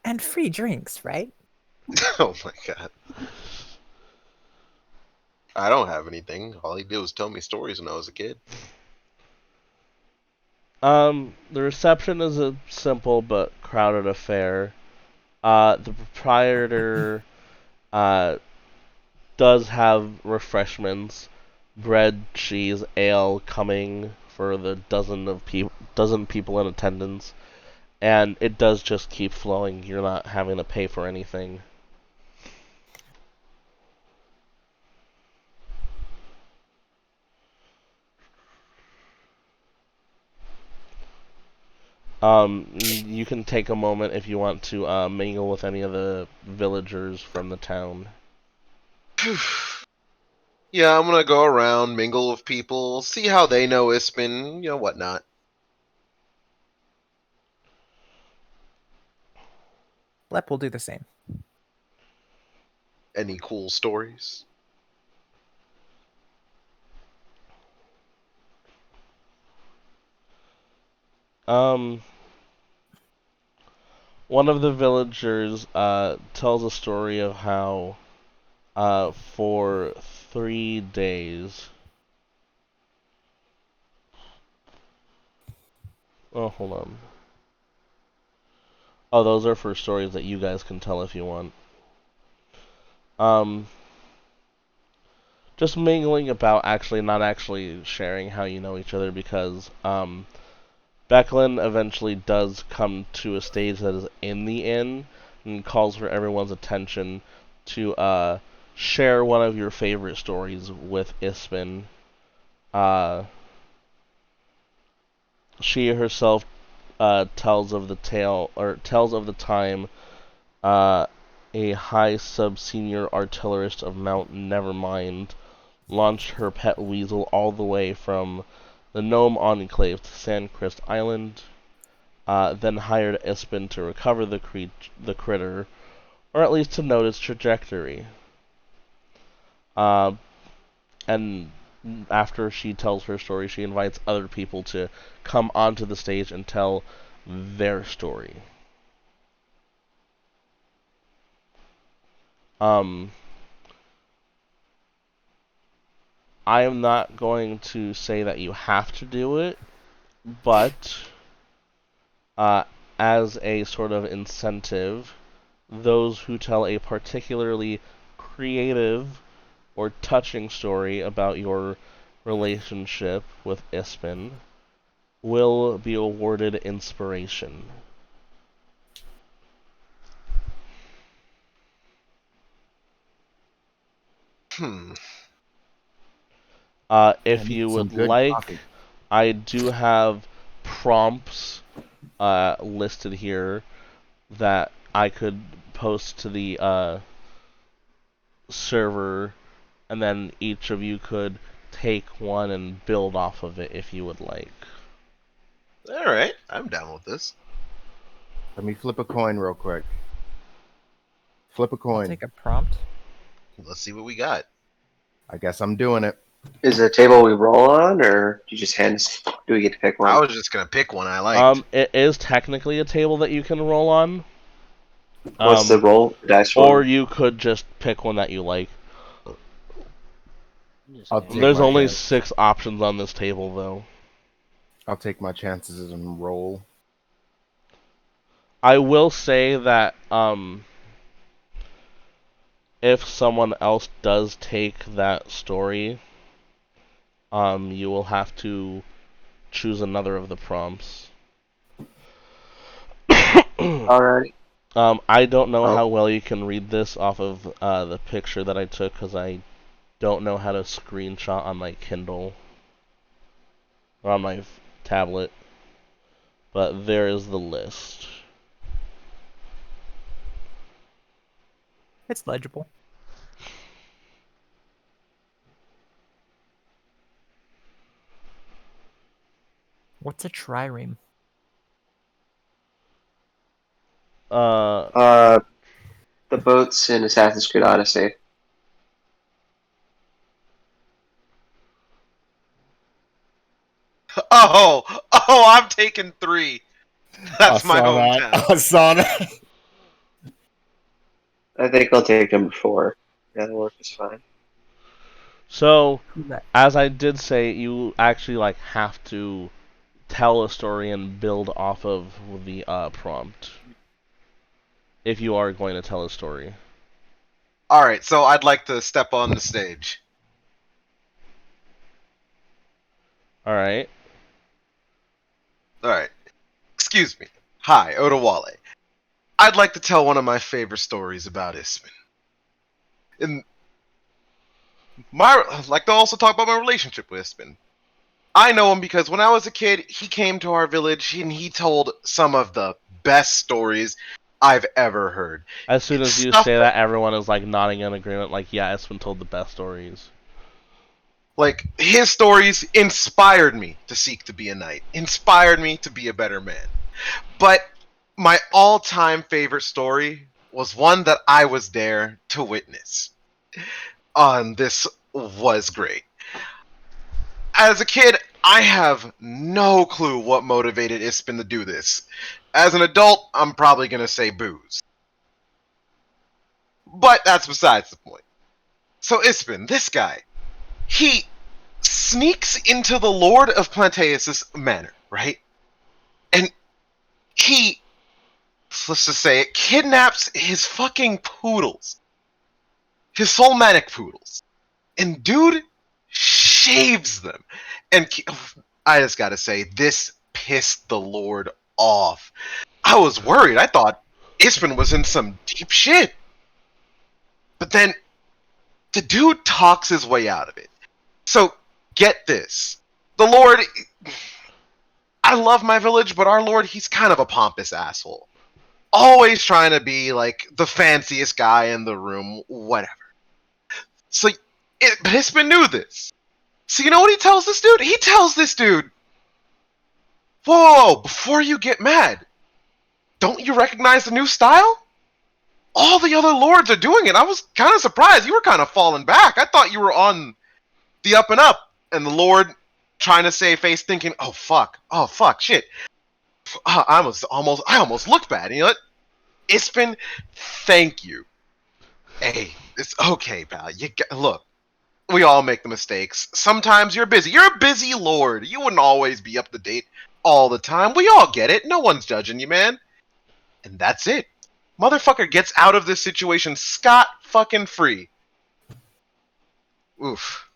And free drinks, right? Oh my god. I don't have anything. All he did was tell me stories when I was a kid. The reception is a simple but crowded affair. The proprietor does have refreshments, bread, cheese, ale coming for the dozen people in attendance, and it does just keep flowing. You're not having to pay for anything. You can take a moment if you want to mingle with any of the villagers from the town. Yeah, I'm gonna go around, mingle with people, see how they know Ispin, whatnot. Lep will do the same. Any cool stories? One of the villagers tells a story of how for 3 days. Oh, hold on. Oh, those are for stories that you guys can tell if you want. Just mingling about, actually not actually sharing how you know each other, because Becklin eventually does come to a stage that is in the inn and calls for everyone's attention to share one of your favorite stories with Ispin. She herself tells of the time a high sub-senior artillerist of Mount Nevermind launched her pet weasel all the way from the Gnome Enclave to Sandcrest Island, then hired Ispin to recover the critter, or at least to note its trajectory. And after she tells her story, she invites other people to come onto the stage and tell their story. I am not going to say that you have to do it, but as a sort of incentive, those who tell a particularly creative or touching story about your relationship with Ispin will be awarded inspiration. If you would like, I do have prompts listed here that I could post to the server, and then each of you could take one and build off of it if you would like. Alright, I'm down with this. Let me flip a coin real quick. Flip a coin. I'll take a prompt. Let's see what we got. I guess I'm doing it. Is it a table we roll on, or do you just hand us? Do we get to pick one? I was just gonna pick one I liked. It is technically a table that you can roll on. What's the roll? Dice roll? Or you could just pick one that you like. There's my only chance. 6 options on this table, though. I'll take my chances and roll. I will say that if someone else does take that story, you will have to choose another of the prompts. Alright. I don't know how well you can read this off of the picture that I took, because I don't know how to screenshot on my Kindle or on my tablet. but there is the list. It's legible. What's a trireme? Uh, The boats in Assassin's Creed Odyssey. Oh, I'm taking 3. That's my hometown. I saw that. I think I'll take number 4. That'll work just fine. so, Who's that? as I did say, you actually like have to tell a story and build off of the prompt if you are going to tell a story. All right, so I'd like to step on the stage. All right. All right. Excuse me. Hi, Odawale. I'd like to tell one of my favorite stories about Isman. And I'd like to also talk about my relationship with Isman. I know him because when I was a kid, he came to our village and he told some of the best stories I've ever heard. As soon as you Stuff say that, everyone is like nodding in agreement. Like, yeah, Espen told the best stories. Like, his stories inspired me to seek to be a knight, inspired me to be a better man. But my all-time favorite story was one that I was there to witness. This was great. As a kid, I have no clue what motivated Ispin to do this. As an adult, I'm probably going to say booze. But that's besides the point. So Ispin, this guy, he sneaks into the Lord of Planteus' manor, right? And he, let's just say it, kidnaps his fucking poodles. His soulmanic poodles. And dude shaves them. And I just gotta say, this pissed the Lord off. I was worried. I thought Ispin was in some deep shit. But then, the dude talks his way out of it. So, get this. The Lord... I love my village, but our Lord, he's kind of a pompous asshole. Always trying to be, like, the fanciest guy in the room, whatever. So, but Ispin knew this. So you know what he tells this dude? He tells this dude, whoa, before you get mad, don't you recognize the new style? All the other lords are doing it. I was kind of surprised. You were kind of falling back. I thought you were on the up and up. And the Lord, trying to save face, thinking, oh fuck, shit. I almost looked bad. You know what? Ispin, thank you. Hey, it's okay, pal. Look. We all make the mistakes. Sometimes you're busy. You're a busy lord. You wouldn't always be up to date all the time. We all get it. No one's judging you, man. And that's it. Motherfucker gets out of this situation scot-fucking-free. Oof.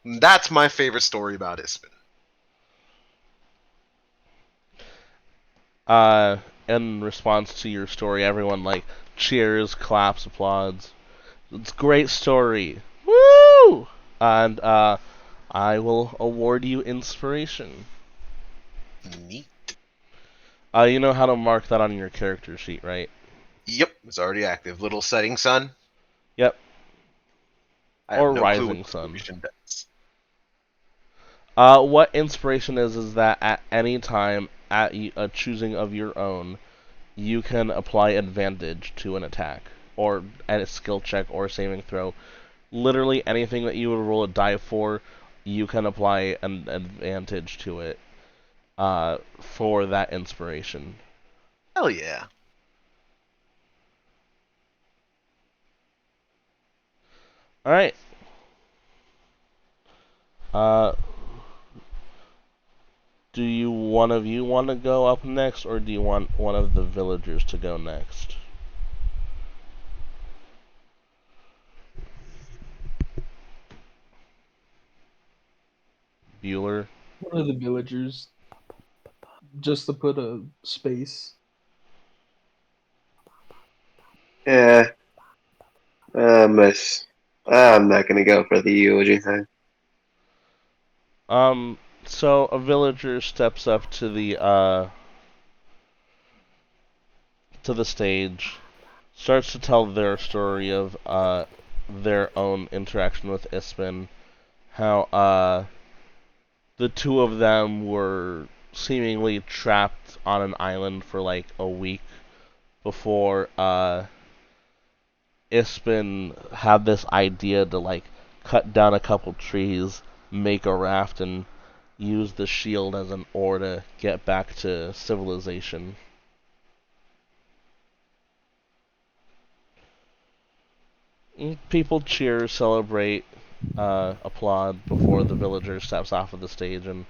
That's my favorite story about Ispin. In response to your story, everyone like cheers, claps, applauds. It's a great story. Woo! And I will award you inspiration. Neat. You know how to mark that on your character sheet, right? Yep, it's already active. Little setting sun. Yep. I Or have no rising clue what sun. inspiration does. What inspiration is that at any time at a choosing of your own, you can apply advantage to an attack, or a skill check, or a saving throw. Literally anything that you would roll a die for, you can apply an advantage to it for that inspiration. Hell yeah. Alright. Do you one of you want to go up next, or do you want one of the villagers to go next? Bueller? One of the villagers, just to put a space. Yeah. I'm not gonna go for the eulogy thing. So a villager steps up to the stage, starts to tell their story of their own interaction with Ispin, how the two of them were seemingly trapped on an island for like a week before Ispin had this idea to like cut down a couple trees, make a raft, and use the shield as an oar to get back to civilization. People cheer, celebrate, applaud before the villager steps off of the stage and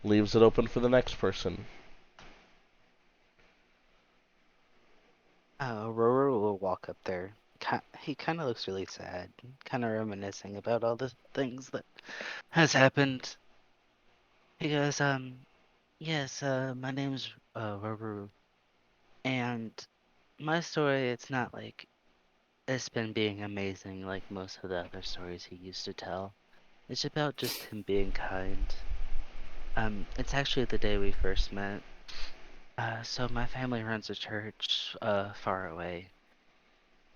leaves it open for the next person. Aurora will walk up there. He kind of looks really sad, kind of reminiscing about all the things that has happened. He goes, yes, my name's Ruru, and my story, it's not like it's been being amazing like most of the other stories he used to tell. It's about just him being kind. It's actually the day we first met. So my family runs a church, far away.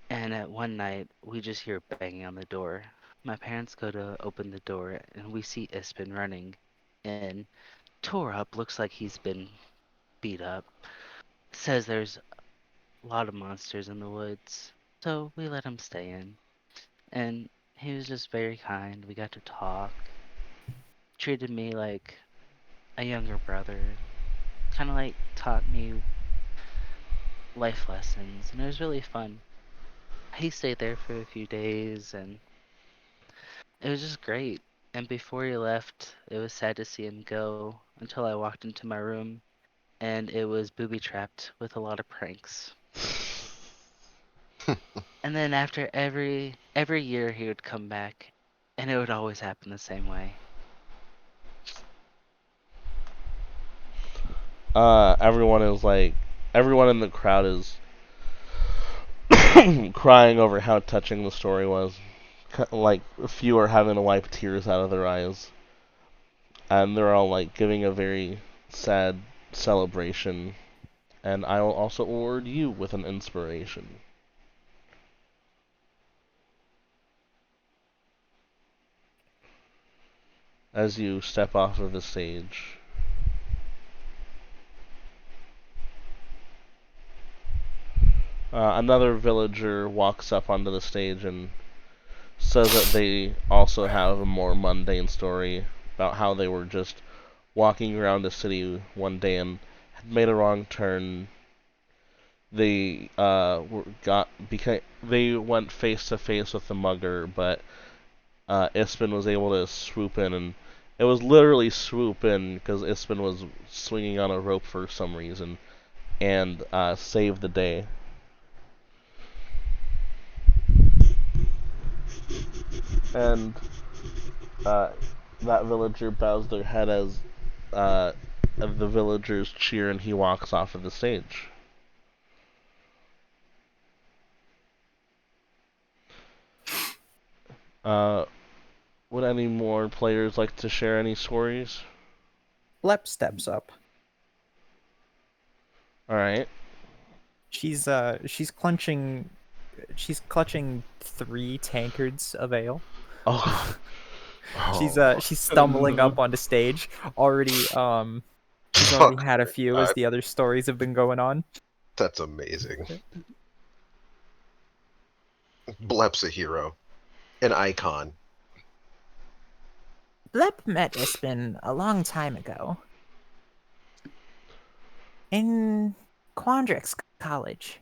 And at one night, we just hear banging on the door. My parents go to open the door, and we see Ispin running in. Tore up, looks like he's been beat up. Says there's a lot of monsters in the woods. So we let him stay in. And he was just very kind. We got to talk. Treated me like a younger brother. Kind of like taught me life lessons. And it was really fun. He stayed there for a few days, and it was just great. And before he left, it was sad to see him go until I walked into my room and it was booby trapped with a lot of pranks. And then after every year he would come back and it would always happen the same way. Everyone in the crowd is crying over how touching the story was. Like, a few are having to wipe tears out of their eyes. And they're all, like, giving a very sad celebration. And I will also award you with an inspiration. As you step off of the stage. Another villager walks up onto the stage and says that they also have a more mundane story about how they were just walking around the city one day and had made a wrong turn. They they went face to face with the mugger, but Ispin was able to swoop in, and it was literally swoop in because Ispin was swinging on a rope for some reason and saved the day. And that villager bows their head as the villagers cheer and he walks off of the stage. Would any more players like to share any stories? Lep steps up. Alright. She's clutching 3 tankards of ale. Oh. She's stumbling up onto stage. She's already had a few as the other stories have been going on. That's amazing. Blep's a hero. An icon. Blep met Ispin a long time ago. In Quandrix College.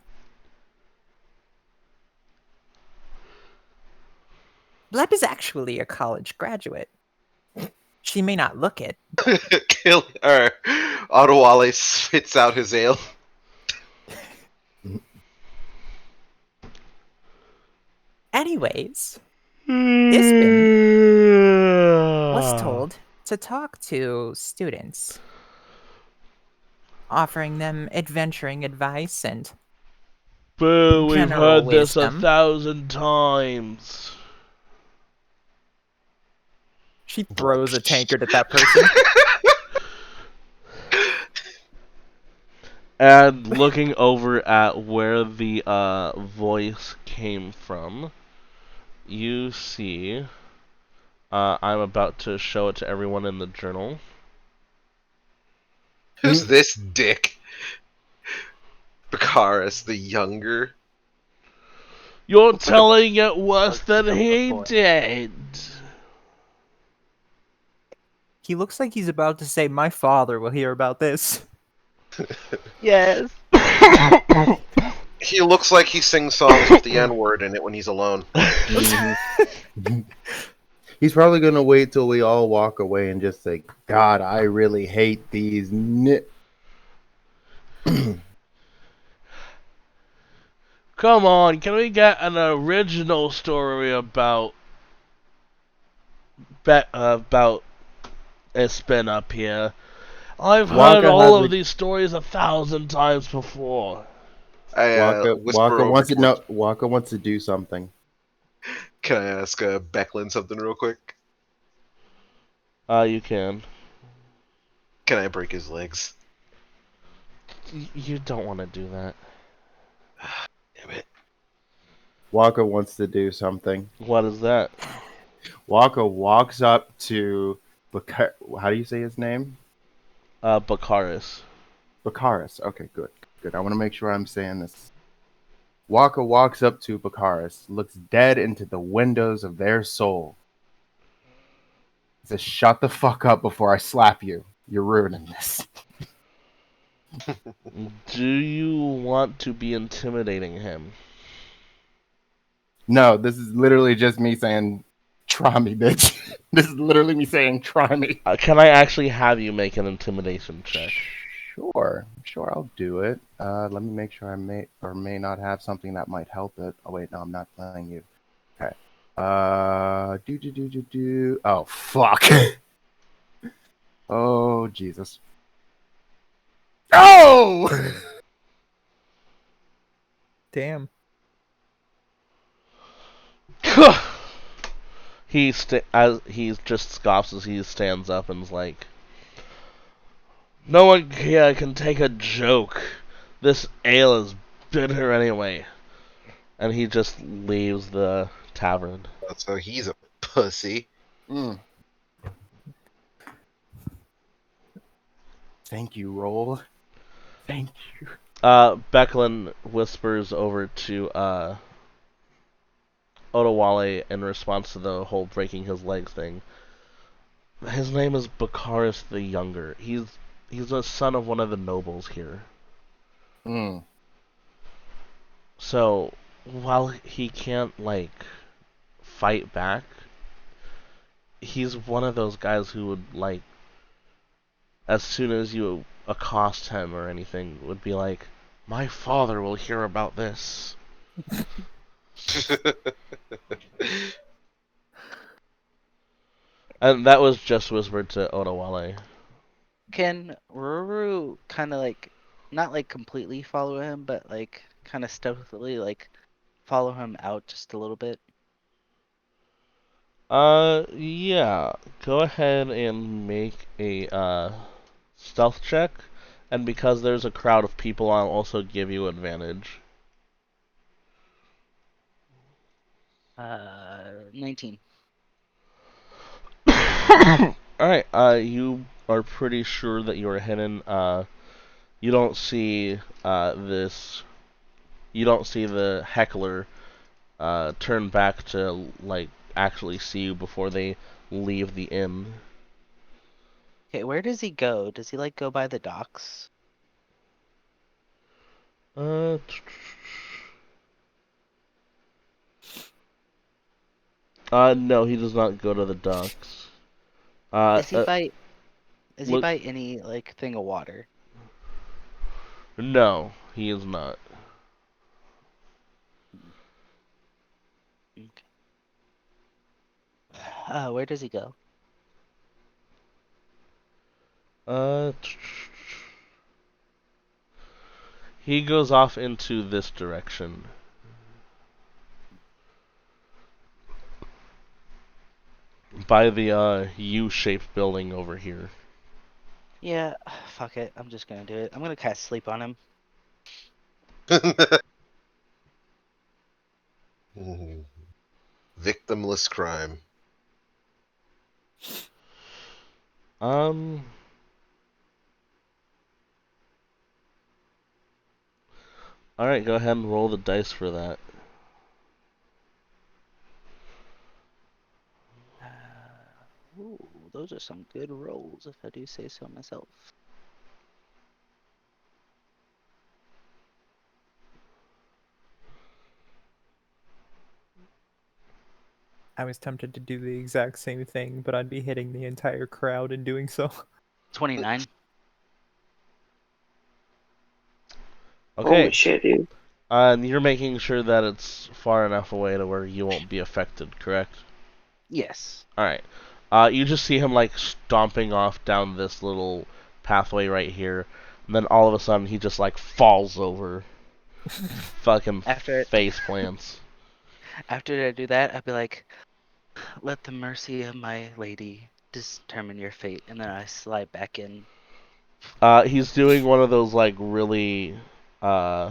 Blep is actually a college graduate. She may not look it. Ottawale spits out his ale. Anyways, Ispin was told to talk to students, offering them adventuring advice and Boo, we've general heard this wisdom. 1,000 times. She throws a tankard at that person. And looking over at where the voice came from, you see. I'm about to show it to everyone in the journal. Who's this dick? Bakaris the Younger. You're Looks like a telling it worse Looks than like a he boy. did. He looks like he's about to say, "My father will hear about this." Yes. He looks like he sings songs with the N word in it when he's alone. He's probably gonna wait till we all walk away and just say, "God, I really hate these." Come on, can we get an original story about about a spin up here? I've heard Waka all has of a these stories 1,000 times before. I whisper over towards. Waka wants to do something. Can I ask Becklin something real quick? You can. Can I break his legs? You don't want to do that. Damn it. Waka wants to do something. What is that? Waka walks up to how do you say his name? Bakaris. Bakaris. Okay, good. Good. I want to make sure I'm saying this. Waka walks up to Bakaris, looks dead into the windows of their soul. Says, "Shut the fuck up before I slap you. You're ruining this." Do you want to be intimidating him? No, this is literally just me saying, "Try me, bitch." This is literally me saying, "Try me." Can I actually have you make an intimidation check? Sure, I'll do it. Let me make sure I may or may not have something that might help it. Oh wait, no, I'm not playing you. Okay. Do. Oh fuck. Oh Jesus. Oh. Damn. As he just scoffs as he stands up and's like, "No one here can take a joke. This ale is bitter anyway." And he just leaves the tavern. So he's a pussy. Mm. Thank you, Roll. Thank you. Becklin whispers over to Otawale in response to the whole breaking his legs thing. His name is Bakaris the Younger. He's a son of one of the nobles here. Mm. So while he can't like fight back, he's one of those guys who would like, as soon as you accost him or anything, would be like, "My father will hear about this." And that was just whispered to Otawale. Can Ruru kind of like, not like completely follow him, but like kind of stealthily like follow him out just a little bit? Yeah. Go ahead and make a stealth check, and because there's a crowd of people, I'll also give you advantage. 19. Alright, you are pretty sure that you are hidden. You don't see this. You don't see the heckler turn back to like actually see you before they leave the inn. Okay, where does he go? Does he like go by the docks? Uh, no, he does not go to the docks. Uh, Is he uh by is he look, by any like thing of water? no, he is not. Okay. Where does he go? Uh, he goes off into this direction. By the U-shaped building over here. Yeah, fuck it. I'm just gonna do it. I'm gonna cast sleep on him. Victimless crime. Um. All right, go ahead and roll the dice for that. Ooh, those are some good rolls, if I do say so myself. I was tempted to do the exact same thing, but I'd be hitting the entire crowd in doing so. 29. Okay. Holy shit, dude. And you're making sure that it's far enough away to where you won't be affected, correct? Yes. Alright. You just see him like stomping off down this little pathway right here, and then all of a sudden he just like falls over. Fucking After face plants. after I do that, I'd be like, "Let the mercy of my lady determine your fate," and then I slide back in. He's doing one of those like really uh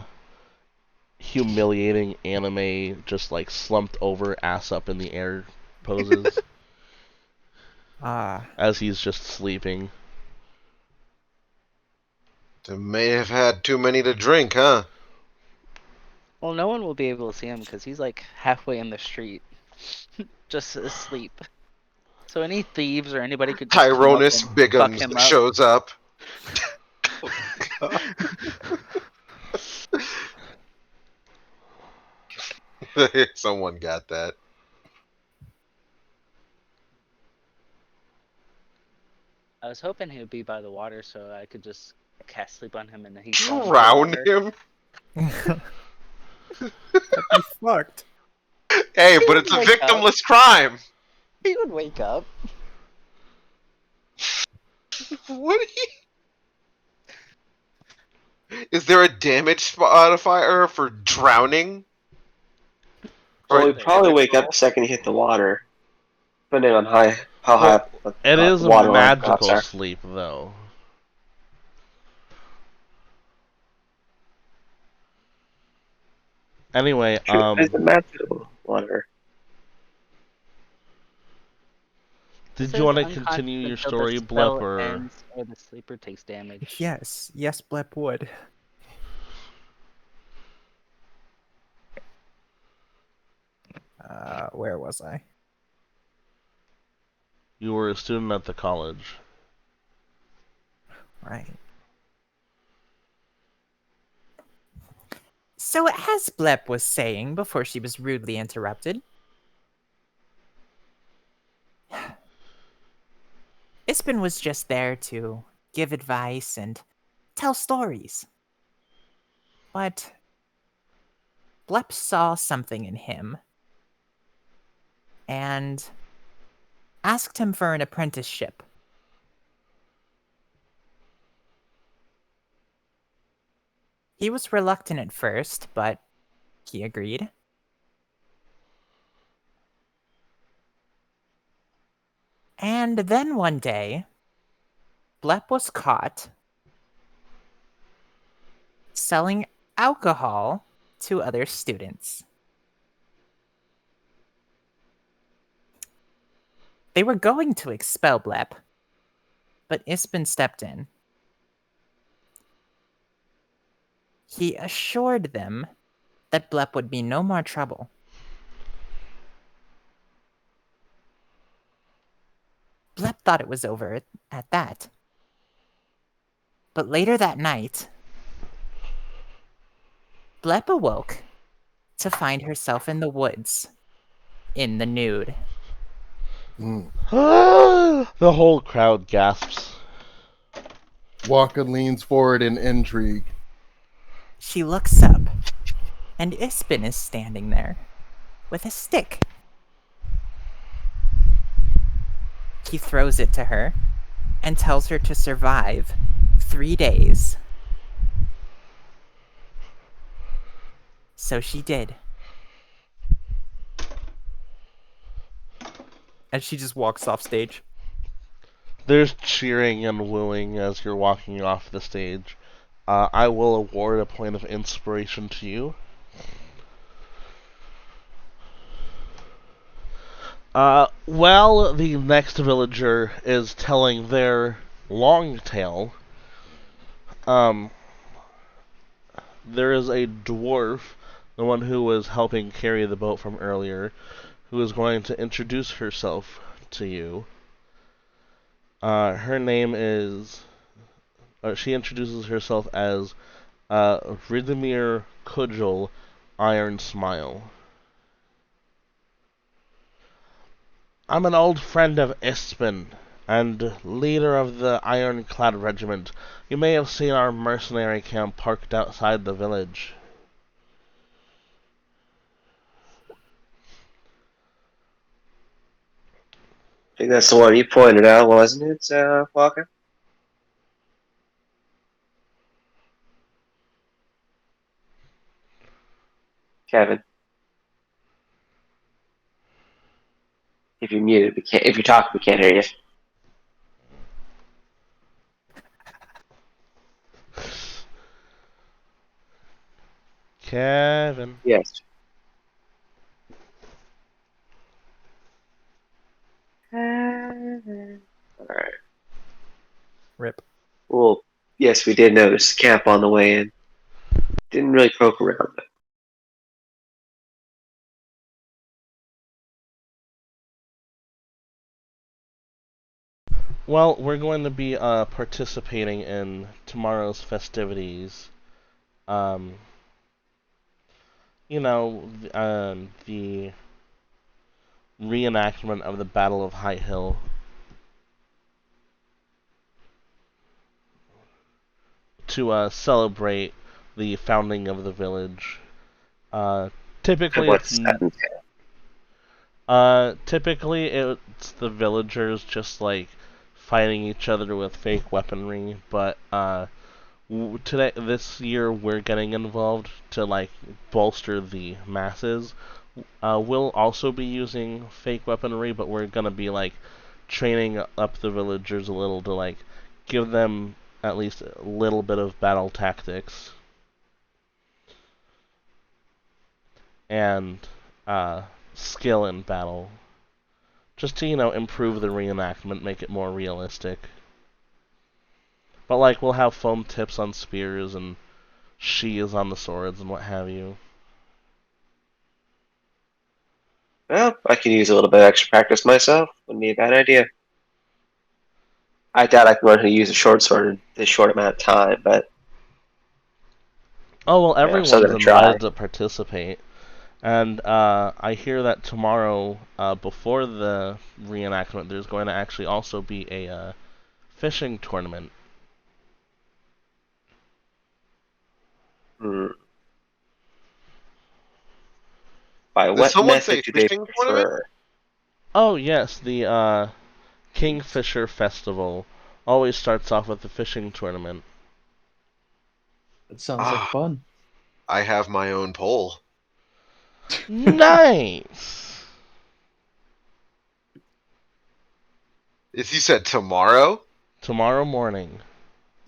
humiliating anime, just like slumped over, ass up in the air poses Ah, as he's just sleeping. They may have had too many to drink, huh? Well, no one will be able to see him because he's like halfway in the street, just asleep. So any thieves or anybody could just come up Tyrone and fuck Biggums him up. shows up. Someone got that. I was hoping he would be by the water so I could just cast sleep on him and then he fall into the Drown water. him? that'd be fucked. Hey, He but would it's a wake up. victimless crime. He would wake up. What? Is there a damage modifier for drowning? Well, Or we probably wake up the second you hit the water, depending on how high Well, up it the is a water line drops magical are. sleep, though. Anyway, True, it's a magical water. It did you says want to unconscious continue your until the story, Blep, spell or ends or the sleeper takes damage. Yes, yes, Blep would. Where was I? you were a student at the college? Right. So, as Blep was saying before she was rudely interrupted, Ispin was just there to give advice and tell stories. But Blep saw something in him and asked him for an apprenticeship. He was reluctant at first, but he agreed. And then one day, Blep was caught selling alcohol to other students. They were going to expel Blep, but Ispin stepped in. He assured them that Blep would be no more trouble. Blep thought it was over at that. But later that night, Blep awoke to find herself in the woods, in the nude. Mm. The whole crowd gasps. Waka leans forward in intrigue. She looks up, and Ispin is standing there, with a stick. He throws it to her, and tells her to survive 3 days. So she did. And she just walks off stage. There's cheering and wooing as you're walking off the stage. I will award a point of inspiration to you. While the next villager is telling their long tale, there is a dwarf, the one who was helping carry the boat from earlier, who is going to introduce herself to you. Her name is. She introduces herself as Ridimir Kudjal Iron Smile. I'm an old friend of Ispin, and leader of the Ironclad Regiment. You may have seen our mercenary camp parked outside the village. I think that's the one you pointed out, wasn't it, Walker? Kevin. If you're muted, if you're talking, we can't hear you. Kevin. Yes. Alright. Rip. Well, yes, we did notice the camp on the way in. Didn't really poke around, though. Well, we're going to be participating in tomorrow's festivities. Um, the reenactment of the Battle of High Hill. To celebrate the founding of the village. Typically, What's that? typically it's the villagers just like fighting each other with fake weaponry, but this year, we're getting involved to like bolster the masses. We'll also be using fake weaponry, but we're gonna be like training up the villagers a little to like give them at least a little bit of battle tactics and skill in battle, just to improve the reenactment, make it more realistic. But like we'll have foam tips on spears and sheaths on the swords and what have you. Well, I can use a little bit of extra practice myself. Wouldn't be a bad idea. I doubt I can learn how to use a short sword in this short amount of time, but Oh well, yeah, I'm still everyone's gonna try. invited to participate. And I hear that tomorrow, before the reenactment, there's going to actually also be a fishing tournament. Hmm. By Did what someone say method do they fishing tournament? prefer? Oh yes, the Kingfisher Festival always starts off with the fishing tournament. That sounds like Ah, fun. I have my own pole. Nice! If you said tomorrow, Tomorrow morning.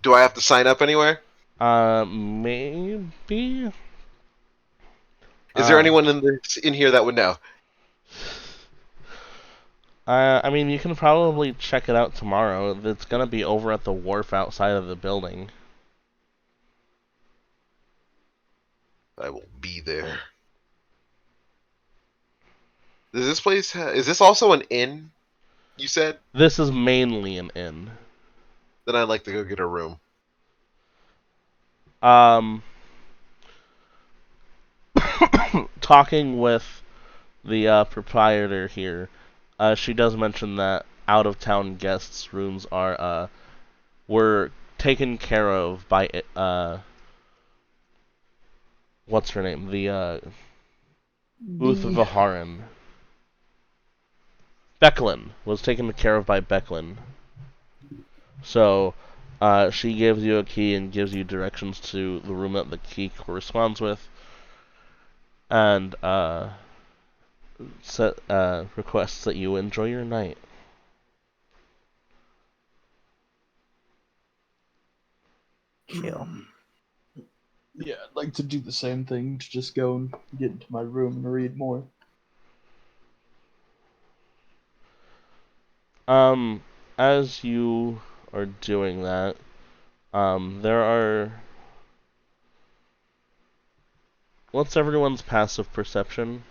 do I have to sign up anywhere? Maybe? Is there Uh, anyone in here that would know? I mean, you can probably check it out tomorrow. It's gonna be over at the wharf outside of the building. I will be there. Does this place is this also an inn? You said? This is mainly an inn. Then I'd like to go get a room. Talking with the proprietor here, she does mention that out-of-town guests' rooms were taken care of by what's her name? The Uth The Viharin. Becklin was taken care of by Becklin. So, she gives you a key and gives you directions to the room that the key corresponds with, and requests that you enjoy your night. chill. Yeah, I'd like to do the same thing, to just go and get into my room and read more. As you are doing that, there are. What's everyone's passive perception?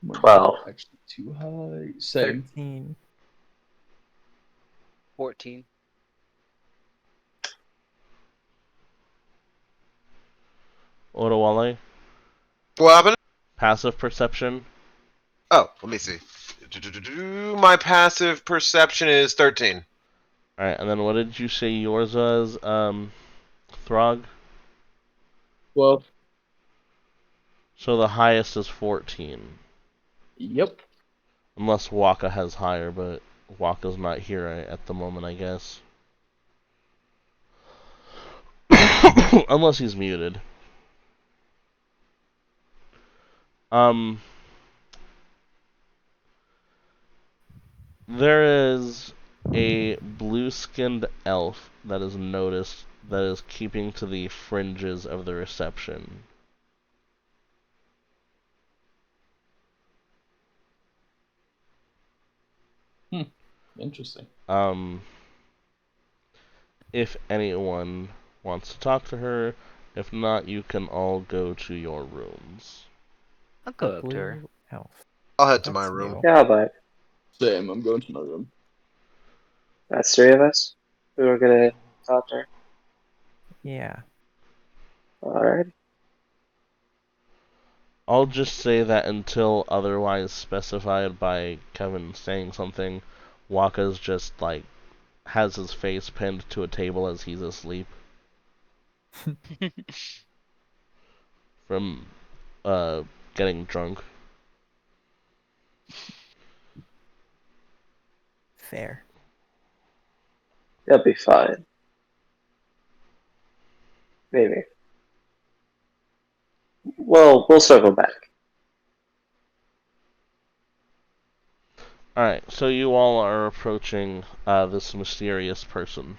Might be 12. actually too high. Same. 13. 14. Odawale? What happened? Passive perception? Oh, let me see. My passive perception is 13. Alright, and then what did you say yours was, Throg? Well, So the highest is 14. yep. Unless Waka has higher, but Waka's not here at the moment, I guess. Unless he's muted. There is a blue-skinned elf that is noticed that is keeping to the fringes of the reception. Interesting. If anyone wants to talk to her, if not, you can all go to your rooms. I'll A go up to her. blue elf. I'll head to my That's room. new. Yeah, but Same, I'm going to my room. that's three of us who are gonna talk to her. Yeah. Alright. I'll just say that until otherwise specified by Kevin saying something, Waka's just like has his face pinned to a table as he's asleep from getting drunk. Fair. They'll be fine. Maybe. Well, we'll circle back. Alright, so you all are approaching this mysterious person.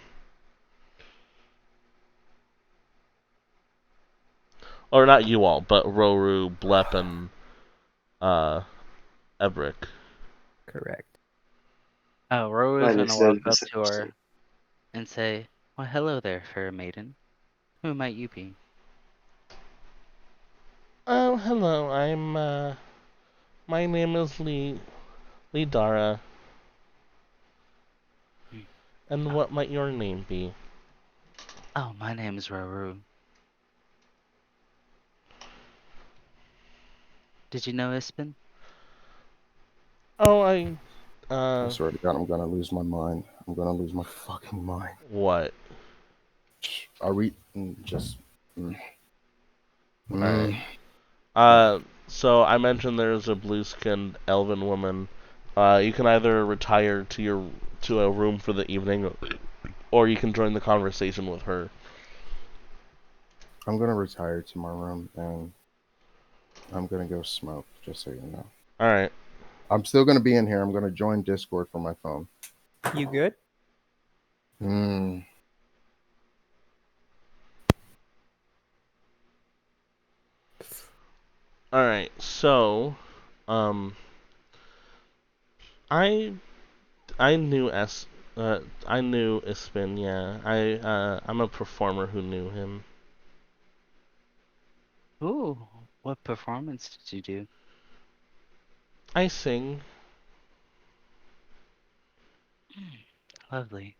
Or not you all, but Roru, Blep, and Ebrick. Correct. Oh, Roru's Mine gonna is walk the up to her and say, "Well, hello there, fair maiden. Who might you be?" Oh, hello, my name is Lidara, Hmm. and Oh. what might your name be? Oh, my name is Roru. Did you know Ispin? Oh, I swear to God, I'm gonna lose my mind. I'm gonna lose my fucking mind. what? Are we just? Alright. So I mentioned there's a blue-skinned elven woman. You can either retire to a room for the evening, or you can join the conversation with her. I'm gonna retire to my room and I'm gonna go smoke. Just so you know. Alright. I'm still gonna be in here. I'm gonna join Discord from my phone. You good? Alright, so, I knew I knew Ispin, yeah. I'm a performer who knew him. Ooh, what performance did you do? I sing. Lovely.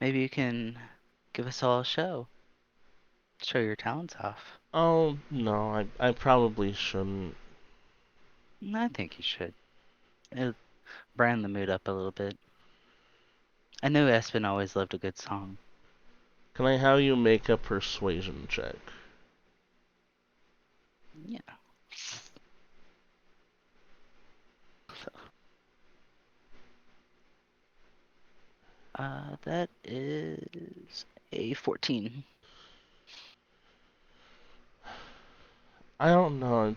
Maybe you can give us all a show. Show your talents off. Oh, no, I probably shouldn't. I think you should. It'll brand the mood up a little bit. I know Espen always loved a good song. Can I have you make a persuasion check? Yeah. That is a 14. I don't know,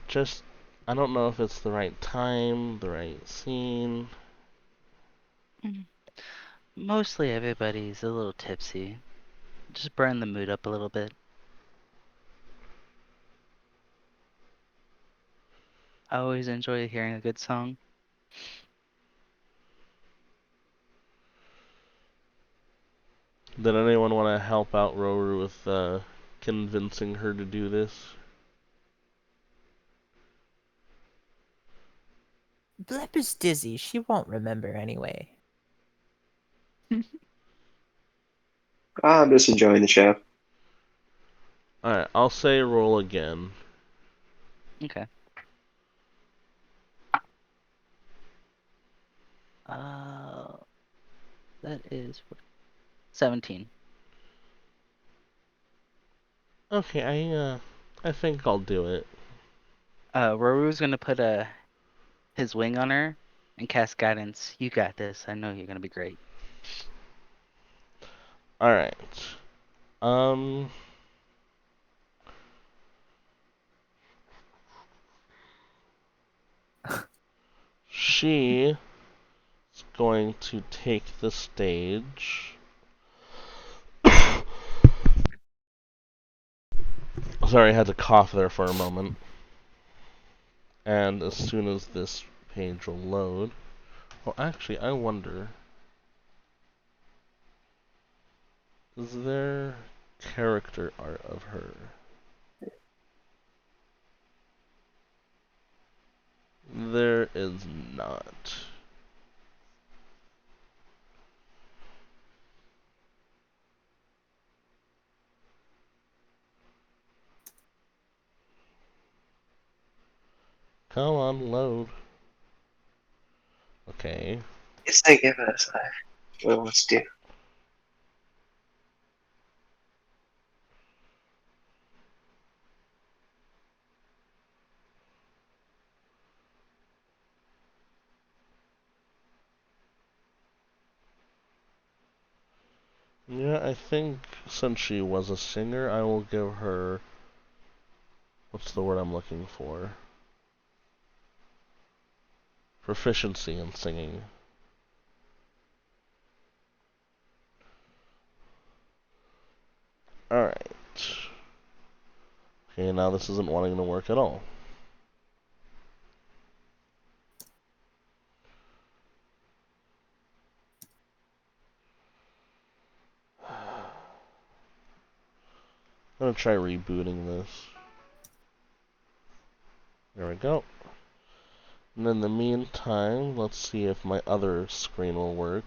I don't know if it's the right time, the right scene. Mostly everybody's a little tipsy. Just burn the mood up a little bit. I always enjoy hearing a good song. Did anyone want to help out Roru with convincing her to do this? Blep is dizzy. She won't remember anyway. I'm just enjoying the show. Alright, I'll say roll again. Okay. That is 17. Okay, I think I'll do it. Roru's gonna put his wing on her and cast guidance. You got this. I know you're gonna be great. Alright. Um... She is going to take the stage. Sorry, I had to cough there for a moment. And as soon as this page will load... Well, actually, I wonder... Is there character art of her? There is not. Come on, load. Okay. It's not giving us what it wants to do. Yeah, I think since she was a singer, I will give her... What's the word I'm looking for? Proficiency in singing. Alright. Okay, now this isn't wanting to work at all. I'm gonna try rebooting this. There we go. And in the meantime, let's see if my other screen will work.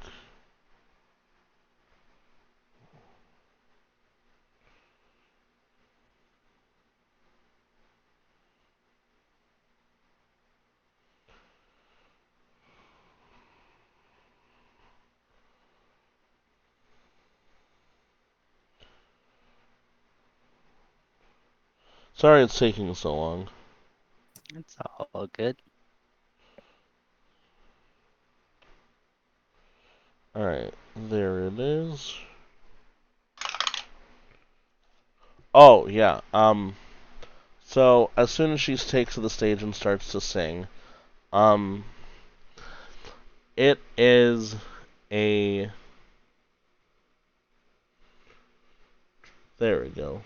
Sorry it's taking so long. It's all good. Alright, there it is. Oh, yeah, so as soon as she takes to the stage and starts to sing, it is a... There we go.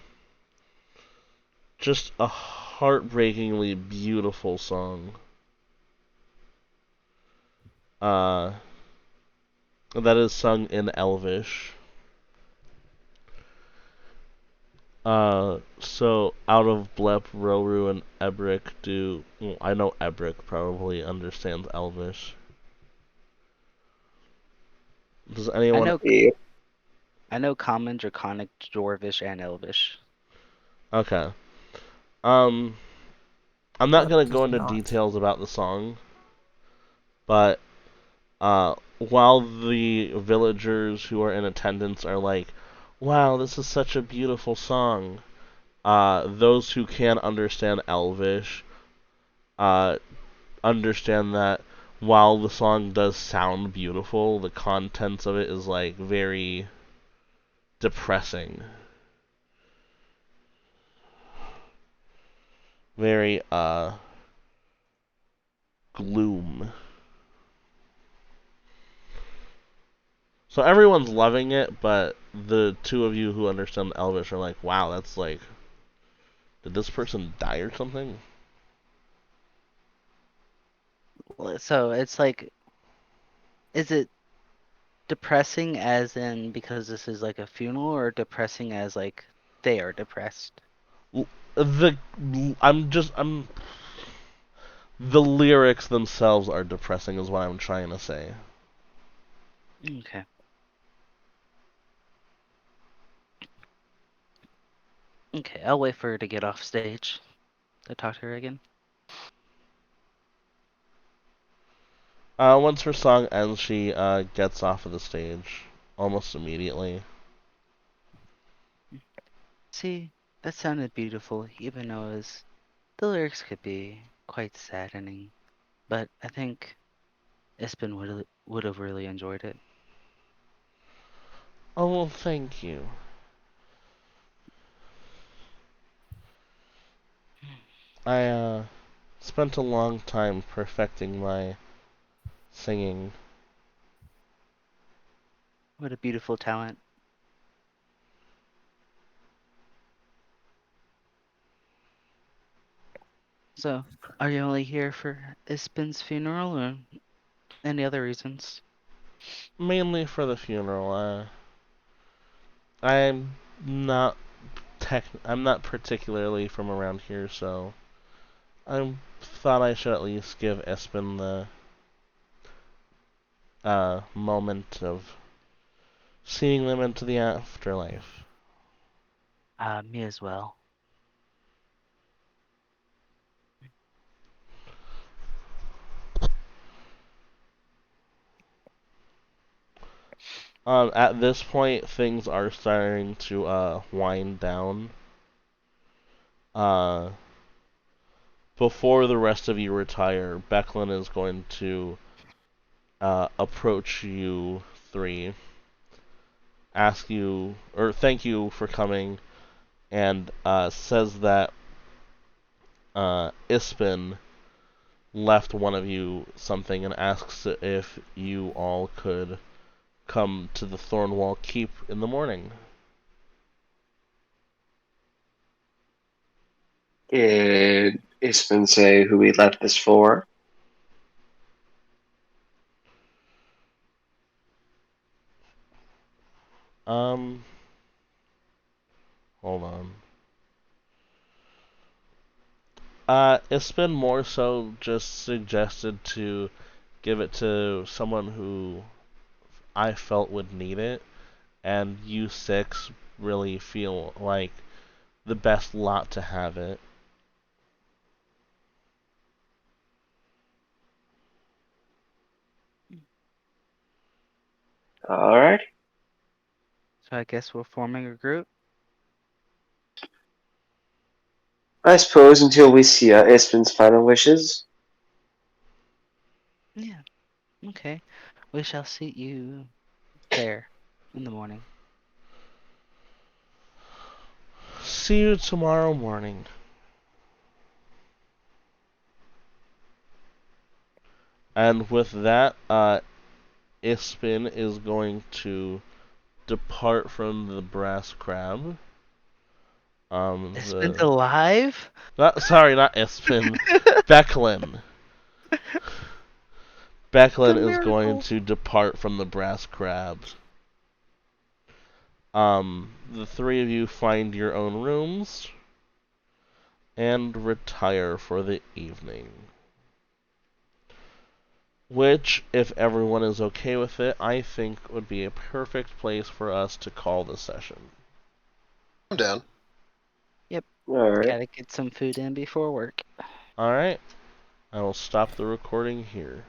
Just a heartbreakingly beautiful song. That is sung in Elvish. So out of Blep, Roru, and Ebrick do... Well, I know Ebrick probably understands Elvish. Does anyone... I know Common, Draconic, Dwarvish, and Elvish. Okay. I'm not Blep gonna does go into not. details about the song, but while the villagers who are in attendance are like, "Wow, this is such a beautiful song," those who can understand Elvish understand that while the song does sound beautiful, the contents of it is like very depressing. Very gloom. So everyone's loving it, but the two of you who understand Elvish are like, wow, that's like, did this person die or something? So it's like, is it depressing as in because this is like a funeral, or depressing as like they are depressed? The the lyrics themselves are depressing, is what I'm trying to say. Okay. Okay, I'll wait for her to get off stage to talk to her again. Once her song ends, she gets off of the stage almost immediately. See, that sounded beautiful, even though the lyrics could be quite saddening. But I think Espen would have really enjoyed it. Oh, well, thank you. I spent a long time perfecting my singing. What a beautiful talent. So, are you only here for Espen's funeral or any other reasons? Mainly for the funeral. I'm not I'm not particularly from around here, so I thought I should at least give Espen the moment of seeing them into the afterlife. Me as well. At this point, things are starting to wind down. Uh, Before the rest of you retire, Becklin is going to approach you three, ask you, or thank you for coming, and says that Ispin left one of you something and asks if you all could come to the Thornwall Keep in the morning. Did Ispen say who we left this for? Um, Hold on. Ispin more so just suggested to give it to someone who I felt would need it, and you six really feel like the best lot to have it. All right. So I guess we're forming a group. I suppose until we see Ispen's final wishes. Yeah. Okay. We shall see you there in the morning. See you tomorrow morning. And with that, Ispin is going to depart from the brass crab. Espen's alive? Sorry, not Ispin. Becklin. The Becklin is going miracle. to depart from the brass crab. The three of you find your own rooms and retire for the evening. Which, if everyone is okay with it, I think would be a perfect place for us to call the session. I'm down. All right. Gotta get some food in before work. Alright, I will stop the recording here.